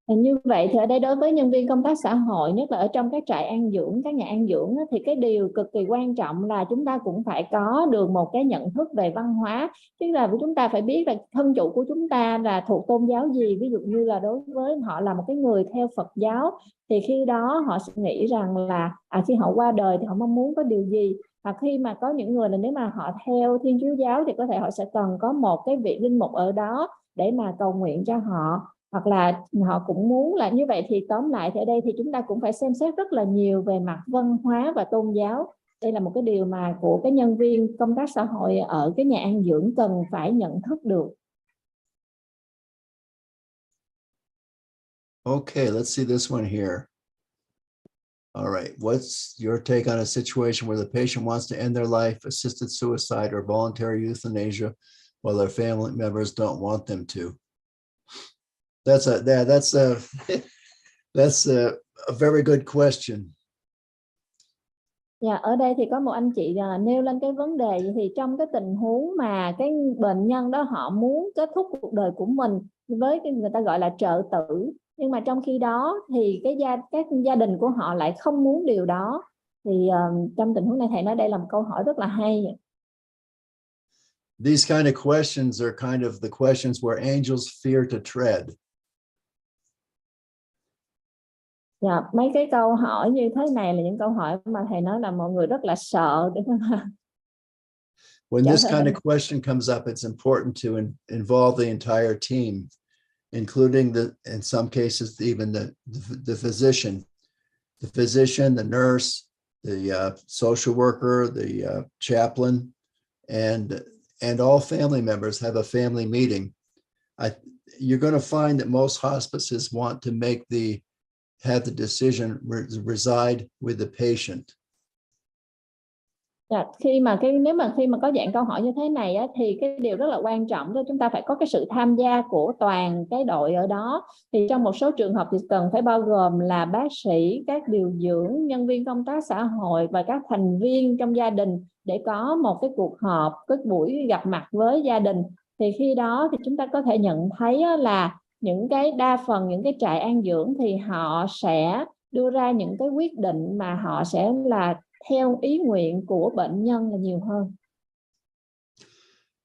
Như vậy thì ở đây đối với nhân viên công tác xã hội, nhất là ở trong các trại an dưỡng, các nhà an dưỡng, thì cái điều cực kỳ quan trọng là chúng ta cũng phải có được một cái nhận thức về văn hóa. Tức là chúng ta phải biết là thân chủ của chúng ta là thuộc tôn giáo gì. Ví dụ như là đối với họ là một cái người theo Phật giáo, thì khi đó họ sẽ nghĩ rằng là khi họ qua đời thì họ mong muốn có điều gì. Hoặc khi mà có những người là nếu mà họ theo Thiên Chúa giáo thì có thể họ sẽ cần có một cái vị linh mục ở đó để mà cầu nguyện cho họ. Hoặc là họ cũng muốn là như vậy. Thì tóm lại thì ở đây thì chúng ta cũng phải xem xét rất là nhiều về mặt văn hóa và tôn giáo. Đây là một cái điều mà của cái nhân viên công tác xã hội ở cái nhà an dưỡng cần phải nhận thức được. Okay, let's see this one here. All right, what's your take on a situation where the patient wants to end their life, assisted suicide or voluntary euthanasia, while their family members don't want them to? That's a very good question. Ở đây thì có một anh chị nêu lên cái vấn đề, thì trong cái tình huống mà cái bệnh nhân đó họ muốn kết thúc cuộc đời của mình với cái người ta gọi là trợ tử, nhưng mà trong khi đó thì các gia đình của họ lại không muốn điều đó, thì trong tình huống này thầy nói đây là một câu hỏi rất là hay. These kind of questions are kind of the questions where angels fear to tread. Mấy cái câu hỏi như thế này là những câu hỏi mà thầy nói là mọi người rất là sợ. When this kind of question comes up, it's important to involve the entire team, including in some cases, even the physician, the nurse, the social worker, the chaplain, and all family members have a family meeting. You're going to find that most hospices want to have the decision reside with the patient. Khi mà có dạng câu hỏi như thế này thì cái điều rất là quan trọng đó, chúng ta phải có cái sự tham gia của toàn cái đội ở đó. Thì trong một số trường hợp thì cần phải bao gồm là bác sĩ, các điều dưỡng, nhân viên công tác xã hội và các thành viên trong gia đình để có một cái cuộc họp, cái buổi gặp mặt với gia đình thì khi đó thì chúng ta có thể nhận thấy là những cái đa phần những cái trại an dưỡng thì họ sẽ đưa ra những cái quyết định mà họ sẽ là theo ý nguyện của bệnh nhân là nhiều hơn.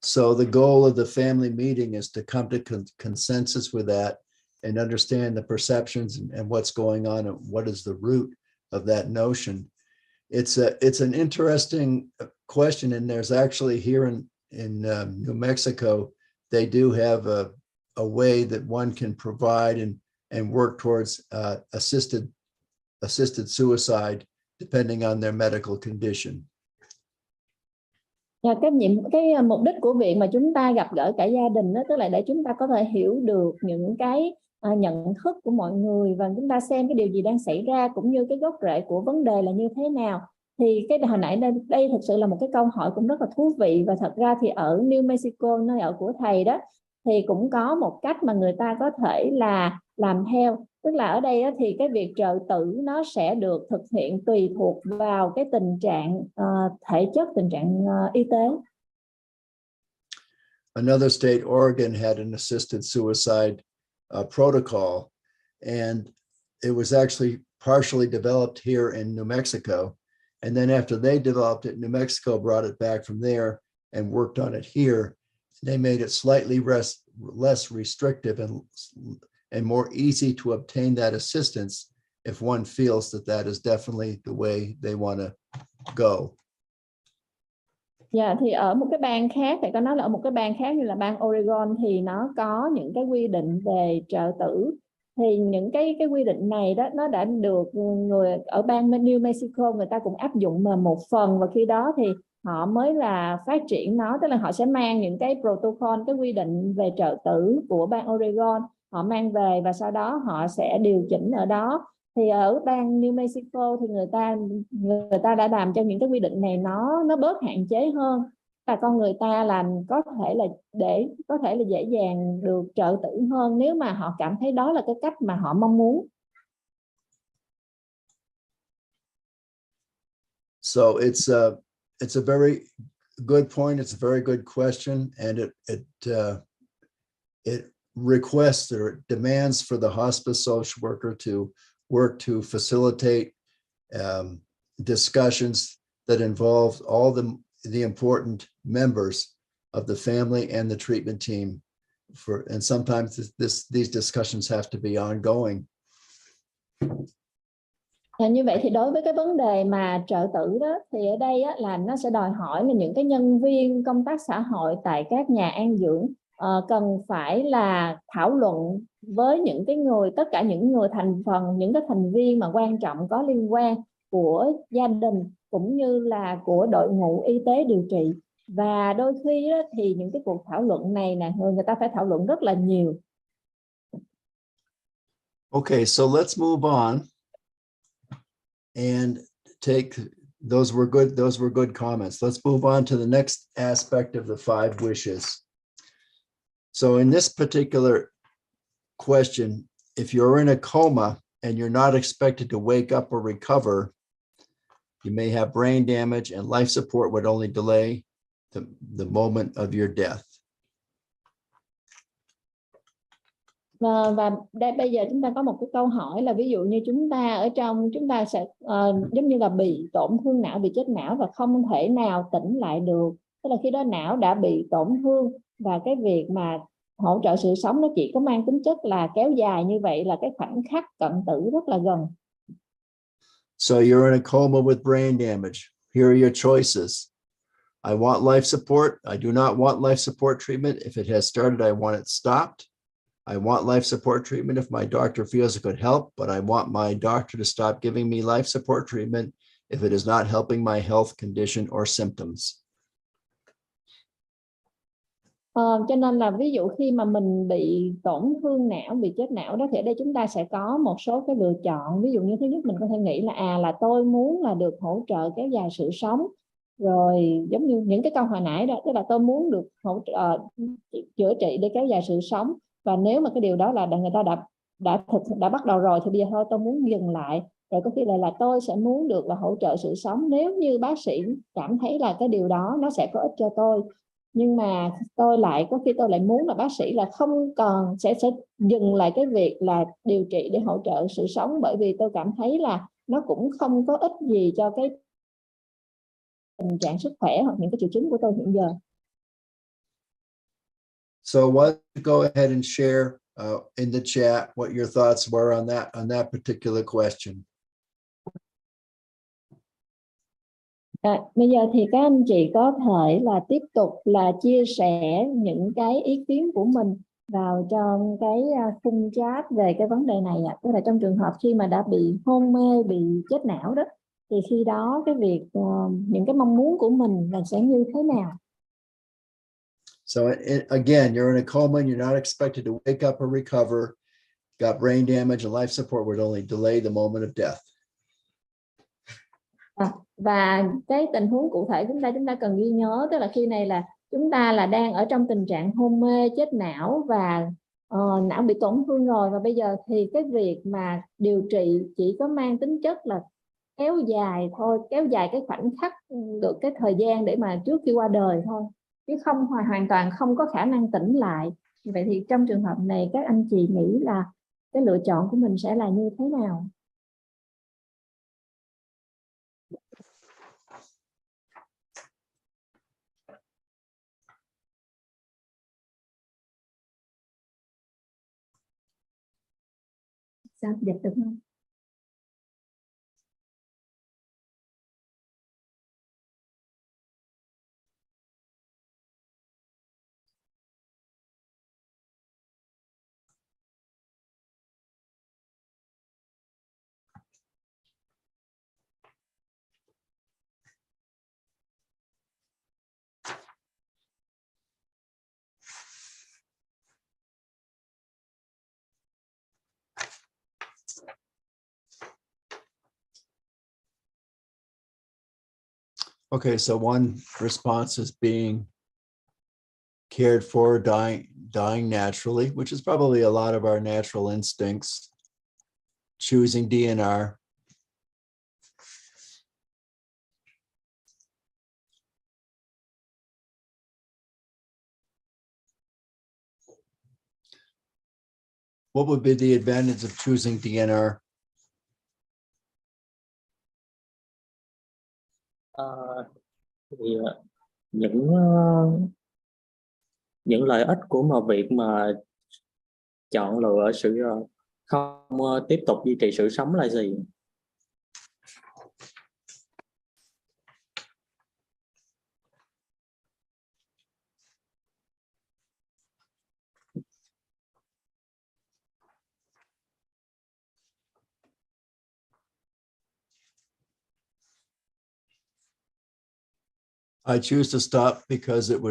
So the goal of the family meeting is to come to consensus with that and understand the perceptions and what's going on and what is the root of that notion. It's an interesting question, and there's actually here in New Mexico, they do have a way that one can provide and work towards assisted suicide depending on their medical condition. Cái mục đích của việc mà chúng ta gặp gỡ cả gia đình đó, tức là để chúng ta có thể hiểu được những cái nhận thức của mọi người và chúng ta xem cái điều gì đang xảy ra cũng như cái gốc rễ của vấn đề là như thế nào. Thì cái hồi nãy đây thực sự là một cái câu hỏi cũng rất là thú vị, và thật ra thì ở New Mexico, nơi ở của thầy đó, thì cũng có một cách mà người ta có thể là làm theo. Tức là ở đây thì cái việc trợ tử nó sẽ được thực hiện tùy thuộc vào cái tình trạng thể chất, tình trạng y tế. Another state, Oregon, had an assisted suicide protocol, and it was actually partially developed here in New Mexico. And then after they developed it, New Mexico brought it back from there and worked on it here. They made it slightly less restrictive and more easy to obtain that assistance if one feels that is definitely the way they want to go. Dạ, thì ở một cái bang khác, thì có nói là ở một cái bang khác như là bang Oregon thì nó có những cái quy định về trợ tử. Thì những cái quy định này đó nó đã được người ở bang New Mexico người ta cũng áp dụng mà một phần, và khi đó thì họ mới là phát triển nó, tức là họ sẽ mang những cái protocol, cái quy định về trợ tử của bang Oregon họ mang về và sau đó họ sẽ điều chỉnh ở đó. Thì ở bang New Mexico thì người ta đã làm cho những cái quy định này nó bớt hạn chế hơn, và con người ta làm có thể là dễ dàng được trợ tử hơn nếu mà họ cảm thấy đó là cái cách mà họ mong muốn. So it's a very good point. It's a very good question, and it requests or demands for the hospice social worker to work to facilitate discussions that involve all the important members of the family and the treatment team. And sometimes these discussions have to be ongoing. Như vậy thì đối với cái vấn đề mà trợ tử đó thì ở đây là nó sẽ đòi hỏi là những cái nhân viên công tác xã hội tại các nhà an dưỡng cần phải là thảo luận với những cái tất cả những người thành phần, những cái thành viên mà quan trọng có liên quan của gia đình cũng như là của đội ngũ y tế điều trị. Và đôi khi đó, thì những cái cuộc thảo luận này nè, người ta phải thảo luận rất là nhiều. Okay, so let's move on and take those were good comments. Let's move on to the next aspect of the 5 wishes. So in this particular question, if you're in a coma and you're not expected to wake up or recover, you may have brain damage, and life support would only delay the moment of your death. Và bây giờ chúng ta có một cái câu hỏi là ví dụ như chúng ta sẽ giống như là bị tổn thương não, bị chết não và không thể nào tỉnh lại được. Tức là khi đó não đã bị tổn thương và cái việc mà hỗ trợ sự sống nó chỉ có mang tính chất là kéo dài, như vậy là cái khoảnh khắc cận tử rất là gần. So you're in a coma with brain damage. Here are your choices. I want life support. I do not want life support treatment. If it has started, I want it stopped. I want life support treatment if my doctor feels it could help, but I want my doctor to stop giving me life support treatment if it is not helping my health condition or symptoms. Cho nên là ví dụ khi mà mình bị tổn thương não, bị chết não đó, thì ở đây chúng ta sẽ có một số cái lựa chọn. Ví dụ như thứ nhất mình có thể nghĩ là tôi muốn là được hỗ trợ kéo dài sự sống. Rồi giống như những cái câu hồi nãy đó, tức là tôi muốn được hỗ trợ chữa trị để kéo dài sự sống. Và nếu mà cái điều đó là người ta đã bắt đầu rồi thì bây giờ thôi tôi muốn dừng lại. Rồi có khi là tôi sẽ muốn được là hỗ trợ sự sống nếu như bác sĩ cảm thấy là cái điều đó nó sẽ có ích cho tôi. Nhưng mà có khi tôi lại muốn là bác sĩ là không còn sẽ dừng lại cái việc là điều trị để hỗ trợ sự sống, bởi vì tôi cảm thấy là nó cũng không có ích gì cho cái tình trạng sức khỏe hoặc những cái triệu chứng của tôi hiện giờ. So why don't you go ahead and share in the chat what your thoughts were on that particular question. Bây giờ thì các anh chị có thể là tiếp tục là chia sẻ những cái ý kiến của mình vào trong cái khung chat về cái vấn đề này ạ. Tức là trong trường hợp khi mà đã bị hôn mê, bị chết não đó, thì khi đó cái việc những cái mong muốn của mình là sẽ như thế nào? So again, you're in a coma, you're not expected to wake up or recover, got brain damage, and life support would only delay the moment of death. Và cái tình huống cụ thể chúng ta cần ghi nhớ, tức là khi này là chúng ta là đang ở trong tình trạng hôn mê, chết não và não bị tổn thương rồi, và bây giờ thì cái việc mà điều trị chỉ có mang tính chất là kéo dài thôi, kéo dài cái khoảnh khắc được cái thời gian để mà trước khi qua đời thôi, chứ không hoàn toàn không có khả năng tỉnh lại. Vậy thì trong trường hợp này các anh chị nghĩ là cái lựa chọn của mình sẽ là như thế nào? Sao dịch được không? Okay, so one response is being cared for, dying naturally, which is probably a lot of our natural instincts. Choosing DNR. What would be the advantage of choosing DNR? Thì những lợi ích của một việc mà chọn lựa sự không tiếp tục duy trì sự sống là gì? I choose to stop because of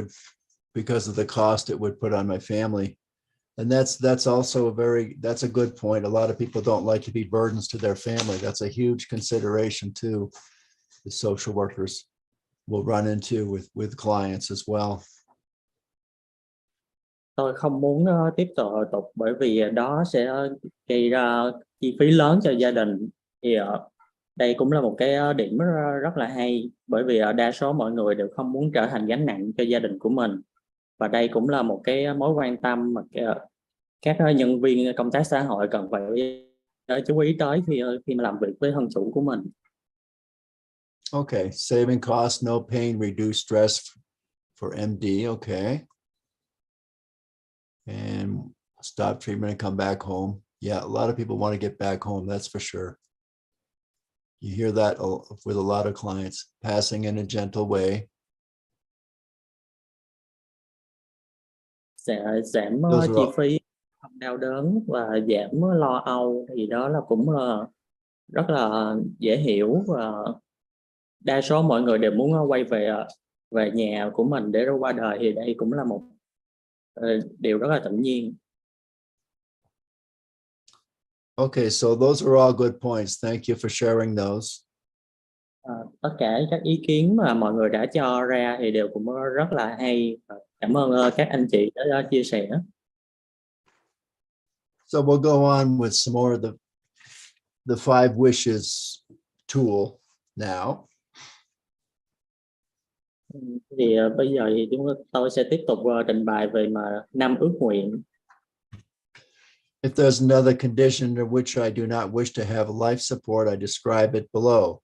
the cost it would put on my family. And that's also that's a good point. A lot of people don't like to be burdens to their family. That's a huge consideration too. The social workers will run into with clients as well. Tôi không muốn tiếp tục bởi vì đó sẽ gây ra chi phí lớn cho gia đình. Thì đây cũng là một cái điểm rất là hay, bởi vì đa số mọi người đều không muốn trở thành gánh nặng cho gia đình của mình. Và đây cũng là một cái mối quan tâm mà các nhân viên công tác xã hội cần phải chú ý tới khi mà làm việc với thân chủ của mình. Okay, saving cost, no pain, reduce stress for MD. Okay. And stop treatment and come back home. Yeah, a lot of people want to get back home, that's for sure. You hear that with a lot of clients, passing in a gentle way. Sẽ giảm chi phí, không đau đớn và giảm lo âu, thì đó là cũng rất là dễ hiểu, và đa số mọi người đều muốn quay về nhà của mình để rồi qua đời, thì đây cũng là một điều rất là tự nhiên. Okay, so those are all good points. Thank you for sharing those. Tất cả các ý kiến mà mọi người đã cho ra thì đều cũng rất là hay. Cảm ơn các anh chị đã chia sẻ. So we'll go on with some more of the 5 wishes tool now. Thì bây giờ thì tôi sẽ tiếp tục trình bày về mà 5 ước nguyện. If there's another condition in which I do not wish to have life support, I describe it below.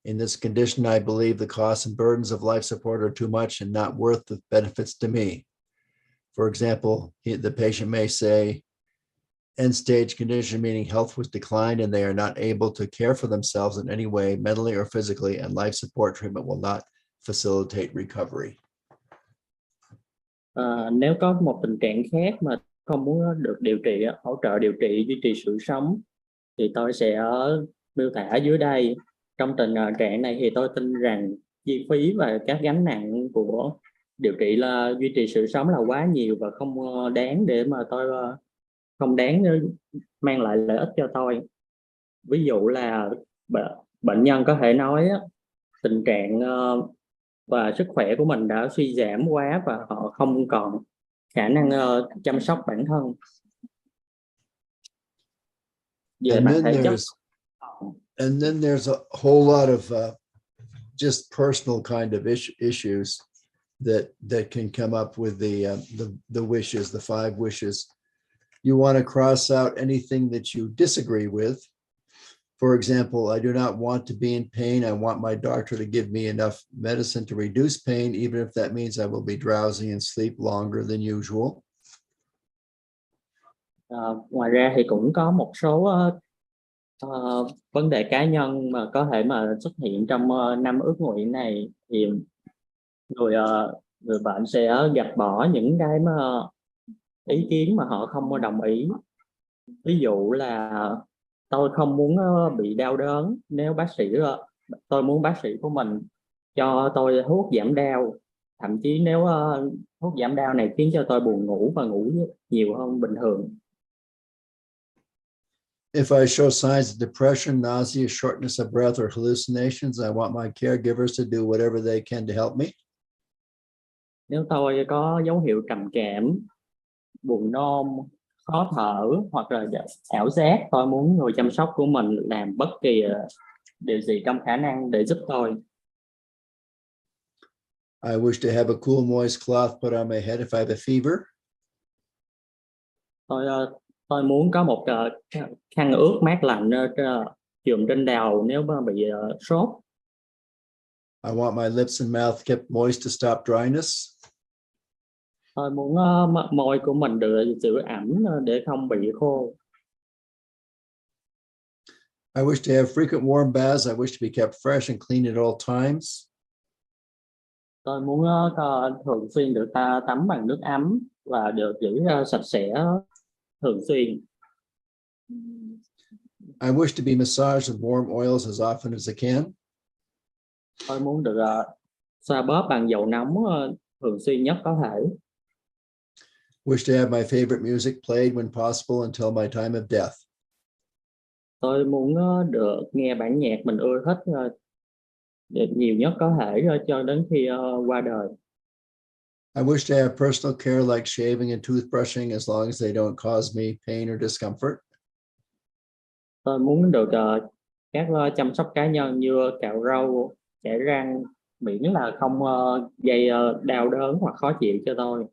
In this condition, I believe the costs and burdens of life support are too much and not worth the benefits to me. For example, the patient may say, end stage condition, meaning health was declined and they are not able to care for themselves in any way, mentally or physically, and life support treatment will not facilitate recovery. Nếu có một tình trạng khác mà không muốn được điều trị, hỗ trợ điều trị, duy trì sự sống, thì tôi sẽ miêu tả dưới đây. Trong tình trạng này thì tôi tin rằng chi phí và các gánh nặng của điều trị là duy trì sự sống là quá nhiều và không đáng để mà tôi không đáng mang lại lợi ích cho tôi. Ví dụ là bệnh nhân có thể nói tình trạng và sức khỏe của mình đã suy giảm quá và họ không còn khả năng chăm sóc bản thân. Về mặt thể chất. And then there's a whole lot of just personal kind of issues that can come up with the wishes, the 5 wishes. You want to cross out anything that you disagree with. For example, I do not want to be in pain. I want my doctor to give me enough medicine to reduce pain, even if that means I will be drowsy and sleep longer than usual. Ngoài ra thì cũng có một số vấn đề cá nhân mà có thể mà xuất hiện trong 5 ước nguyện này, thì người bệnh sẽ gạch bỏ những cái mà ý kiến mà họ không đồng ý. Ví dụ là tôi không muốn bị đau đớn, nếu tôi muốn bác sĩ của mình cho tôi thuốc giảm đau, thậm chí nếu thuốc giảm đau này khiến cho tôi buồn ngủ và ngủ nhiều hơn bình thường. If I show signs of depression, nausea, shortness of breath, or hallucinations, I want my caregivers to do whatever they can to help me. Nếu tôi có dấu hiệu trầm cảm, buồn nôn, khó thở hoặc là ảo giác, tôi muốn người chăm sóc của mình làm bất kỳ điều gì trong khả năng để giúp tôi. I wish to have a cool, moist cloth put on my head if I have a fever. Tôi muốn có một khăn ướt mát lạnh chùm trên đầu nếu mà bị sốt. I want my lips and mouth kept moist to stop dryness. Tôi muốn môi của mình được giữ ẩm để không bị khô. I wish to have frequent warm baths. I wish to be kept fresh and clean at all times. Tôi muốn thường xuyên được tắm bằng nước ấm và được giữ sạch sẽ thường xuyên. I wish to be massaged with warm oils as often as I can. Tôi muốn được xoa bóp bằng dầu nóng thường xuyên nhất có thể. Wish to have my favorite music played when possible until my time of death. Tôi muốn được nghe bản nhạc mình ưa thích nhiều nhất có thể cho đến khi qua đời. I wish to have personal care like shaving and toothbrushing as long as they don't cause me pain or discomfort. Tôi muốn được các chăm sóc cá nhân như cạo râu, chải răng, miễn là không gây đau đớn hoặc khó chịu cho tôi.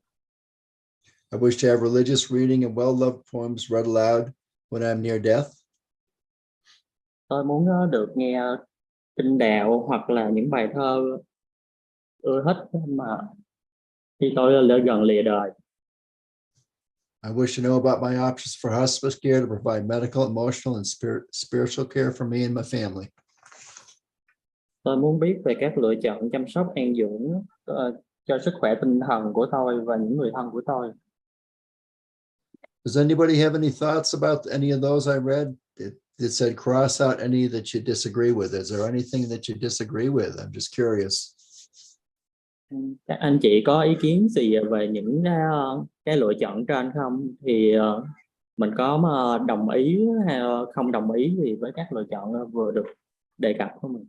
I wish to have religious reading and well-loved poems read aloud when I'm near death. Tôi muốn được nghe kinh đạo hoặc là những bài thơ ưa thích mà khi tôi gần lìa đời. I wish to know about my options for hospice care to provide medical, emotional, and spiritual care for me and my family. Tôi muốn biết về các lựa chọn chăm sóc an dưỡng cho sức khỏe tinh thần của tôi và những người thân của tôi. Does anybody have any thoughts about any of those I read? It said cross out any that you disagree with. Is there anything that you disagree with? I'm just curious. Các anh chị có ý kiến gì về những cái lựa chọn trên không? Thì mình có mà đồng ý hay không đồng ý gì với các lựa chọn vừa được đề cập của mình?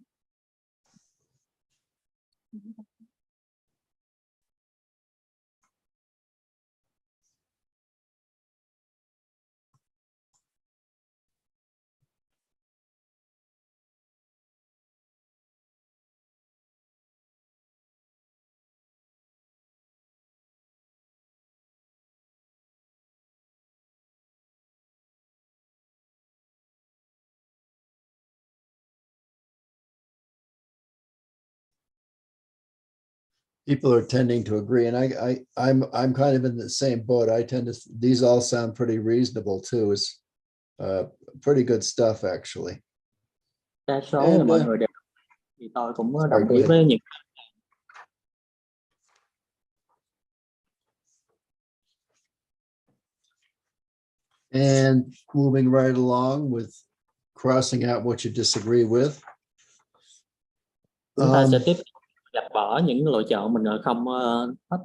people are tending to agree, and I'm kind of in the same boat. I tend to, these all sound pretty reasonable too. It's pretty good stuff actually. Đa số là mọi người đều thì tôi cũng đồng ý với những. And moving right along with crossing out what you disagree with. Chúng ta sẽ tiếp tục gạch bỏ những lựa chọn mình không thích.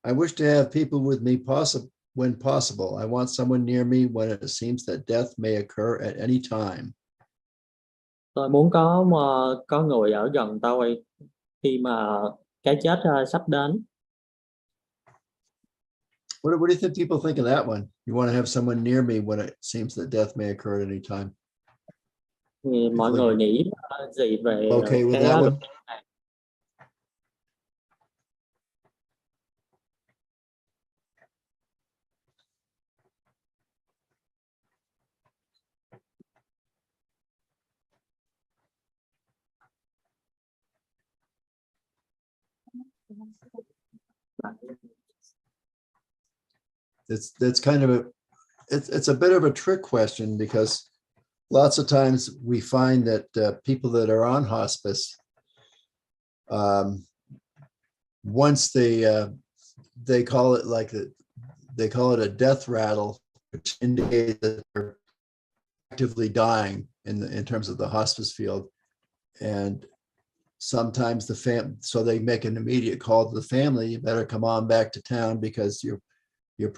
I wish to have people with me when possible. I want someone near me when it seems that death may occur at any time. Tôi muốn có người ở gần tôi khi mà cái chết sắp đến. What do you think people think of that one? You want to have someone near me when it seems that death may occur at any time. Thì mọi người nghĩ gì về okay with that one? That's kind of it's a bit of a trick question, because lots of times we find that people that are on hospice, once they call it they call it a death rattle, which indicates that they're actively dying in terms of the hospice field. And sometimes so they make an immediate call to the family, you better come on back to town because the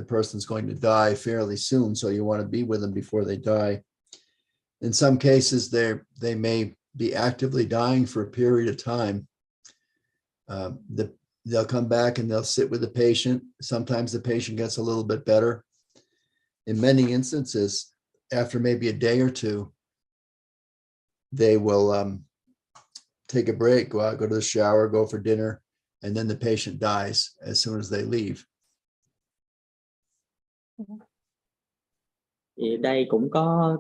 person's going to die fairly soon, so you want to be with them before they die. In some cases, they may be actively dying for a period of time. They'll come back and they'll sit with the patient. Sometimes the patient gets a little bit better. In many instances, after maybe a day or two, they will take a break, go out, go to the shower, go for dinner, and then the patient dies as soon as they leave. Thì đây cũng có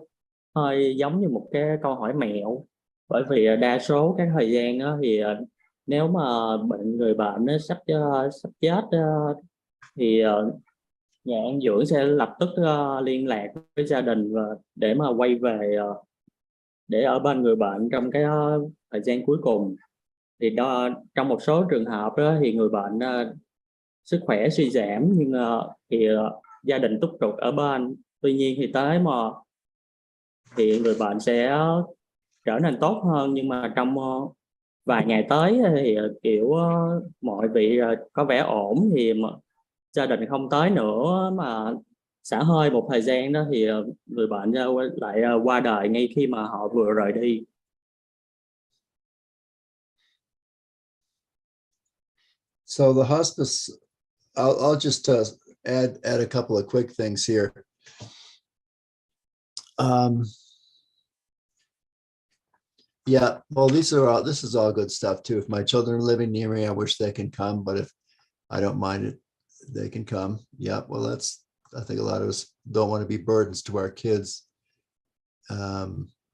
hơi giống như một cái câu hỏi mẹo, bởi vì đa số các thời gian đó, thì nếu mà người bệnh sắp chết thì nhà an dưỡng sẽ lập tức liên lạc với gia đình và để mà quay về để ở bên người bệnh trong cái thời gian cuối cùng. Thì trong một số trường hợp đó, thì người bệnh sức khỏe suy giảm, nhưng thì gia đình túc trực ở bên. Tuy nhiên thì tới mà thì người bệnh sẽ trở nên tốt hơn, nhưng mà trong vài ngày tới thì kiểu mọi vị có vẻ ổn thì mà gia đình không tới nữa, mà xả hơi một thời gian đó thì người bệnh lại qua đời ngay khi mà họ vừa rời đi. So the hospice, I'll just add a couple of quick things here. Yeah, well, this is all good stuff too. If my children are living near me, I wish they can come, but if I don't mind it, they can come. Yeah, well, I think a lot of us don't want to be burdens to our kids.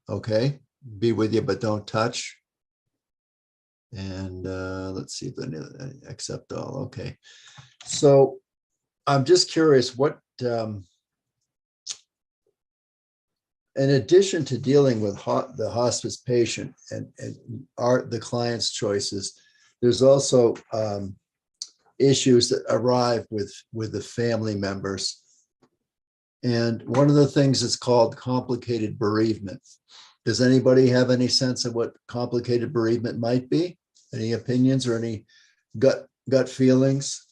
Okay, be with you, but don't touch. And let's see if they accept all. Okay, so I'm just curious what, in addition to dealing with the hospice patient and the client's choices, there's also issues that arrive with the family members. And one of the things is called complicated bereavement. Does anybody have any sense of what complicated bereavement might be? Any opinions or any gut feelings?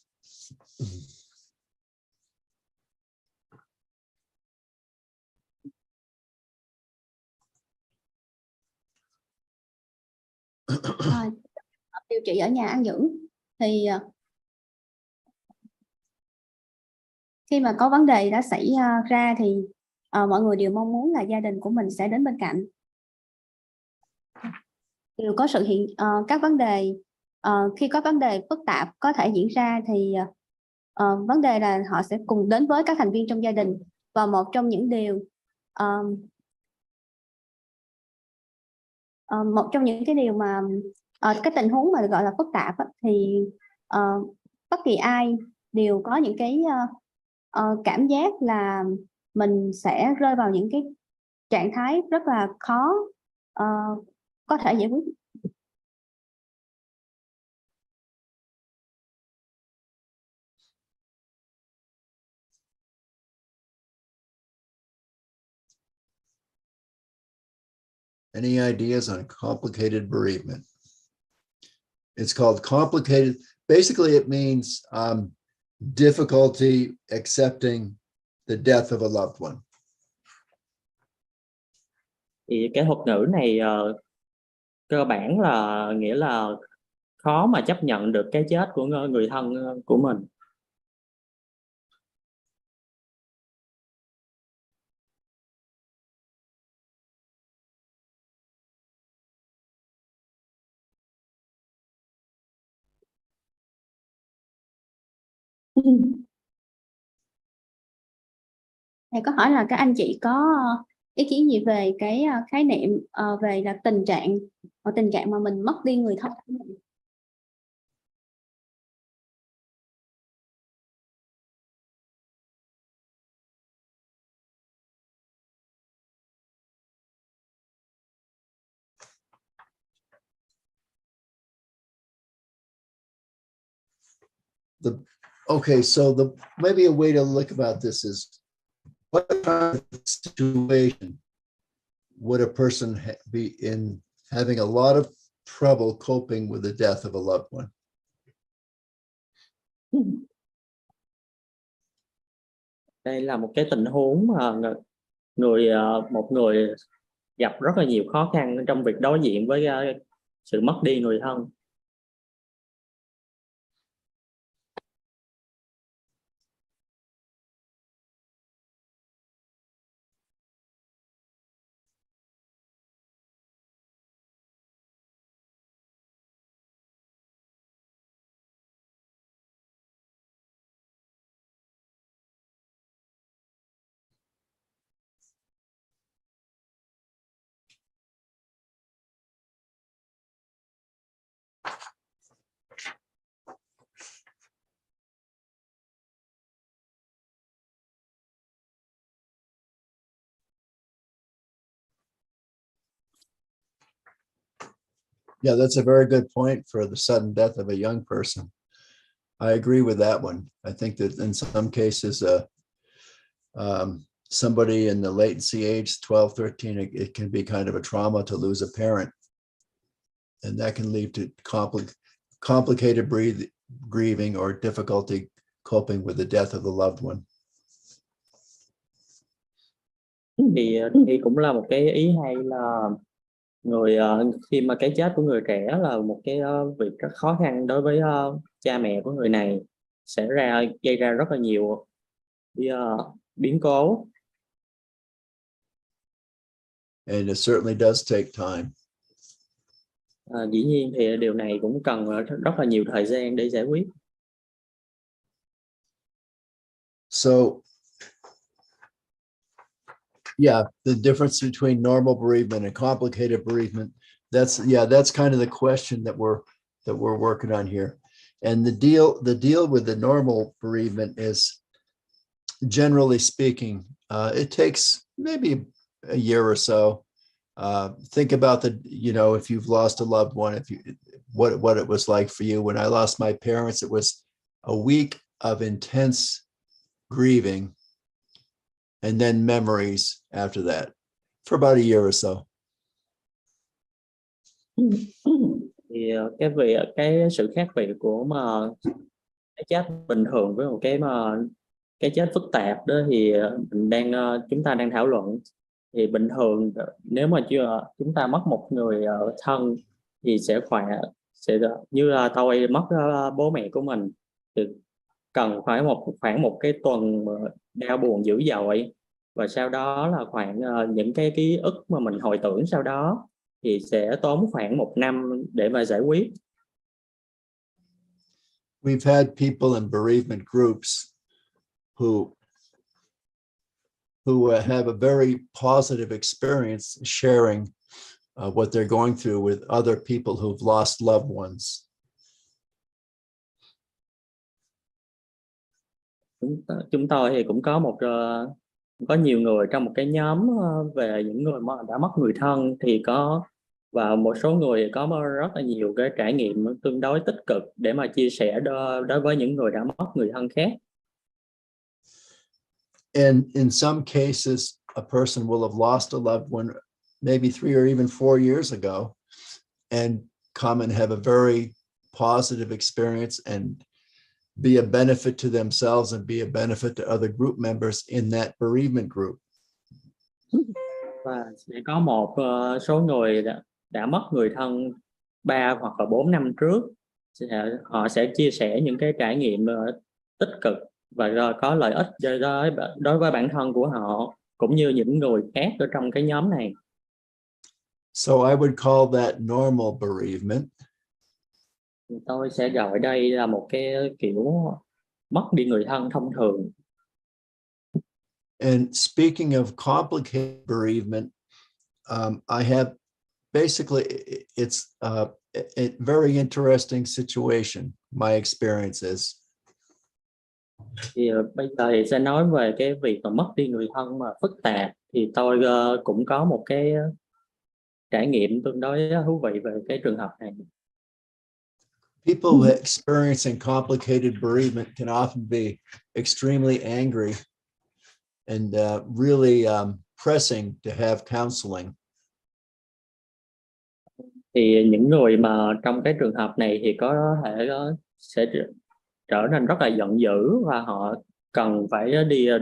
Điều trị ở nhà an dưỡng thì khi mà có vấn đề đã xảy ra thì mọi người đều mong muốn là gia đình của mình sẽ đến bên cạnh. Đều có sự các vấn đề khi có vấn đề phức tạp có thể diễn ra thì vấn đề là họ sẽ cùng đến với các thành viên trong gia đình, và một trong những điều mà cái tình huống mà gọi là phức tạp á, thì bất kỳ ai đều có những cái cảm giác là mình sẽ rơi vào những cái trạng thái rất là khó có thể giải quyết. Any ideas on complicated bereavement? It's called complicated. Basically, it means difficulty accepting the death of a loved one. Thì cái thuật ngữ này cơ bản là nghĩa là khó mà chấp nhận được cái chết của người thân của mình. Thầy có hỏi là các anh chị có ý kiến gì về cái khái niệm về là tình trạng mà mình mất đi người thân của mình. Okay, so maybe a way to look about this is, what kind of situation would a person be in having a lot of trouble coping with the death of a loved one? Đây là một cái tình huống mà một người gặp rất là nhiều khó khăn trong việc đối diện với sự mất đi người thân. Yeah, that's a very good point for the sudden death of a young person. I agree with that one. I think that in some cases, somebody in the latency age, 12, 13, it can be kind of a trauma to lose a parent. And that can lead to complicated grieving or difficulty coping with the death of the loved one. Thì cũng là một cái ý hay là khi mà cái chết của người trẻ là một cái việc rất khó khăn đối với cha mẹ của người này, sẽ gây ra rất là nhiều biến cố. And it certainly does take time. Dĩ nhiên thì điều này cũng cần rất là nhiều thời gian để giải quyết. So, yeah, the difference between normal bereavement and complicated bereavement, that's kind of the question that we're working on here. And the deal with the normal bereavement is, generally speaking, it takes maybe a year or so. Think about if you've lost a loved one, what it was like for you. When I lost my parents, it was a week of intense grieving and then memories after that for about a year or so. Thì cái sự khác biệt của mà cái chết bình thường với một cái chết phức tạp đó thì chúng ta đang thảo luận. Thì bình thường nếu mà chúng ta mất một người thân thì sẽ như là tôi mất bố mẹ của mình, thì cần khoảng một cái tuần đau buồn dữ dội, và sau đó là khoảng những cái ký ức mà mình hồi tưởng sau đó thì sẽ tốn khoảng 1 năm để mà giải quyết. We've had people in bereavement groups who have a very positive experience sharing what they're going through with other people who've lost loved ones. Chúng tôi thì cũng có có nhiều người trong một cái nhóm về những người mà đã mất người thân, thì và một số người có rất là nhiều cái trải nghiệm tương đối tích cực để mà chia sẻ đối với những người đã mất người thân khác. And in some cases, a person will have lost a loved one maybe 3 or even 4 years ago and come and have a very positive experience and be a benefit to themselves and be a benefit to other group members in that bereavement group. Và sẽ có một số người đã mất người thân 3 hoặc là 4 năm trước, họ sẽ chia sẻ những cái trải nghiệm tích cực và có lợi ích đối với bản thân của họ cũng như những người khác ở trong cái nhóm này. So I would call that normal bereavement. Tôi sẽ gọi đây là một cái kiểu mất đi người thân thông thường. And speaking of complicated bereavement, I have basically, it's a very interesting situation, my experiences. Thì bây giờ thì sẽ nói về cái việc mà mất đi người thân mà phức tạp, thì tôi cũng có một cái trải nghiệm tương đối thú vị về cái trường hợp này. People experiencing complicated bereavement can often be extremely angry and really pressing to have counseling. Thì những người mà trong cái trường hợp này thì sẽ trở nên rất là giận dữ và họ cần phải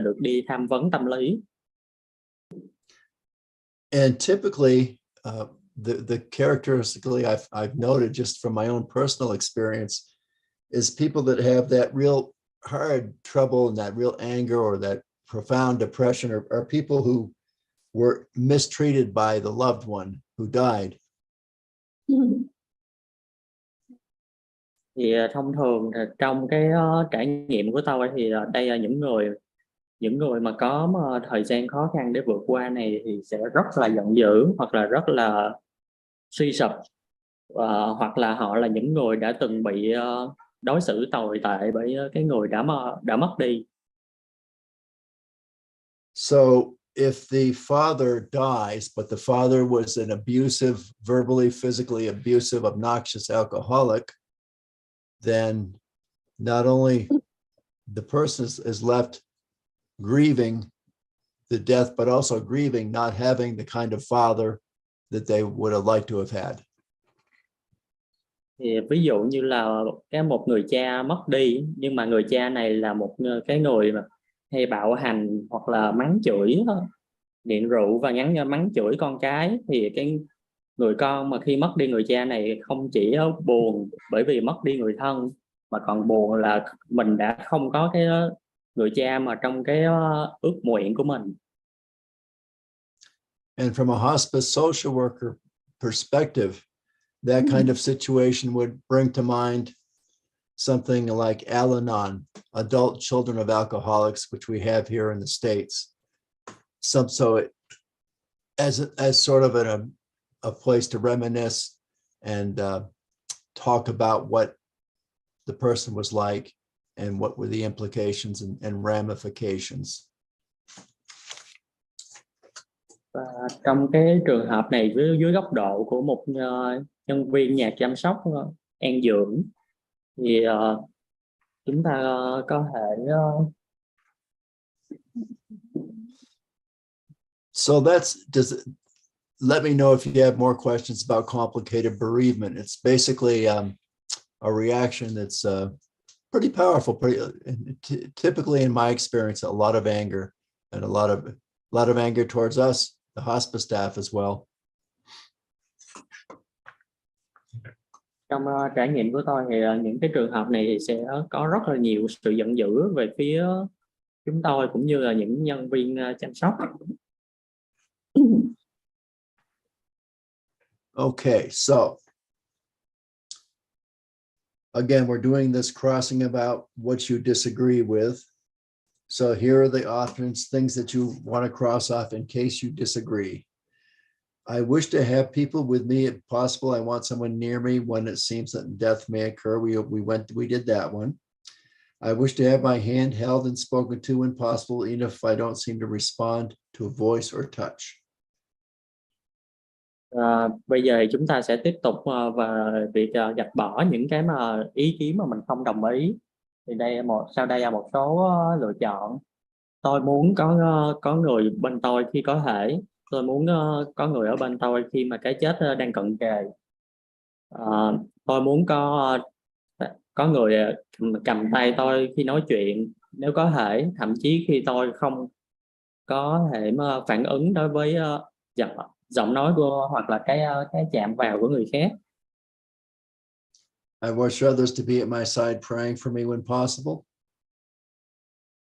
được đi tham vấn tâm lý. And typically, the characteristically I've noted just from my own personal experience is people that have that real hard trouble and that real anger or that profound depression are people who were mistreated by the loved one who died. Thì thông thường trong cái trải nghiệm của tôi thì đây là những người mà có thời gian khó khăn để vượt qua này thì sẽ rất là giận dữ hoặc là rất là suy sụp, hoặc là họ là những người đã từng bị đối xử tồi tệ bởi cái người đã mất đi. So if the father dies, but the father was an abusive, verbally, physically abusive, obnoxious alcoholic, then not only the person is left grieving the death, but also grieving not having the kind of father that they would have liked to have had. Thì ví dụ như là một người cha mất đi, nhưng mà người cha này là một cái người mà hay bạo hành hoặc là mắng chửi, nghiện rượu và mắng chửi con cái, thì cái người con mà khi mất đi người cha này không chỉ buồn bởi vì mất đi người thân, mà còn buồn là mình đã không có cái người cha mà trong cái ước nguyện của mình. And from a hospice social worker perspective, that kind of situation would bring to mind something like Al-Anon, Adult Children of Alcoholics, which we have here in the States. As sort of a place to reminisce and talk about what the person was like and what were the implications and ramifications. Và trong cái trường hợp này dưới góc độ của một nhân viên nhà chăm sóc an dưỡng thì chúng ta có thể So let me know if you have more questions about complicated bereavement. It's basically a reaction that's pretty powerful, typically in my experience, a lot of anger and a lot of anger towards us, the hospice staff as well. Trong trải nghiệm của tôi thì những cái trường hợp này thì sẽ có rất là nhiều sự giận dữ về phía chúng tôi cũng như là những nhân viên chăm sóc. Okay, so again, we're doing this crossing about what you disagree with. So here are the options, things that you want to cross off in case you disagree. I wish to have people with me if possible. I want someone near me when it seems that death may occur. We did that one. I wish to have my hand held and spoken to when possible, even if I don't seem to respond to a voice or touch. Bây giờ thì chúng ta sẽ tiếp tục và việc gạch bỏ những cái mà ý kiến mà mình không đồng ý. Thì sau đây là một số lựa chọn. Tôi muốn có người bên tôi khi có thể. Tôi muốn có người ở bên tôi khi mà cái chết đang cận kề. Tôi muốn có người cầm tay tôi khi nói chuyện, nếu có thể, thậm chí khi tôi không có thể mà phản ứng đối với giọng nói của hoặc là cái chạm vào của người khác. I wish others to be at my side praying for me when possible.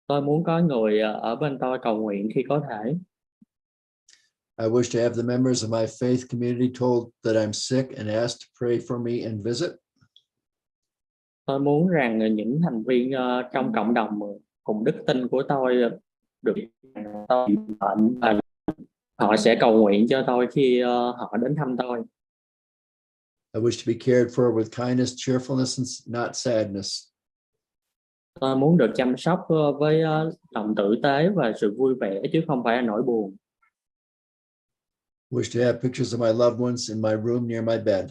Tôi muốn có người ở bên tôi cầu nguyện khi có thể. I wish to have the members of my faith community told that I'm sick and asked to pray for me and visit. Tôi muốn rằng những thành viên trong cộng đồng cùng đức tin của tôi được tôi bị bệnh và họ sẽ cầu nguyện cho tôi khi họ đến thăm tôi. I wish to be cared for with kindness, cheerfulness, and not sadness. Tôi muốn được chăm sóc với lòng tử tế và sự vui vẻ chứ không phải là nỗi buồn. Wish to have pictures of my loved ones in my room near my bed.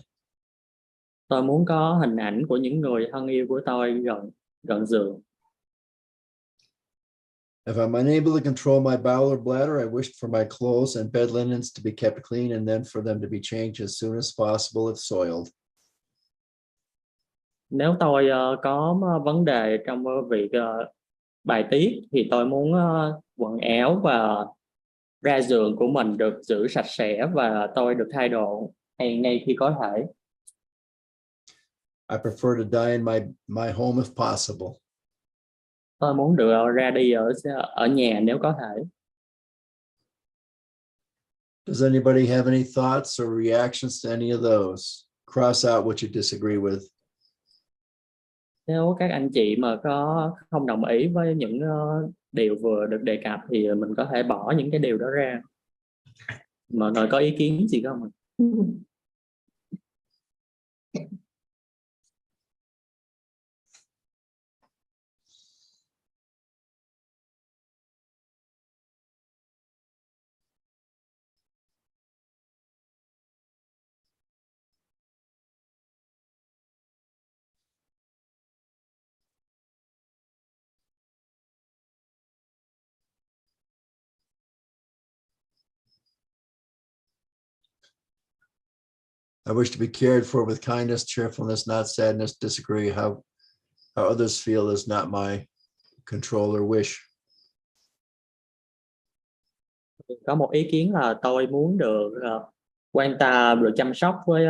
Tôi muốn có hình ảnh của những người thân yêu của tôi gần giường. If I'm unable to control my bowel or bladder, I wished for my clothes and bed linens to be kept clean and then for them to be changed as soon as possible if soiled. Nếu tôi có vấn đề trong việc bài tiết thì tôi muốn quần áo và ra giường của mình được giữ sạch sẽ và tôi được thay đồ ngay khi có thể. I prefer to die in my home if possible. Tôi muốn được ra đi ở nhà nếu có thể. Does anybody have any thoughts or reactions to any of those? Cross out what you disagree with. Nếu các anh chị mà không đồng ý với những điều vừa được đề cập thì mình có thể bỏ những cái điều đó ra. Mọi người có ý kiến gì không? I wish to be cared for with kindness, cheerfulness, not sadness. Disagree. How others feel is not my control or wish. Có một ý kiến là tôi muốn được quan tâm, được chăm sóc với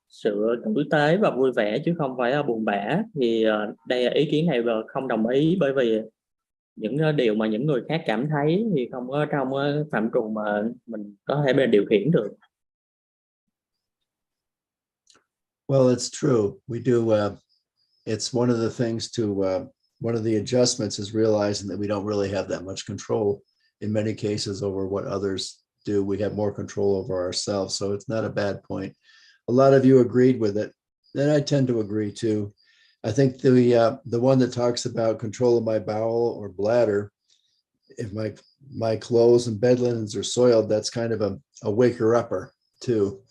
sự tử tế và vui vẻ chứ không phải buồn bã. Thì đây ý kiến này không đồng ý bởi vì những điều mà những người khác cảm thấy thì không có trong phạm trù mà mình có thể điều khiển được. Well, it's true. We do. It's one of the things to one of the adjustments is realizing that we don't really have that much control in many cases over what others do. We have more control over ourselves. So it's not a bad point. A lot of you agreed with it. And I tend to agree too. I think the one that talks about control of my bowel or bladder, if my clothes and bed linens are soiled, that's kind of a waker upper too.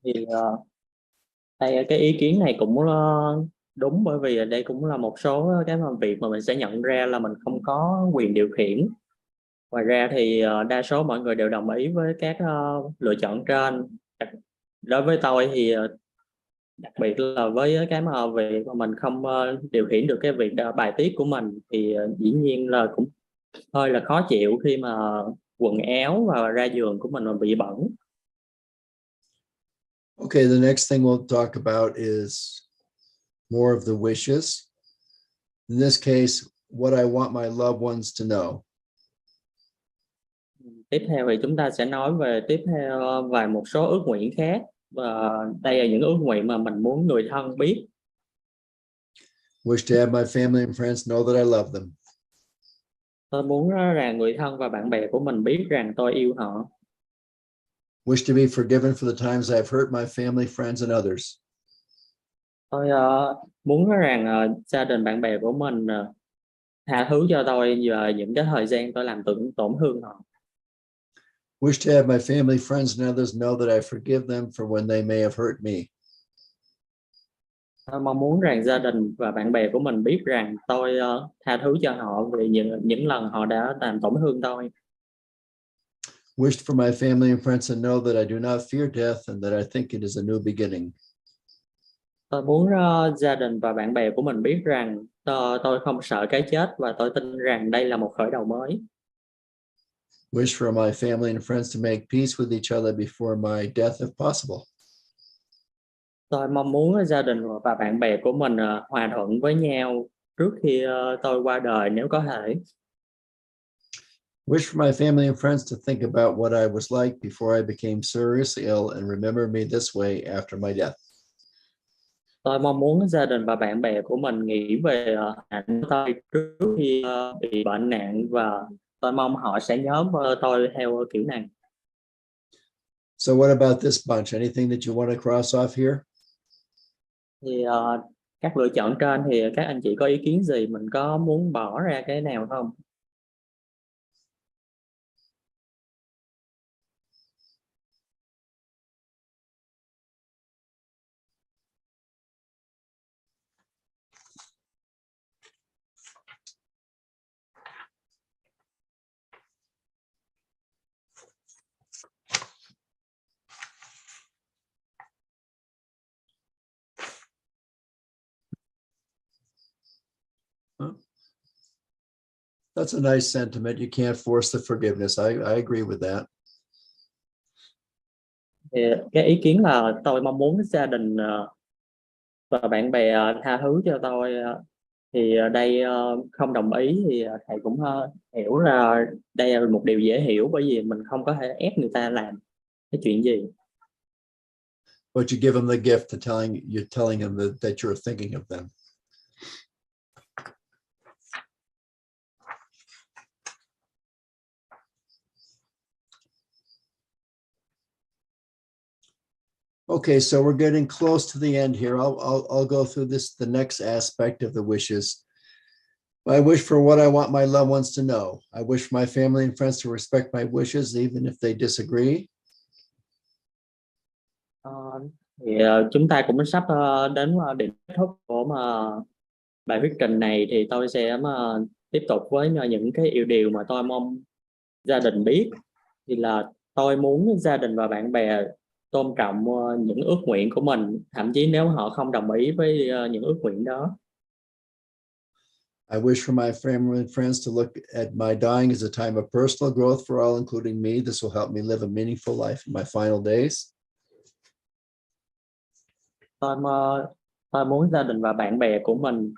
Thì đây cái ý kiến này cũng đúng bởi vì đây cũng là một số cái việc mà mình sẽ nhận ra là mình không có quyền điều khiển. Ngoài ra thì đa số mọi người đều đồng ý với các lựa chọn trên. Đối với tôi thì đặc biệt là với cái mà việc mà mình không điều khiển được cái việc bài tiết của mình thì dĩ nhiên là cũng hơi là khó chịu khi mà quần áo và ra giường của mình bị bẩn. Okay, the next thing we'll talk about is more of the wishes. In this case, what I want my loved ones to know. Tiếp theo thì chúng ta sẽ nói về vài một số ước nguyện khác. Và đây là những ước nguyện mà mình muốn người thân biết. Wish to have my family and friends know that I love them. Tôi muốn rằng người thân và bạn bè của mình biết rằng tôi yêu họ. Wish to be forgiven for the times I've hurt my family, friends, and others. Tôi muốn rằng gia đình bạn bè của mình tha thứ cho tôi về những cái thời gian tôi làm tổn thương họ. Wish to have my family, friends, and others know that I forgive them for when they may have hurt me. Tôi mong muốn rằng gia đình và bạn bè của mình biết rằng tôi tha thứ cho họ vì những lần họ đã làm tổn thương tôi. Wished for my family and friends to know that I do not fear death and that I think it is a new beginning. Tôi muốn gia đình và bạn bè của mình biết rằng tôi không sợ cái chết và tôi tin rằng đây là một khởi đầu mới. Wish for my family and friends to make peace with each other before my death if possible. Tôi mong muốn gia đình và bạn bè của mình hòa thuận với nhau trước khi tôi qua đời nếu có thể. Wish for my family and friends to think about what I was like before I became seriously ill and remember me this way after my death. Tôi mong muốn gia đình và bạn bè của mình nghĩ về hạnh tôi trước khi bị bệnh nặng và tôi mong họ sẽ nhớ tôi theo kiểu này. So what about this bunch? Anything that you want to cross off here? Thì các lựa chọn trên thì các anh chị có ý kiến gì? Mình có muốn bỏ ra cái nào không? That's a nice sentiment. You can't force the forgiveness. I agree with that. Thì cái ý kiến là tôi mong muốn gia đình và bạn bè tha thứ cho tôi, thì đây không đồng ý thì thầy cũng hiểu là đây là một điều dễ hiểu, bởi vì mình không có thể ép người ta làm cái chuyện gì. But you give them the gift to you're telling them that you're thinking of them. Okay, so we're getting close to the end here. I'll go through the next aspect of the wishes. I wish for what I want my loved ones to know. I wish for my family and friends to respect my wishes, even if they disagree. Thì chúng ta cũng sắp đến điểm kết thúc của bài thuyết trình này, thì tôi sẽ tiếp tục với những cái điều mà tôi mong gia đình biết. Thì là tôi muốn gia đình và bạn bè tôn trọng những ước nguyện của mình, thậm chí nếu họ không đồng ý với những ước nguyện đó. I wish for my family and friends to look at my dying as a time of personal growth for all, including me. This will help me live a meaningful life in my final days. Tôi muốn gia đình và bạn bè của mình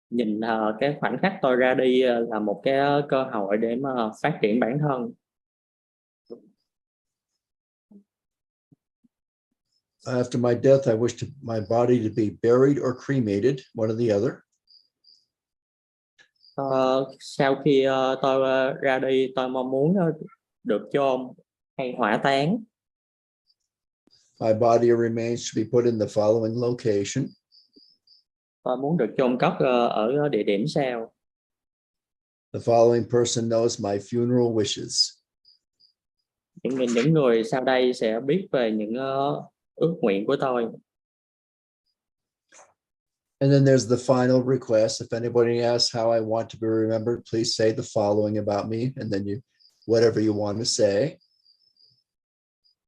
nhìn cái khoảnh khắc tôi ra đi là một cái cơ hội để mà phát triển bản thân. After my death, I wish my body to be buried or cremated, one or the other. Sau khi tôi ra đi, tôi mong muốn được chôn hay hỏa táng. My body or remains should be put in the following location. Tôi muốn được chôn cất ở địa điểm sau. The following person knows my funeral wishes. Những người sau đây sẽ biết về những ước nguyện của tôi. And then there's the final request. If anybody asks how I want to be remembered, please say the following about me, and then whatever you want to say.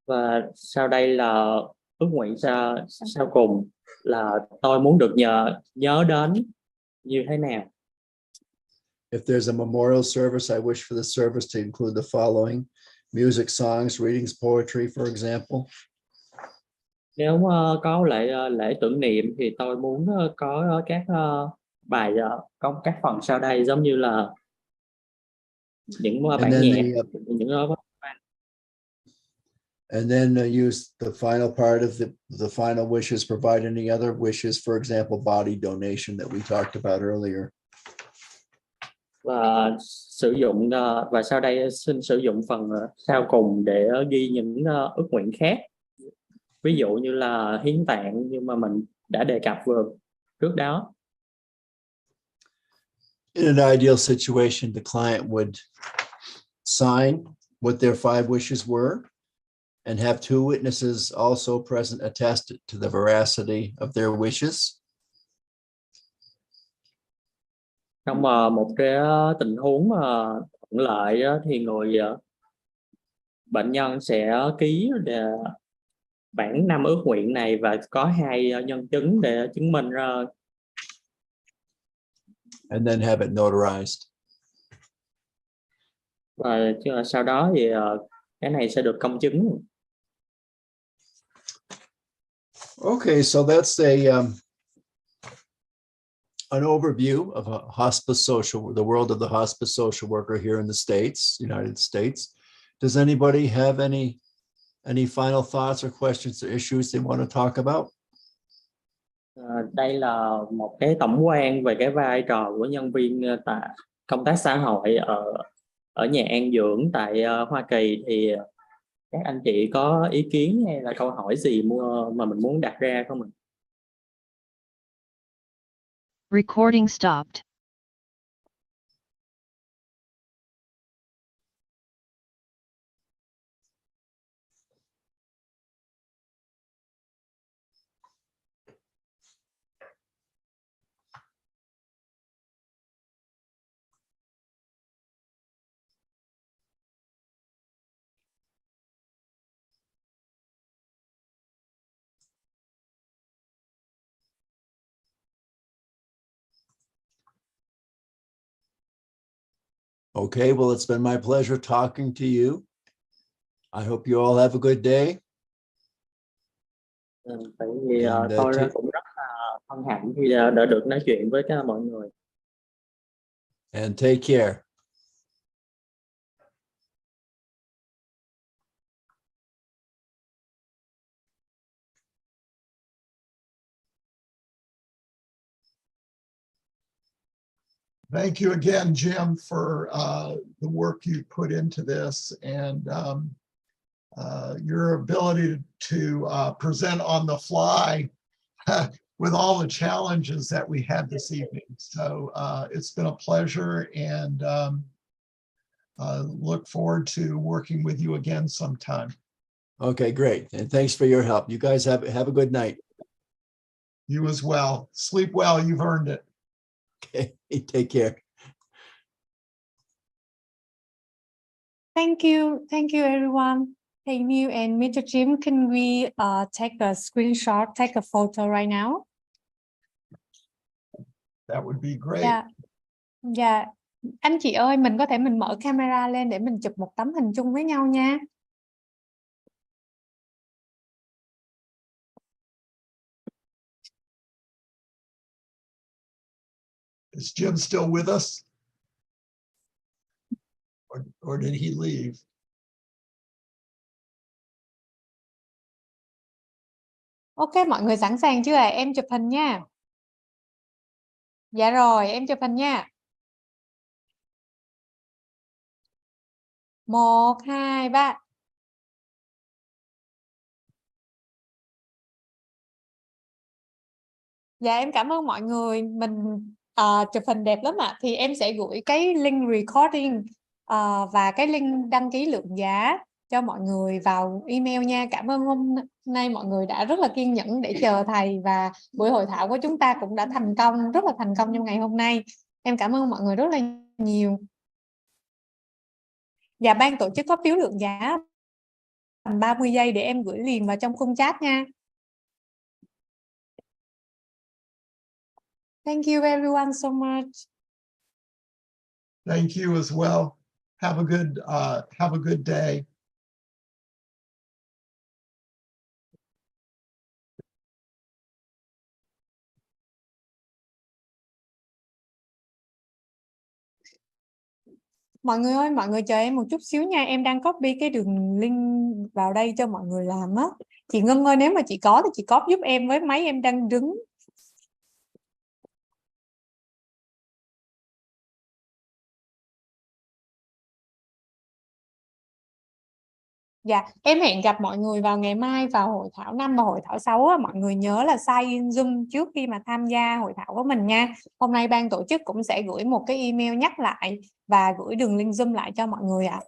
Và sau đây là ước nguyện sau cùng là tôi muốn được nhớ đến như thế nào. If there's a memorial service, I wish for the service to include the following: music, songs, readings, poetry, for example. Nếu có lễ tưởng niệm thì tôi muốn có các bài có các phần sau đây, giống như là những bản nhạc, những and then use the final part of the final wishes, provide any other wishes, for example, body donation that we talked about earlier. và sử dụng và sau đây xin sử dụng phần sau cùng để ghi những ước nguyện khác, ví dụ như là hiến tạng nhưng mà mình đã đề cập vừa trước đó. In an ideal situation, the client would sign what their 5 wishes were and have 2 witnesses also present attest to the veracity of their wishes. Trong một cái tình huống thuận lợi thì người bệnh nhân sẽ ký bản 5 ước nguyện này và có 2 nhân chứng để chứng minh ra. And then have it notarized. Và sau đó thì cái này sẽ được công chứng. Okay, so that's an overview of a hospice the world of the hospice social worker here in the States, United States. Does anybody have any final thoughts or questions or issues they want to talk about? Đây là một cái tổng quan về cái vai trò của nhân viên công tác xã hội ở nhà an dưỡng tại Hoa Kỳ, thì các anh chị có ý kiến hay là câu hỏi gì mà mình muốn đặt ra không ạ? Recording stopped. Okay, well, it's been my pleasure talking to you. I hope you all have a good day. Tại vì tôi cũng rất là hân hạnh khi đã được nói chuyện với các mọi người. And take care. Thank you again, Jim, for the work you put into this and your ability to present on the fly with all the challenges that we had this evening. So it's been a pleasure, and look forward to working with you again sometime. Okay, great. And thanks for your help. You guys have a good night. You as well. Sleep well. You've earned it. Okay, take care. Thank you everyone. Hey Neil and Mr. Jim, can we take a screenshot, take a photo right now? That would be great. Dạ. Anh chị ơi, mình có thể mình mở camera lên để mình chụp một tấm hình chung với nhau nha. Is Jim still with us? Or did he leave? Ok, mọi người sẵn sàng chưa ạ? Em chụp hình nha. Dạ rồi, em chụp hình nha. 1, 2, 3. Dạ em cảm ơn mọi người. Mình chụp hình đẹp lắm ạ. Thì em sẽ gửi cái link recording và cái link đăng ký lượng giá cho mọi người vào email nha. Cảm ơn hôm nay mọi người đã rất là kiên nhẫn để chờ thầy, và buổi hội thảo của chúng ta cũng đã thành công, rất là thành công trong ngày hôm nay. Em cảm ơn mọi người rất là nhiều. Dạ, ban tổ chức có phiếu lượng giá tầm 30 giây để em gửi liền vào trong khung chat nha. Thank you everyone so much. Thank you as well. Have a good day. Mọi người ơi, mọi người chờ em một chút xíu nha. Em đang copy cái đường link vào đây cho mọi người làm á. Chị Ngân ơi, nếu mà chị có thì chị copy giúp em với, máy em đang đứng. Dạ, em hẹn gặp mọi người vào ngày mai vào hội thảo 5 và hội thảo 6 á. Mọi người nhớ là sign in Zoom trước khi mà tham gia hội thảo của mình nha. Hôm nay ban tổ chức cũng sẽ gửi một cái email nhắc lại và gửi đường link Zoom lại cho mọi người ạ.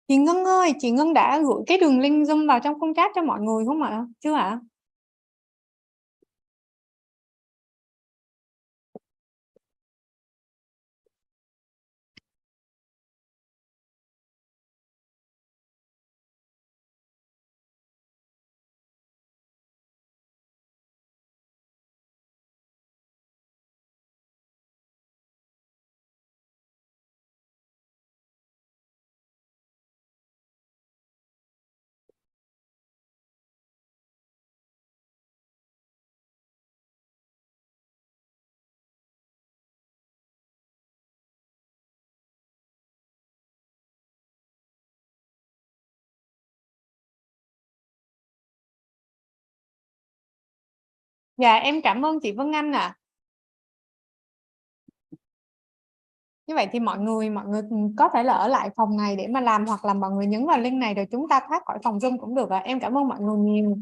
Chị Ngân ơi, chị Ngân đã gửi cái đường link Zoom vào trong khung chat cho mọi người không ạ? Chưa ạ? Dạ, em cảm ơn chị Vân Anh ạ. Như vậy thì mọi người có thể là ở lại phòng này để mà làm, hoặc là mọi người nhấn vào link này rồi chúng ta thoát khỏi phòng Zoom cũng được ạ. Em cảm ơn mọi người nhiều.